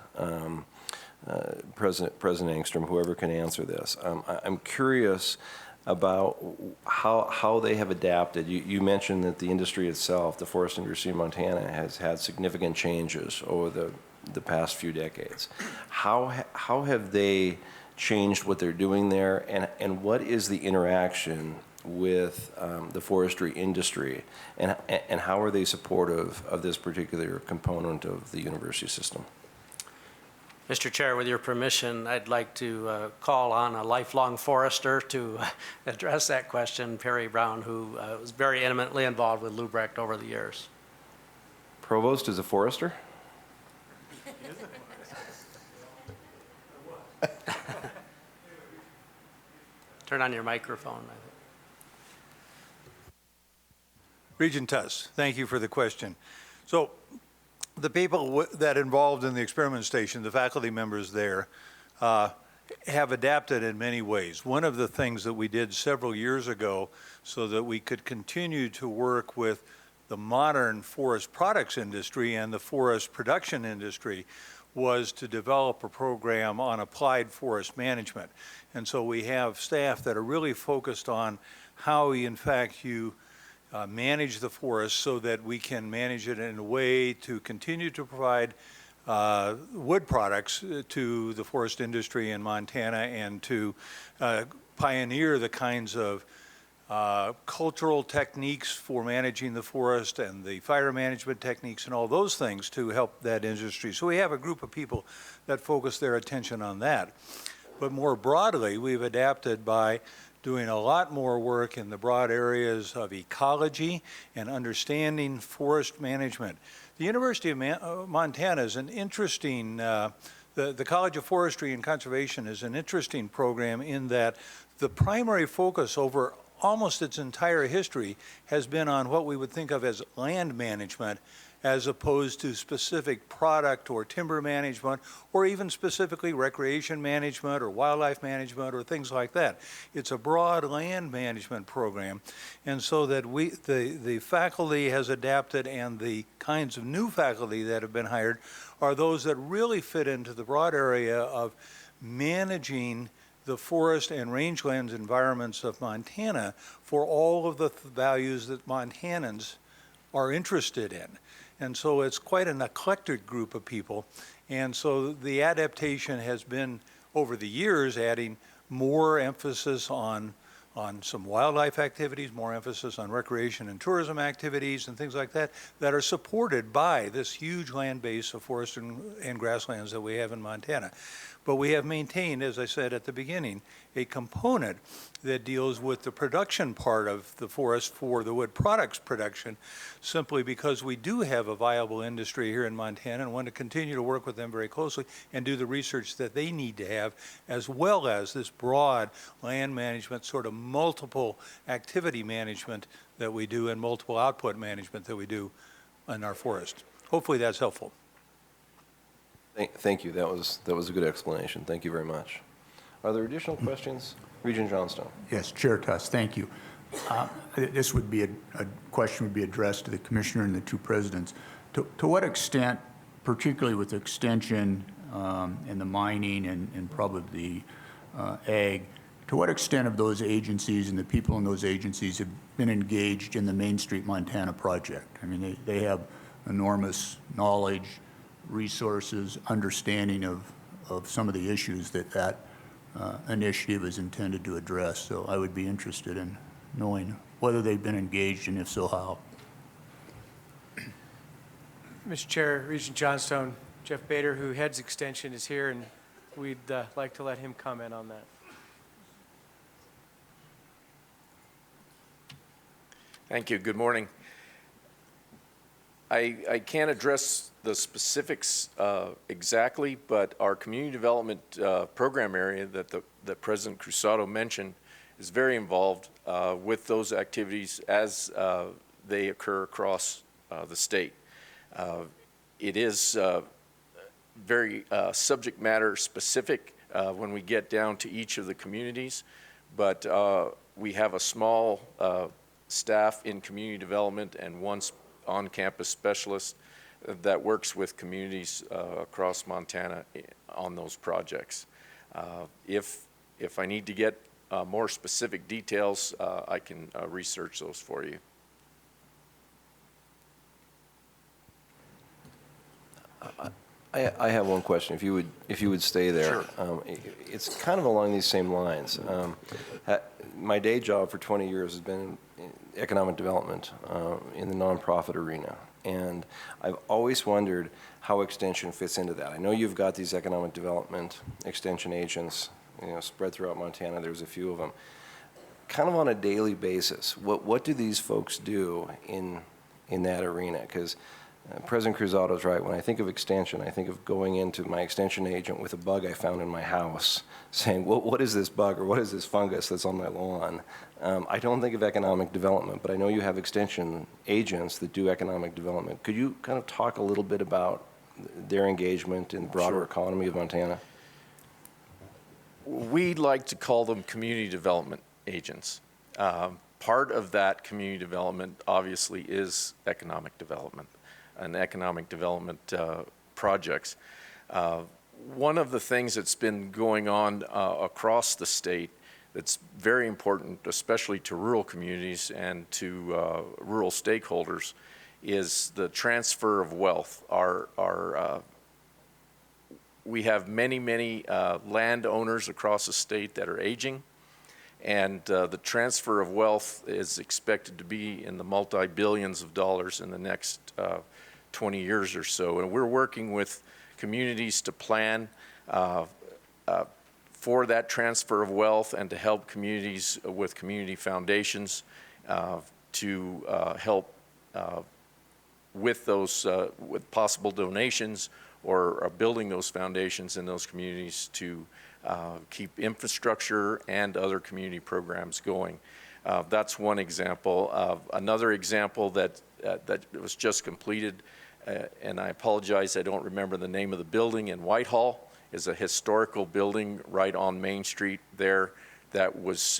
President Engstrom, whoever can answer this. I'm curious about how they have adapted. You mentioned that the industry itself, the forest industry in Montana, has had significant changes over the past few decades. How have they changed what they're doing there, and what is the interaction with the forestry industry, and how are they supportive of this particular component of the university system? Mr. Chair, with your permission, I'd like to call on a lifelong forester to address that question, Perry Brown, who was very intimately involved with Lubrecht over the years. Provost is a forester? Turn on your microphone. Regent Tuss, thank you for the question. So the people that involved in the experiment station, the faculty members there, have adapted in many ways. One of the things that we did several years ago so that we could continue to work with the modern forest products industry and the forest production industry was to develop a program on applied forest management. And so we have staff that are really focused on how, in fact, you manage the forest so that we can manage it in a way to continue to provide wood products to the forest industry in Montana and to pioneer the kinds of cultural techniques for managing the forest and the fire management techniques and all those things to help that industry. So we have a group of people that focus their attention on that. But more broadly, we've adapted by doing a lot more work in the broad areas of ecology and understanding forest management. The University of Montana is an interesting, the College of Forestry and Conservation is an interesting program in that the primary focus over almost its entire history has been on what we would think of as land management, as opposed to specific product or timber management, or even specifically recreation management or wildlife management or things like that. It's a broad land management program. And so that the faculty has adapted, and the kinds of new faculty that have been hired are those that really fit into the broad area of managing the forest and rangelands environments of Montana for all of the values that Montanans are interested in. And so it's quite an eclectic group of people. And so the adaptation has been, over the years, adding more emphasis on some wildlife activities, more emphasis on recreation and tourism activities and things like that, that are supported by this huge land base of forest and grasslands that we have in Montana. But we have maintained, as I said at the beginning, a component that deals with the production part of the forest for the wood products production, simply because we do have a viable industry here in Montana and want to continue to work with them very closely and do the research that they need to have, as well as this broad land management, sort of multiple activity management that we do and multiple output management that we do in our forest. Hopefully that's helpful. Thank you. That was a good explanation. Thank you very much. Are there additional questions? Regent Johnstone. Yes, Chair Tuss, thank you. This would be a question would be addressed to the Commissioner and the two Presidents. To what extent, particularly with extension and the mining and probably the ag, to what extent of those agencies and the people in those agencies have been engaged in the Main Street Montana project? I mean, they have enormous knowledge, resources, understanding of some of the issues that initiative is intended to address. So I would be interested in knowing whether they've been engaged, and if so, how. Mr. Chair, Regent Johnstone, Jeff Bader, who heads Extension, is here, and we'd like to let him comment on that. Thank you. Good morning. I can't address the specifics exactly, but our community development program area that President Cruzado mentioned is very involved with those activities as they occur across the state. It is very subject matter specific when we get down to each of the communities, but we have a small staff in community development and one on-campus specialist that works with communities across Montana on those projects. If I need to get more specific details, I can research those for you. I have one question. If you would stay there. Sure. It's kind of along these same lines. My day job for 20 years has been in economic development in the nonprofit arena, and I've always wondered how Extension fits into that. I know you've got these economic development extension agents, spread throughout Montana. There's a few of them. Kind of on a daily basis, what do these folks do in that arena? Because President Cruzado is right. When I think of Extension, I think of going into my Extension agent with a bug I found in my house, saying, well, what is this bug or what is this fungus that's on my lawn? I don't think of economic development, but I know you have Extension agents that do economic development. Could you kind of talk a little bit about their engagement in the broader economy of Montana? We like to call them community development agents. Part of that community development obviously is economic development and economic development projects. One of the things that's been going on across the state that's very important, especially to rural communities and to rural stakeholders, is the transfer of wealth. We have many landowners across the state that are aging, and the transfer of wealth is expected to be in the multi-billions of dollars in the next 20 years or so. And we're working with communities to plan for that transfer of wealth and to help communities with community foundations to help with those with possible donations or building those foundations in those communities to keep infrastructure and other community programs going. That's one example. Another example that was just completed, and I apologize, I don't remember the name of the building in Whitehall, is a historical building right on Main Street there that was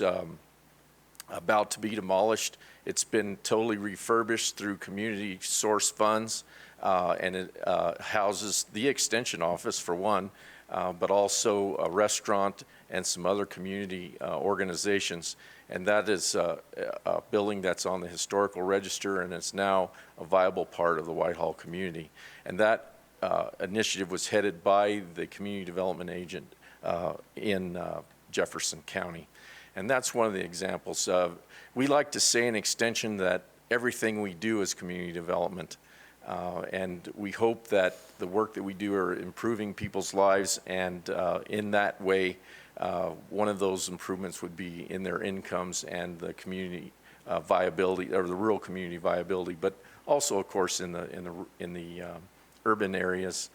about to be demolished. It's been totally refurbished through community source funds, and it houses the extension office for one, but also a restaurant and some other community organizations. And that is a building that's on the historical register, and it's now a viable part of the Whitehall community. And that initiative was headed by the community development agent in Jefferson County. And that's one of the examples. We like to say in extension that everything we do is community development. And we hope that the work that we do are improving people's lives, and in that way, one of those improvements would be in their incomes and the community viability, or the rural community viability, but also, of course, in the urban areas.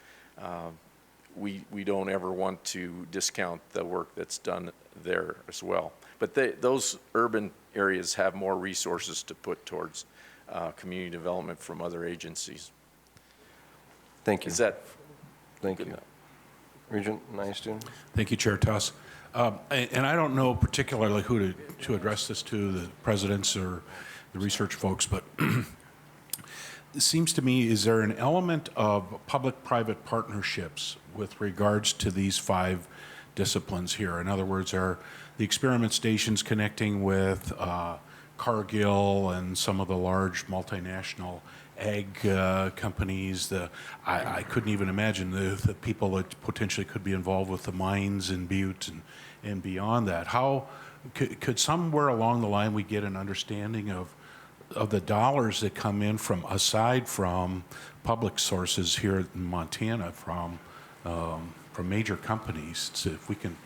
We don't ever want to discount the work that's done there as well. But those urban areas have more resources to put towards community development from other agencies. Thank you. Is that Thank you. Regent Nystuen. Thank you, Chair Tuss. And I don't know particularly who to address this to, the presidents or the research folks, but it seems to me, is there an element of public-private partnerships with regards to these 5 disciplines here? In other words, are the experiment stations connecting with Cargill and some of the large multinational ag companies? I couldn't even imagine the people that potentially could be involved with the mines in Butte and beyond that. How could somewhere along the line we get an understanding of the dollars that come in from, aside from public sources here in Montana, from major companies, so if we can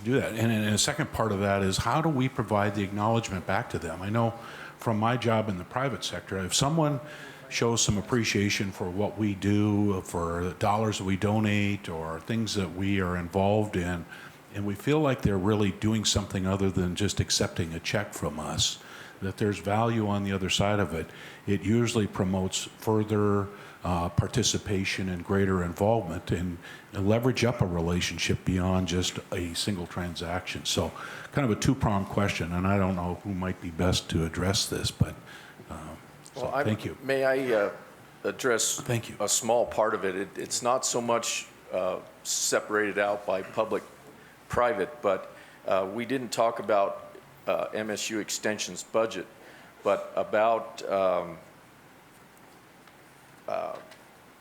do that? And a second part of that is, how do we provide the acknowledgement back to them? I know from my job in the private sector, if someone shows some appreciation for what we do, for the dollars that we donate or things that we are involved in, and we feel like they're really doing something other than just accepting a check from us, that there's value on the other side of it, it usually promotes further participation and greater involvement, and leverage up a relationship beyond just a single transaction. So kind of a two-pronged question, and I don't know who might be best to address this, but thank you. May I address Thank you. a small part of it? It's not so much separated out by public-private, but we didn't talk about MSU Extension's budget, but about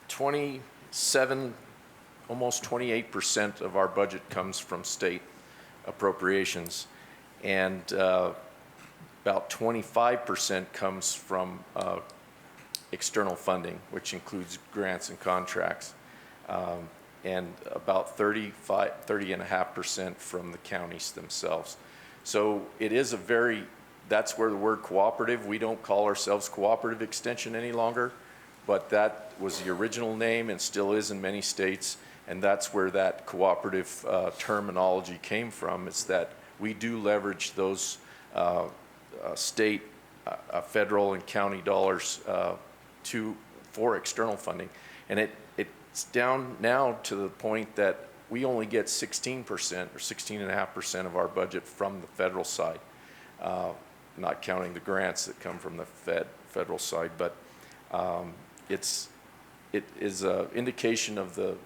27, almost 28% of our budget comes from state appropriations, and about 25% comes from external funding, which includes grants and contracts, and about 30.5% from the counties themselves. So it is that's where the word cooperative, we don't call ourselves Cooperative Extension any longer, but that was the original name and still is in many states, and that's where that cooperative terminology came from. It's that we do leverage those state, federal, and county dollars for external funding. And it's down now to the point that we only get 16% or 16.5% of our budget from the federal side, not counting the grants that come from the federal side. But it is an indication of the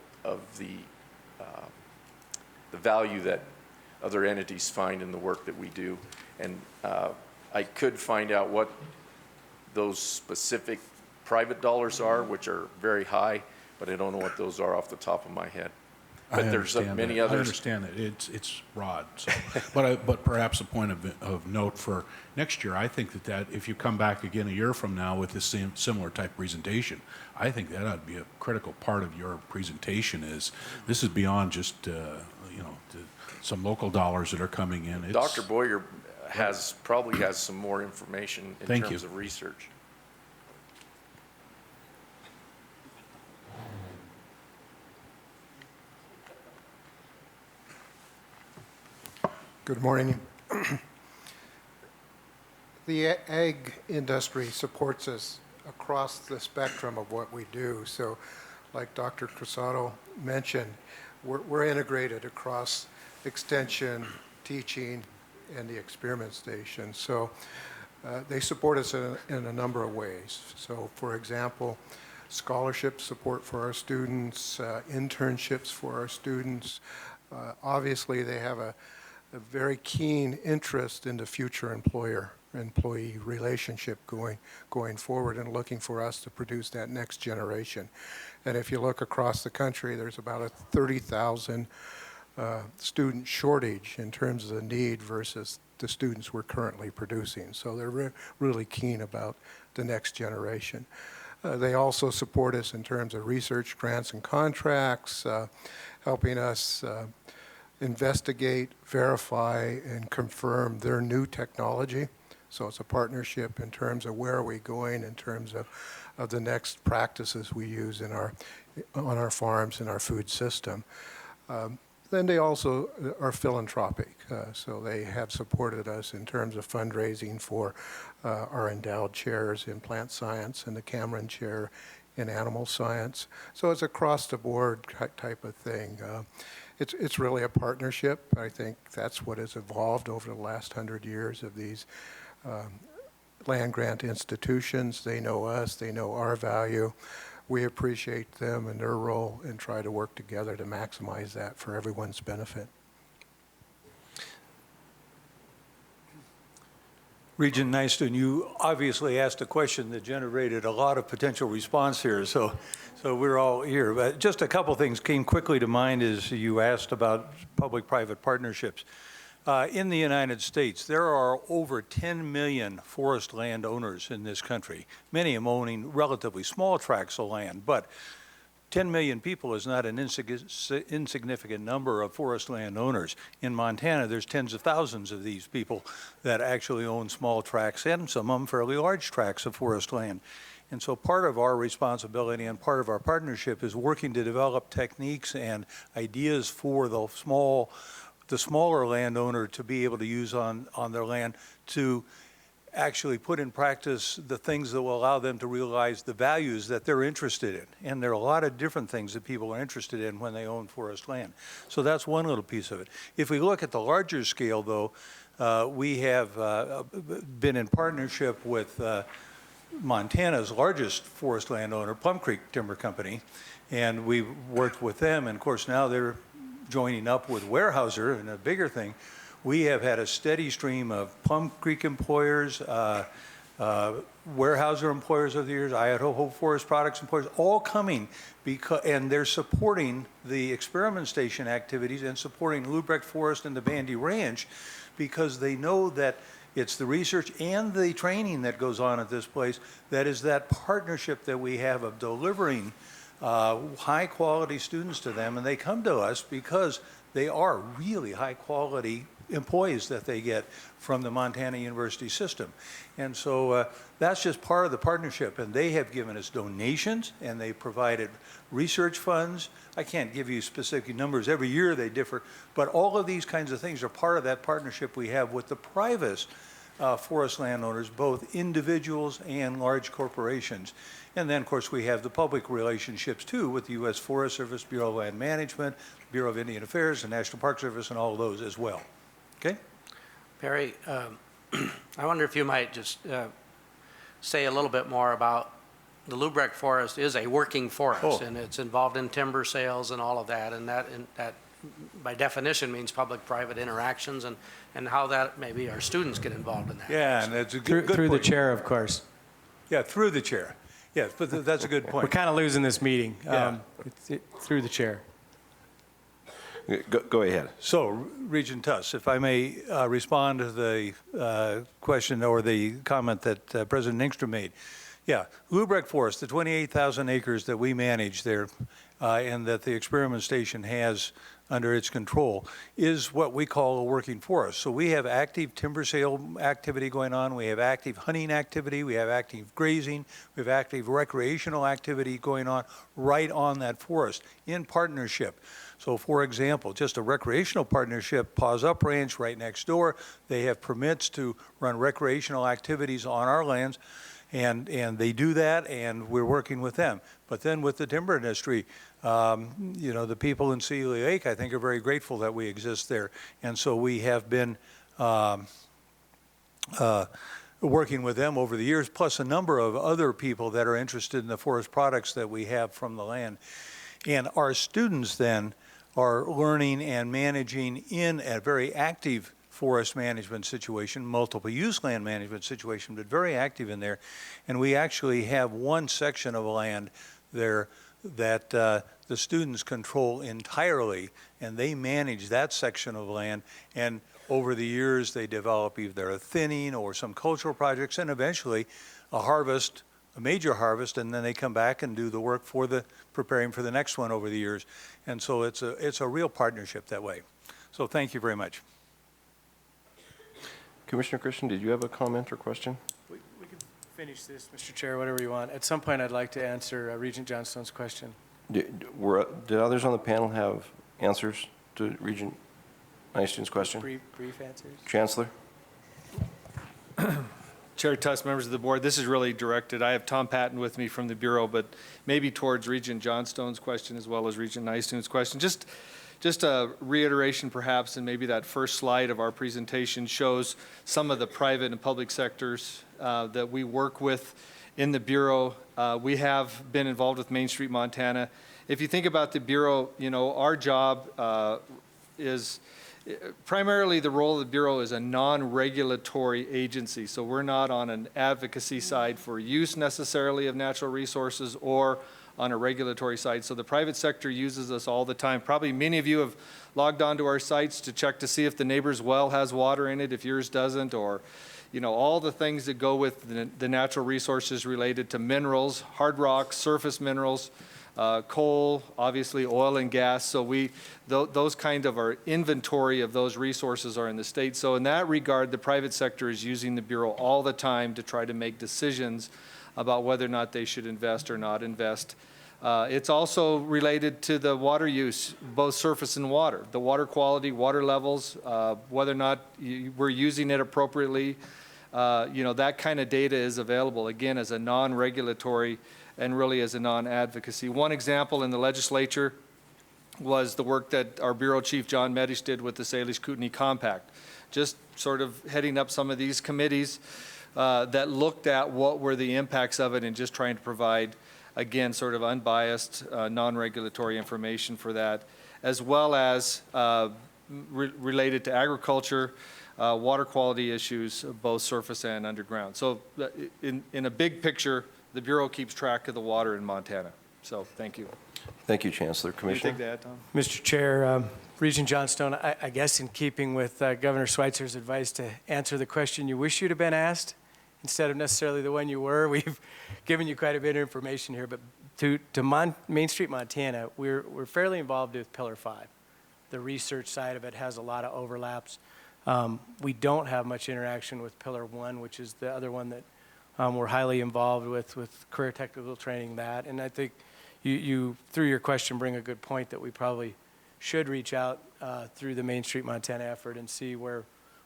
the value that other entities find in the work that we do. And I could find out what those specific private dollars are, which are very high, but I don't know what those are off the top of my head. But there's many others. I understand that. It's broad. So, but perhaps a point of note for next year, I think that if you come back again a year from now with this similar type presentation, I think that ought to be a critical part of your presentation. This is beyond just some local dollars that are coming in. Dr. Boyer probably has some more information in terms of research. Good morning. The ag industry supports us across the spectrum of what we do. So like Dr. Crusato mentioned, we're integrated across extension, teaching, and the experiment station. So they support us in a number of ways. So for example, scholarship support for our students, internships for our students. Obviously, they have a very keen interest in the future employee relationship going forward and looking for us to produce that next generation. And if you look across the country, there's about a 30,000 student shortage in terms of the need versus the students we're currently producing. So they're really keen about the next generation. They also support us in terms of research grants and contracts, helping us investigate, verify, and confirm their new technology. So it's a partnership in terms of where are we going in terms of the next practices we use on our farms and our food system. Then they also are philanthropic. So they have supported us in terms of fundraising for our endowed chairs in plant science and the Cameron Chair in animal science. So it's across the board type of thing. It's really a partnership. I think that's what has evolved over the last 100 years of these land grant institutions. They know us, they know our value. We appreciate them and their role and try to work together to maximize that for everyone's benefit. Regent Nystuen, you obviously asked a question that generated a lot of potential response here, so we're all here. But just a couple things came quickly to mind as you asked about public-private partnerships. In the United States, there are over 10 million forest land owners in this country, many of them owning relatively small tracts of land, but 10 million people is not an insignificant number of forest land owners. In Montana, there's tens of thousands of these people that actually own small tracts and some of them fairly large tracts of forest land. And so part of our responsibility and part of our partnership is working to develop techniques and ideas for the smaller landowner to be able to use on their land to actually put in practice the things that will allow them to realize the values that they're interested in. And there are a lot of different things that people are interested in when they own forest land. So that's one little piece of it. If we look at the larger scale, though, we have been in partnership with Montana's largest forest landowner, Plum Creek Timber Company, and we've worked with them, and of course now they're joining up with Weyerhaeuser and a bigger thing. We have had a steady stream of Plum Creek employers, Weyerhaeuser employers over the years, Idaho Forest Products employers, all coming and they're supporting the experiment station activities and supporting Lubrecht Forest and the Bandy Ranch because they know that it's the research and the training that goes on at this place that is that partnership that we have of delivering high quality students to them, and they come to us because they are really high quality employees that they get from the Montana University system. And so that's just part of the partnership, and they have given us donations and they provided research funds. I can't give you specific numbers. Every year they differ, but all of these kinds of things are part of that partnership we have with the private forest landowners, both individuals and large corporations. And then, of course, we have the public relationships, too, with the U.S. Forest Service, Bureau of Land Management, Bureau of Indian Affairs, the National Park Service, and all of those as well. Okay? Perry, I wonder if you might just say a little bit more about the Lubrecht forest is a working forest, Oh. and it's involved in timber sales and all of that, and that by definition means public-private interactions, and how that maybe our students get involved in that. Yeah, and that's a good Through the point. chair, of course. Yeah, through the chair. Yes, but that's a good point. We're kind of losing this meeting. Yeah. Through the chair. Go ahead. So, Regent Tuss, if I may respond to the question or the comment that President Ingstrom made. Yeah, Lubrecht Forest, the 28,000 acres that we manage there and that the experiment station has under its control is what we call a working forest. So we have active timber sale activity going on, we have active hunting activity, we have active grazing, we have active recreational activity going on right on that forest in partnership. So for example, just a recreational partnership, Paws Up Ranch right next door, they have permits to run recreational activities on our lands, and they do that, and we're working with them. But then with the timber industry, you know, the people in Sealy Lake, I think, are very grateful that we exist there. And so we have been working with them over the years, plus a number of other people that are interested in the forest products that we have from the land. And our students then are learning and managing in a very active forest management situation, multiple use land management situation, but very active in there. And we actually have one section of land there that the students control entirely, and they manage that section of land. And over the years, they develop either a thinning or some cultural projects, and eventually a harvest, a major harvest, and then they come back and do the work for the preparing for the next one over the years. And so it's a real partnership that way. So thank you very much. Commissioner Christian, did you have a comment or question? We can finish this, Mr. Chair, whatever you want. At some point, I'd like to answer Regent Johnstone's question. Did others on the panel have answers to Regent Nysteen's question? Brief answers. Chancellor? Chair Tuss, members of the board, this is really directed. I have Tom Patton with me from the Bureau, but maybe towards Regent Johnstone's question as well as Regent Nysteen's question. Just a reiteration perhaps, and maybe that first slide of our presentation shows some of the private and public sectors that we work with in the Bureau. We have been involved with Main Street Montana. If you think about the Bureau, you know, our job is primarily the role of the Bureau is a non-regulatory agency. So we're not on an advocacy side for use necessarily of natural resources or on a regulatory side. So the private sector uses us all the time. Probably many of you have logged onto our sites to check to see if the neighbor's well has water in it, if yours doesn't, or you know, all the things that go with the natural resources related to minerals, hard rock, surface minerals, coal, obviously oil and gas. So those kind of our inventory of those resources are in the state. So in that regard, the private sector is using the Bureau all the time to try to make decisions about whether or not they should invest or not invest. It's also related to the water use, both surface and water, the water quality, water levels, whether or not we're using it appropriately. You know, that kind of data is available, again, as a non-regulatory and really as a non-advocacy. One example in the legislature was the work that our Bureau Chief John Medish did with the Salish Kootenai Compact, just sort of heading up some of these committees that looked at what were the impacts of it and just trying to provide, again, sort of unbiased, non-regulatory information for that, as well as related to agriculture, water quality issues, both surface and underground. So in a big picture, the Bureau keeps track of the water in Montana. So thank you. Thank you, Chancellor. Commissioner? You take that, Tom? Mr. Chair, Regent Johnstone, I guess in keeping with Governor Schweitzer's advice to answer the question you wish you'd have been asked, instead of necessarily the one you were, we've given you quite a bit of information here. But to Main Street, Montana, we're fairly involved with Pillar 5. The research side of it has a lot of overlaps. We don't have much interaction with Pillar 1, which is the other one that we're highly involved with career technical training, that. And I think you, through your question, bring a good point that we probably should reach out through the Main Street, Montana effort and see where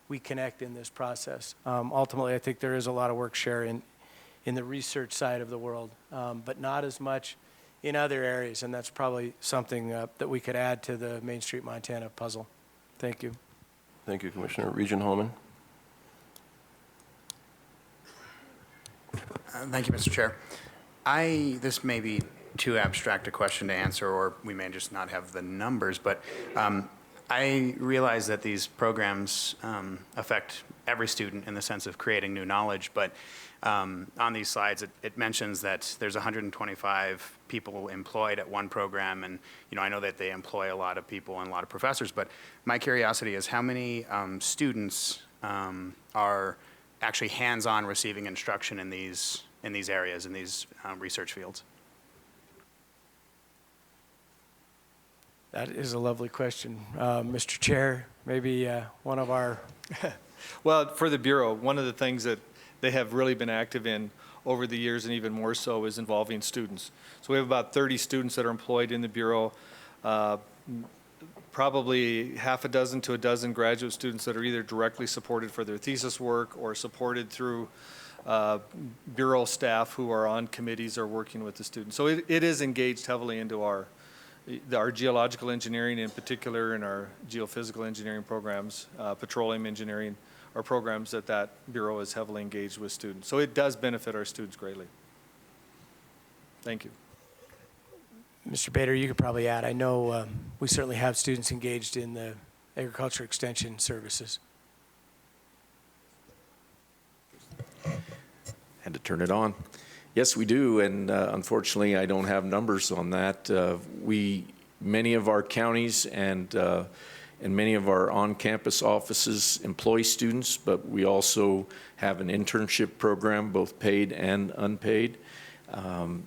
we connect in this process. Ultimately, I think there is a lot of work share in the research side of the world, but not as much in other areas, and that's probably something that we could add to the Main Street, Montana puzzle. Thank you. Thank you, Commissioner. Regent Holman? Thank you, Mr. Chair. This may be too abstract a question to answer, or we may just not have the numbers, but I realize that these programs affect every student in the sense of creating new knowledge, but on these slides, it mentions that there's 125 people employed at one program, and I know that they employ a lot of people and a lot of professors, but my curiosity is how many students are actually hands-on receiving instruction in these areas, in these research fields? That is a lovely question. Mr. Chair, maybe one of our... Well, for the Bureau, one of the things that they have really been active in over the years, and even more so, is involving students. So we have about 30 students that are employed in the Bureau, probably half a dozen to a dozen graduate students that are either directly supported for their thesis work or supported through Bureau staff who are on committees or working with the students. So it is engaged heavily into our geological engineering in particular, and our geophysical engineering programs, petroleum engineering, are programs that Bureau is heavily engaged with students. So it does benefit our students greatly. Thank you. Mr. Bader, you could probably add, I know we certainly have students engaged in the agriculture extension services. Had to turn it on. Yes, we do, and unfortunately, I don't have numbers on that. Many of our counties and many of our on-campus offices employ students, but we also have an internship program, both paid and unpaid. Through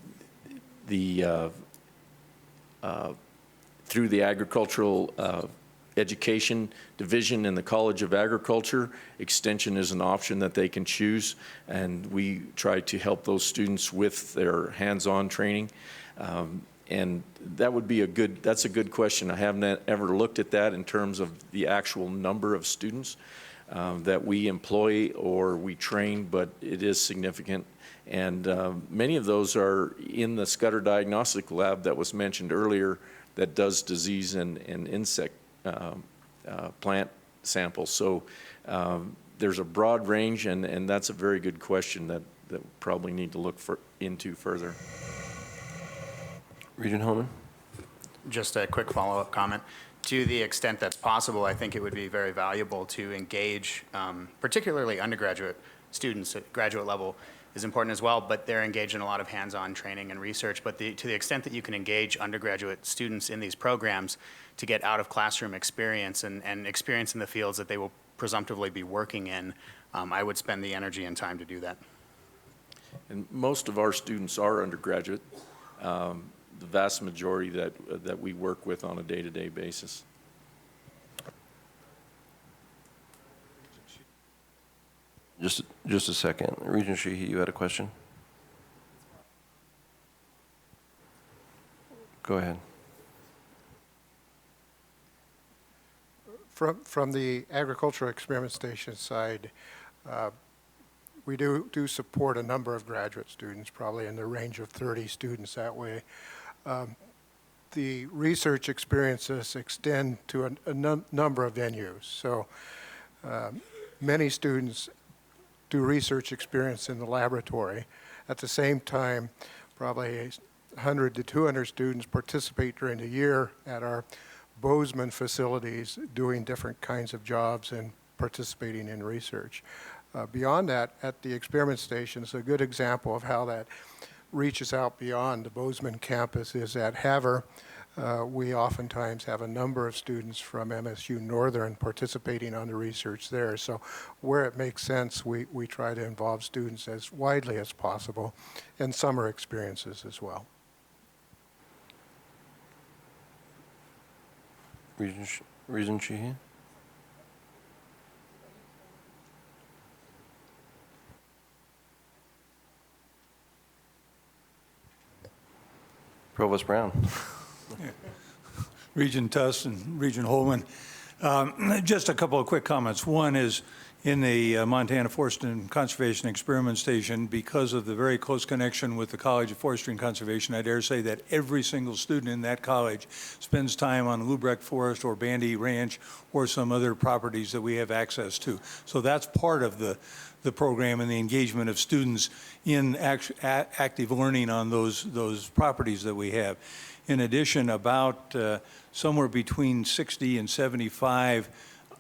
the Agricultural Education Division in the College of Agriculture, extension is an option that they can choose, and we try to help those students with their hands-on training. And that would be that's a good question. I haven't ever looked at that in terms of the actual number of students that we employ or we train, but it is significant. And many of those are in the Scudder Diagnostic Lab that was mentioned earlier that does disease and insect plant samples. So there's a broad range, and that's a very good question that we probably need to look into further. Regent Holman? Just a quick follow-up comment. To the extent that's possible, I think it would be very valuable to engage, particularly undergraduate students at graduate level is important as well, but they're engaged in a lot of hands-on training and research. But to the extent that you can engage undergraduate students in these programs to get out of classroom experience and experience in the fields that they will presumptively be working in, I would spend the energy and time to do that. And most of our students are undergraduate. The vast majority that we work with on a day-to-day basis. Just a second. Regent Sheehy, you had a question? Go ahead. From the agricultural experiment station side, we do support a number of graduate students, probably in the range of 30 students that way. The research experiences extend to a number of venues. So many students do research experience in the laboratory. At the same time, probably 100 to 200 students participate during the year at our Bozeman facilities doing different kinds of jobs and participating in research. Beyond that, at the experiment stations, a good example of how that reaches out beyond the Bozeman campus is at Havre. We oftentimes have a number of students from MSU Northern participating on the research there. So where it makes sense, we try to involve students as widely as possible in summer experiences as well. Regent Sheehy? Provost Brown. Regent Tuss and Regent Holman. Just a couple of quick comments. One is, in the Montana Forest and Conservation Experiment Station, because of the very close connection with the College of Forestry and Conservation, I dare say that every single student in that college spends time on Lubrecht Forest or Bandy Ranch or some other properties that we have access to. So that's part of the program and the engagement of students in active learning on those properties that we have. In addition, about somewhere between 60 and 75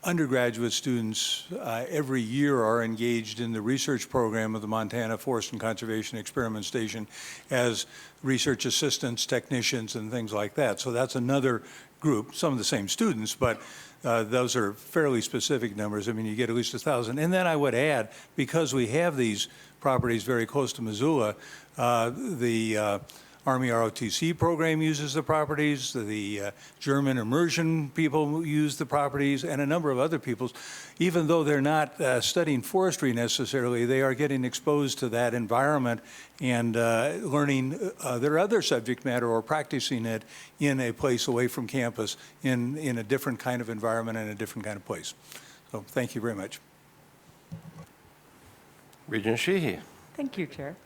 undergraduate students every year are engaged in the research program of the Montana Forest and Conservation Experiment Station as research assistants, technicians, and things like that. So that's another group, some of the same students, but those are fairly specific numbers. I mean, you get at least 1,000. And then I would add, because we have these properties very close to Missoula, the Army ROTC program uses the properties, the German immersion people use the properties, and a number of other peoples. Even though they're not studying forestry necessarily, they are getting exposed to that environment and learning their other subject matter or practicing it in a place away from campus in a different kind of environment and a different kind of place. So thank you very much. Regent Sheehy. Thank you, Chair.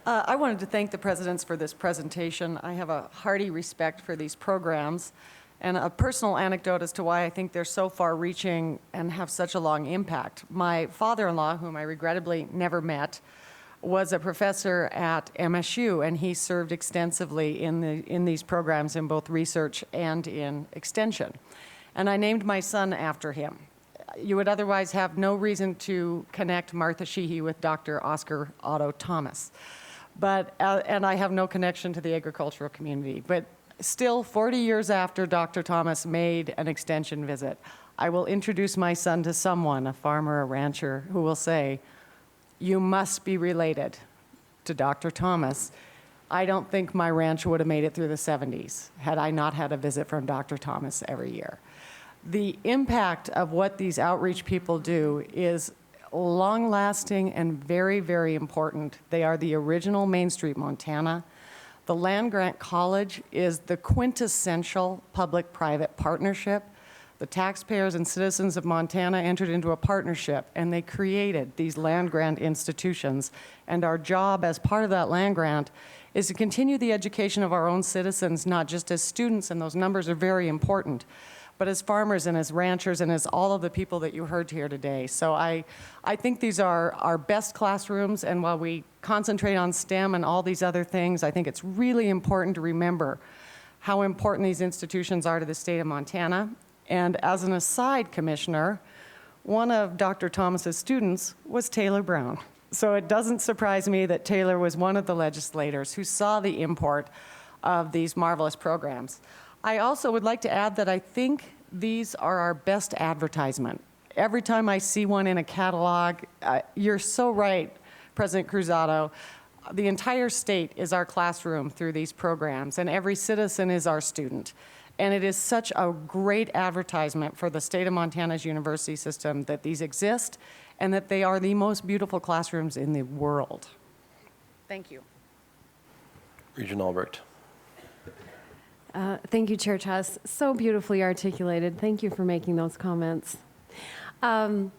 I wanted to thank the presidents for this presentation. I have a hearty respect for these programs and a personal anecdote as to why I think they're so far-reaching and have such a long impact. My father-in-law, whom I regrettably never met, was a professor at MSU, and he served extensively in these programs in both research and in extension. And I named my son after him. You would otherwise have no reason to connect Martha Sheehy with Dr. Oscar Otto Thomas. But, and I have no connection to the agricultural community. But still, 40 years after Dr. Thomas made an extension visit, I will introduce my son to someone, a farmer, a rancher, who will say, "You must be related to Dr. Thomas." I don't think my ranch would have made it through the 70s had I not had a visit from Dr. Thomas every year. The impact of what these outreach people do is long-lasting and very, very important. They are the original Main Street Montana. The land-grant college is the quintessential public-private partnership. The taxpayers and citizens of Montana entered into a partnership, and they created these land-grant institutions. And our job as part of that land-grant is to continue the education of our own citizens, not just as students, and those numbers are very important, but as farmers and as ranchers and as all of the people that you heard here today. So I think these are our best classrooms, and while we concentrate on STEM and all these other things, I think it's really important to remember how important these institutions are to the state of Montana. And as an aside, Commissioner, one of Dr. Thomas's students was Taylor Brown. So it doesn't surprise me that Taylor was one of the legislators who saw the import of these marvelous programs. I also would like to add that I think these are our best advertisement. Every time I see one in a catalog, you're so right, President Cruzado. The entire state is our classroom through these programs, and every citizen is our student. And it is such a great advertisement for the state of Montana's university system that these exist and that they are the most beautiful classrooms in the world. Thank you. Regent Albrecht. Thank you, Chair Tuss. So beautifully articulated. Thank you for making those comments. I'm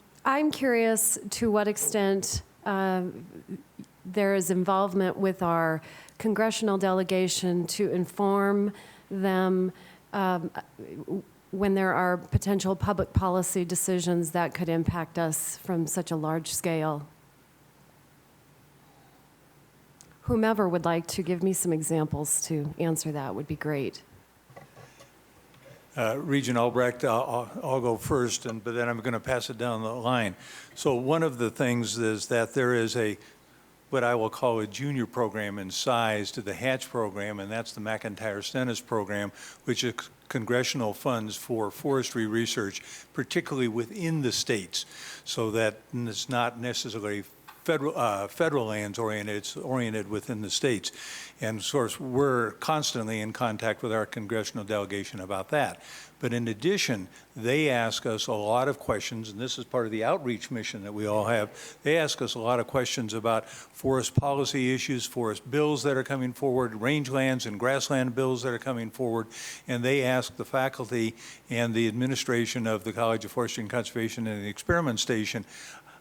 curious to what extent there is involvement with our congressional delegation to inform them when there are potential public policy decisions that could impact us from such a large scale. Whomever would like to give me some examples to answer that would be great. Regent Albrecht, I'll go first, but then I'm going to pass it down the line. So one of the things is that there is what I will call a junior program in size to the Hatch program, and that's the McIntyre Census program, which is congressional funds for forestry research, particularly within the states, so that it's not necessarily federal lands oriented, it's oriented within the states. And of course, we're constantly in contact with our congressional delegation about that. But in addition, they ask us a lot of questions, and this is part of the outreach mission that we all have. They ask us a lot of questions about forest policy issues, forest bills that are coming forward, rangelands and grassland bills that are coming forward, and they ask the faculty and the administration of the College of Forestry and Conservation and the Experiment Station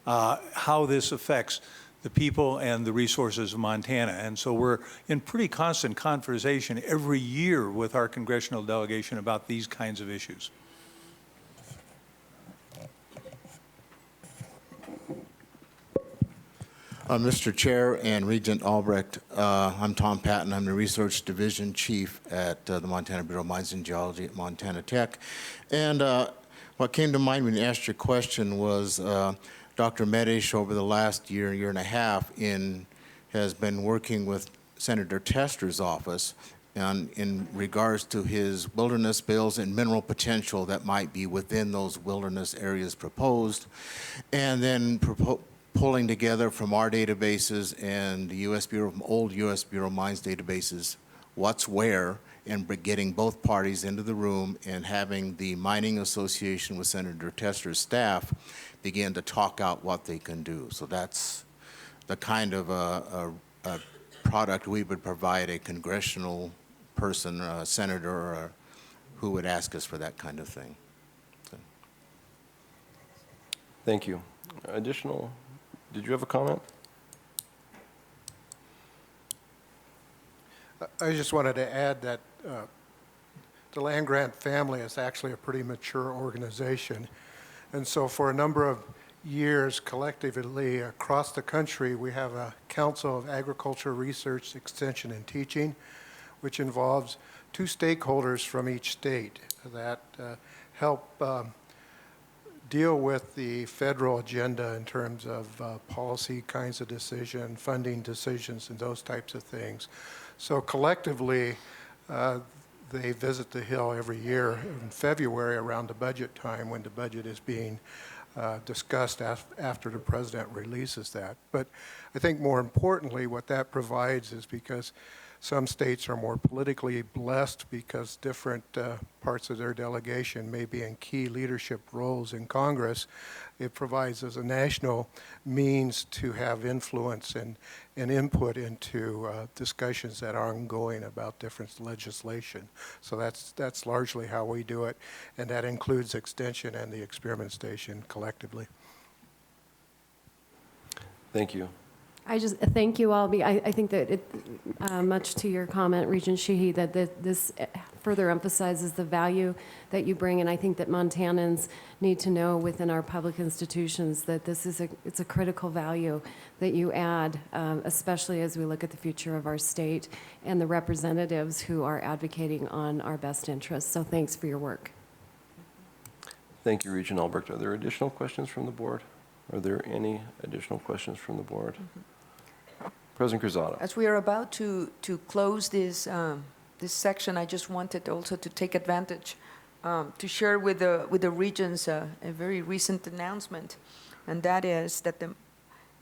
how this affects the people and the resources of Montana. And so we're in pretty constant conversation every year with our congressional delegation about these kinds of issues. Mr. Chair and Regent Albrecht, I'm Tom Patton. I'm the Research Division Chief at the Montana Bureau of Mines and Geology at Montana Tech. And what came to mind when you asked your question was Dr. Medish over the last year and a half has been working with Senator Tester's office in regards to his wilderness bills and mineral potential that might be within those wilderness areas proposed, and then pulling together from our databases and the old U.S. Bureau of Mines databases what's where, and getting both parties into the room and having the Mining Association with Senator Tester's staff begin to talk out what they can do. So that's the kind of a product we would provide a congressional person, a senator, or who would ask us for that kind of thing. So. Thank you. Additional, did you have a comment? I just wanted to add that the land grant family is actually a pretty mature organization. And so for a number of years, collectively across the country, we have a Council of Agriculture Research, Extension, and Teaching, which involves 2 stakeholders from each state that help deal with the federal agenda in terms of policy kinds of decision, funding decisions, and those types of things. So collectively, they visit the Hill every year in February around the budget time when the budget is being discussed after the president releases that. But I think more importantly, what that provides is because some states are more politically blessed because different parts of their delegation may be in key leadership roles in Congress. It provides us a national means to have influence and input into discussions that are ongoing about different legislation. So that's largely how we do it, and that includes Extension and the Experiment Station collectively. Thank you. I just thank you all. I think that much to your comment, Regent Sheehy, that this further emphasizes the value that you bring, and I think that Montanans need to know within our public institutions that it's a critical value that you add, especially as we look at the future of our state and the representatives who are advocating on our best interests. So thanks for your work. Thank you, Regent Albrecht. Are there additional questions from the board? Are there any additional questions from the board? President Cruzado. As we are about to close this section, I just wanted also to take advantage to share with the Regents a very recent announcement, and that is that the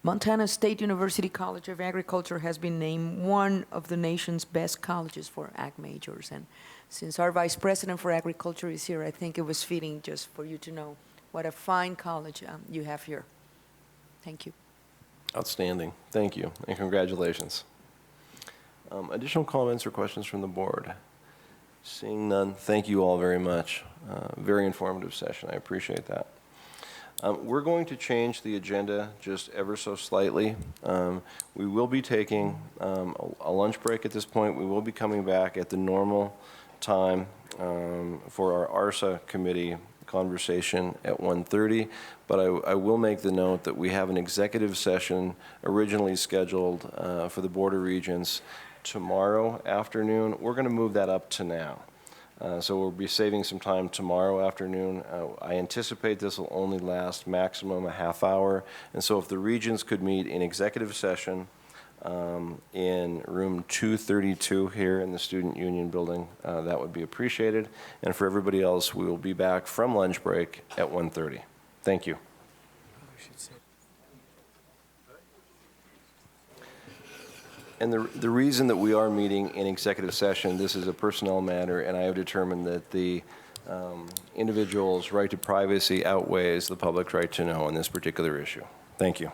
Montana State University College of Agriculture has been named one of the nation's best colleges for ag majors. And since our Vice President for Agriculture is here, I think it was fitting just for you to know what a fine college you have here. Thank you. Outstanding. Thank you, and congratulations. Additional comments or questions from the board? Seeing none, thank you all very much. Very informative session. I appreciate that. We're going to change the agenda just ever so slightly. We will be taking a lunch break at this point. We will be coming back at the normal time for our ARSA committee conversation at 1:30, but I will make the note that we have an executive session originally scheduled for the Board of Regents tomorrow afternoon. We're going to move that up to now. So we'll be saving some time tomorrow afternoon. I anticipate this will only last maximum a half hour, and so if the Regents could meet in executive session in room 232 here in the Student Union building, that would be appreciated. And for everybody else, we will be back from lunch break at 1:30. Thank you. And the reason that we are meeting in executive session, this is a personnel matter, and I have determined that the individual's right to privacy outweighs the public's right to know on this particular issue. Thank you.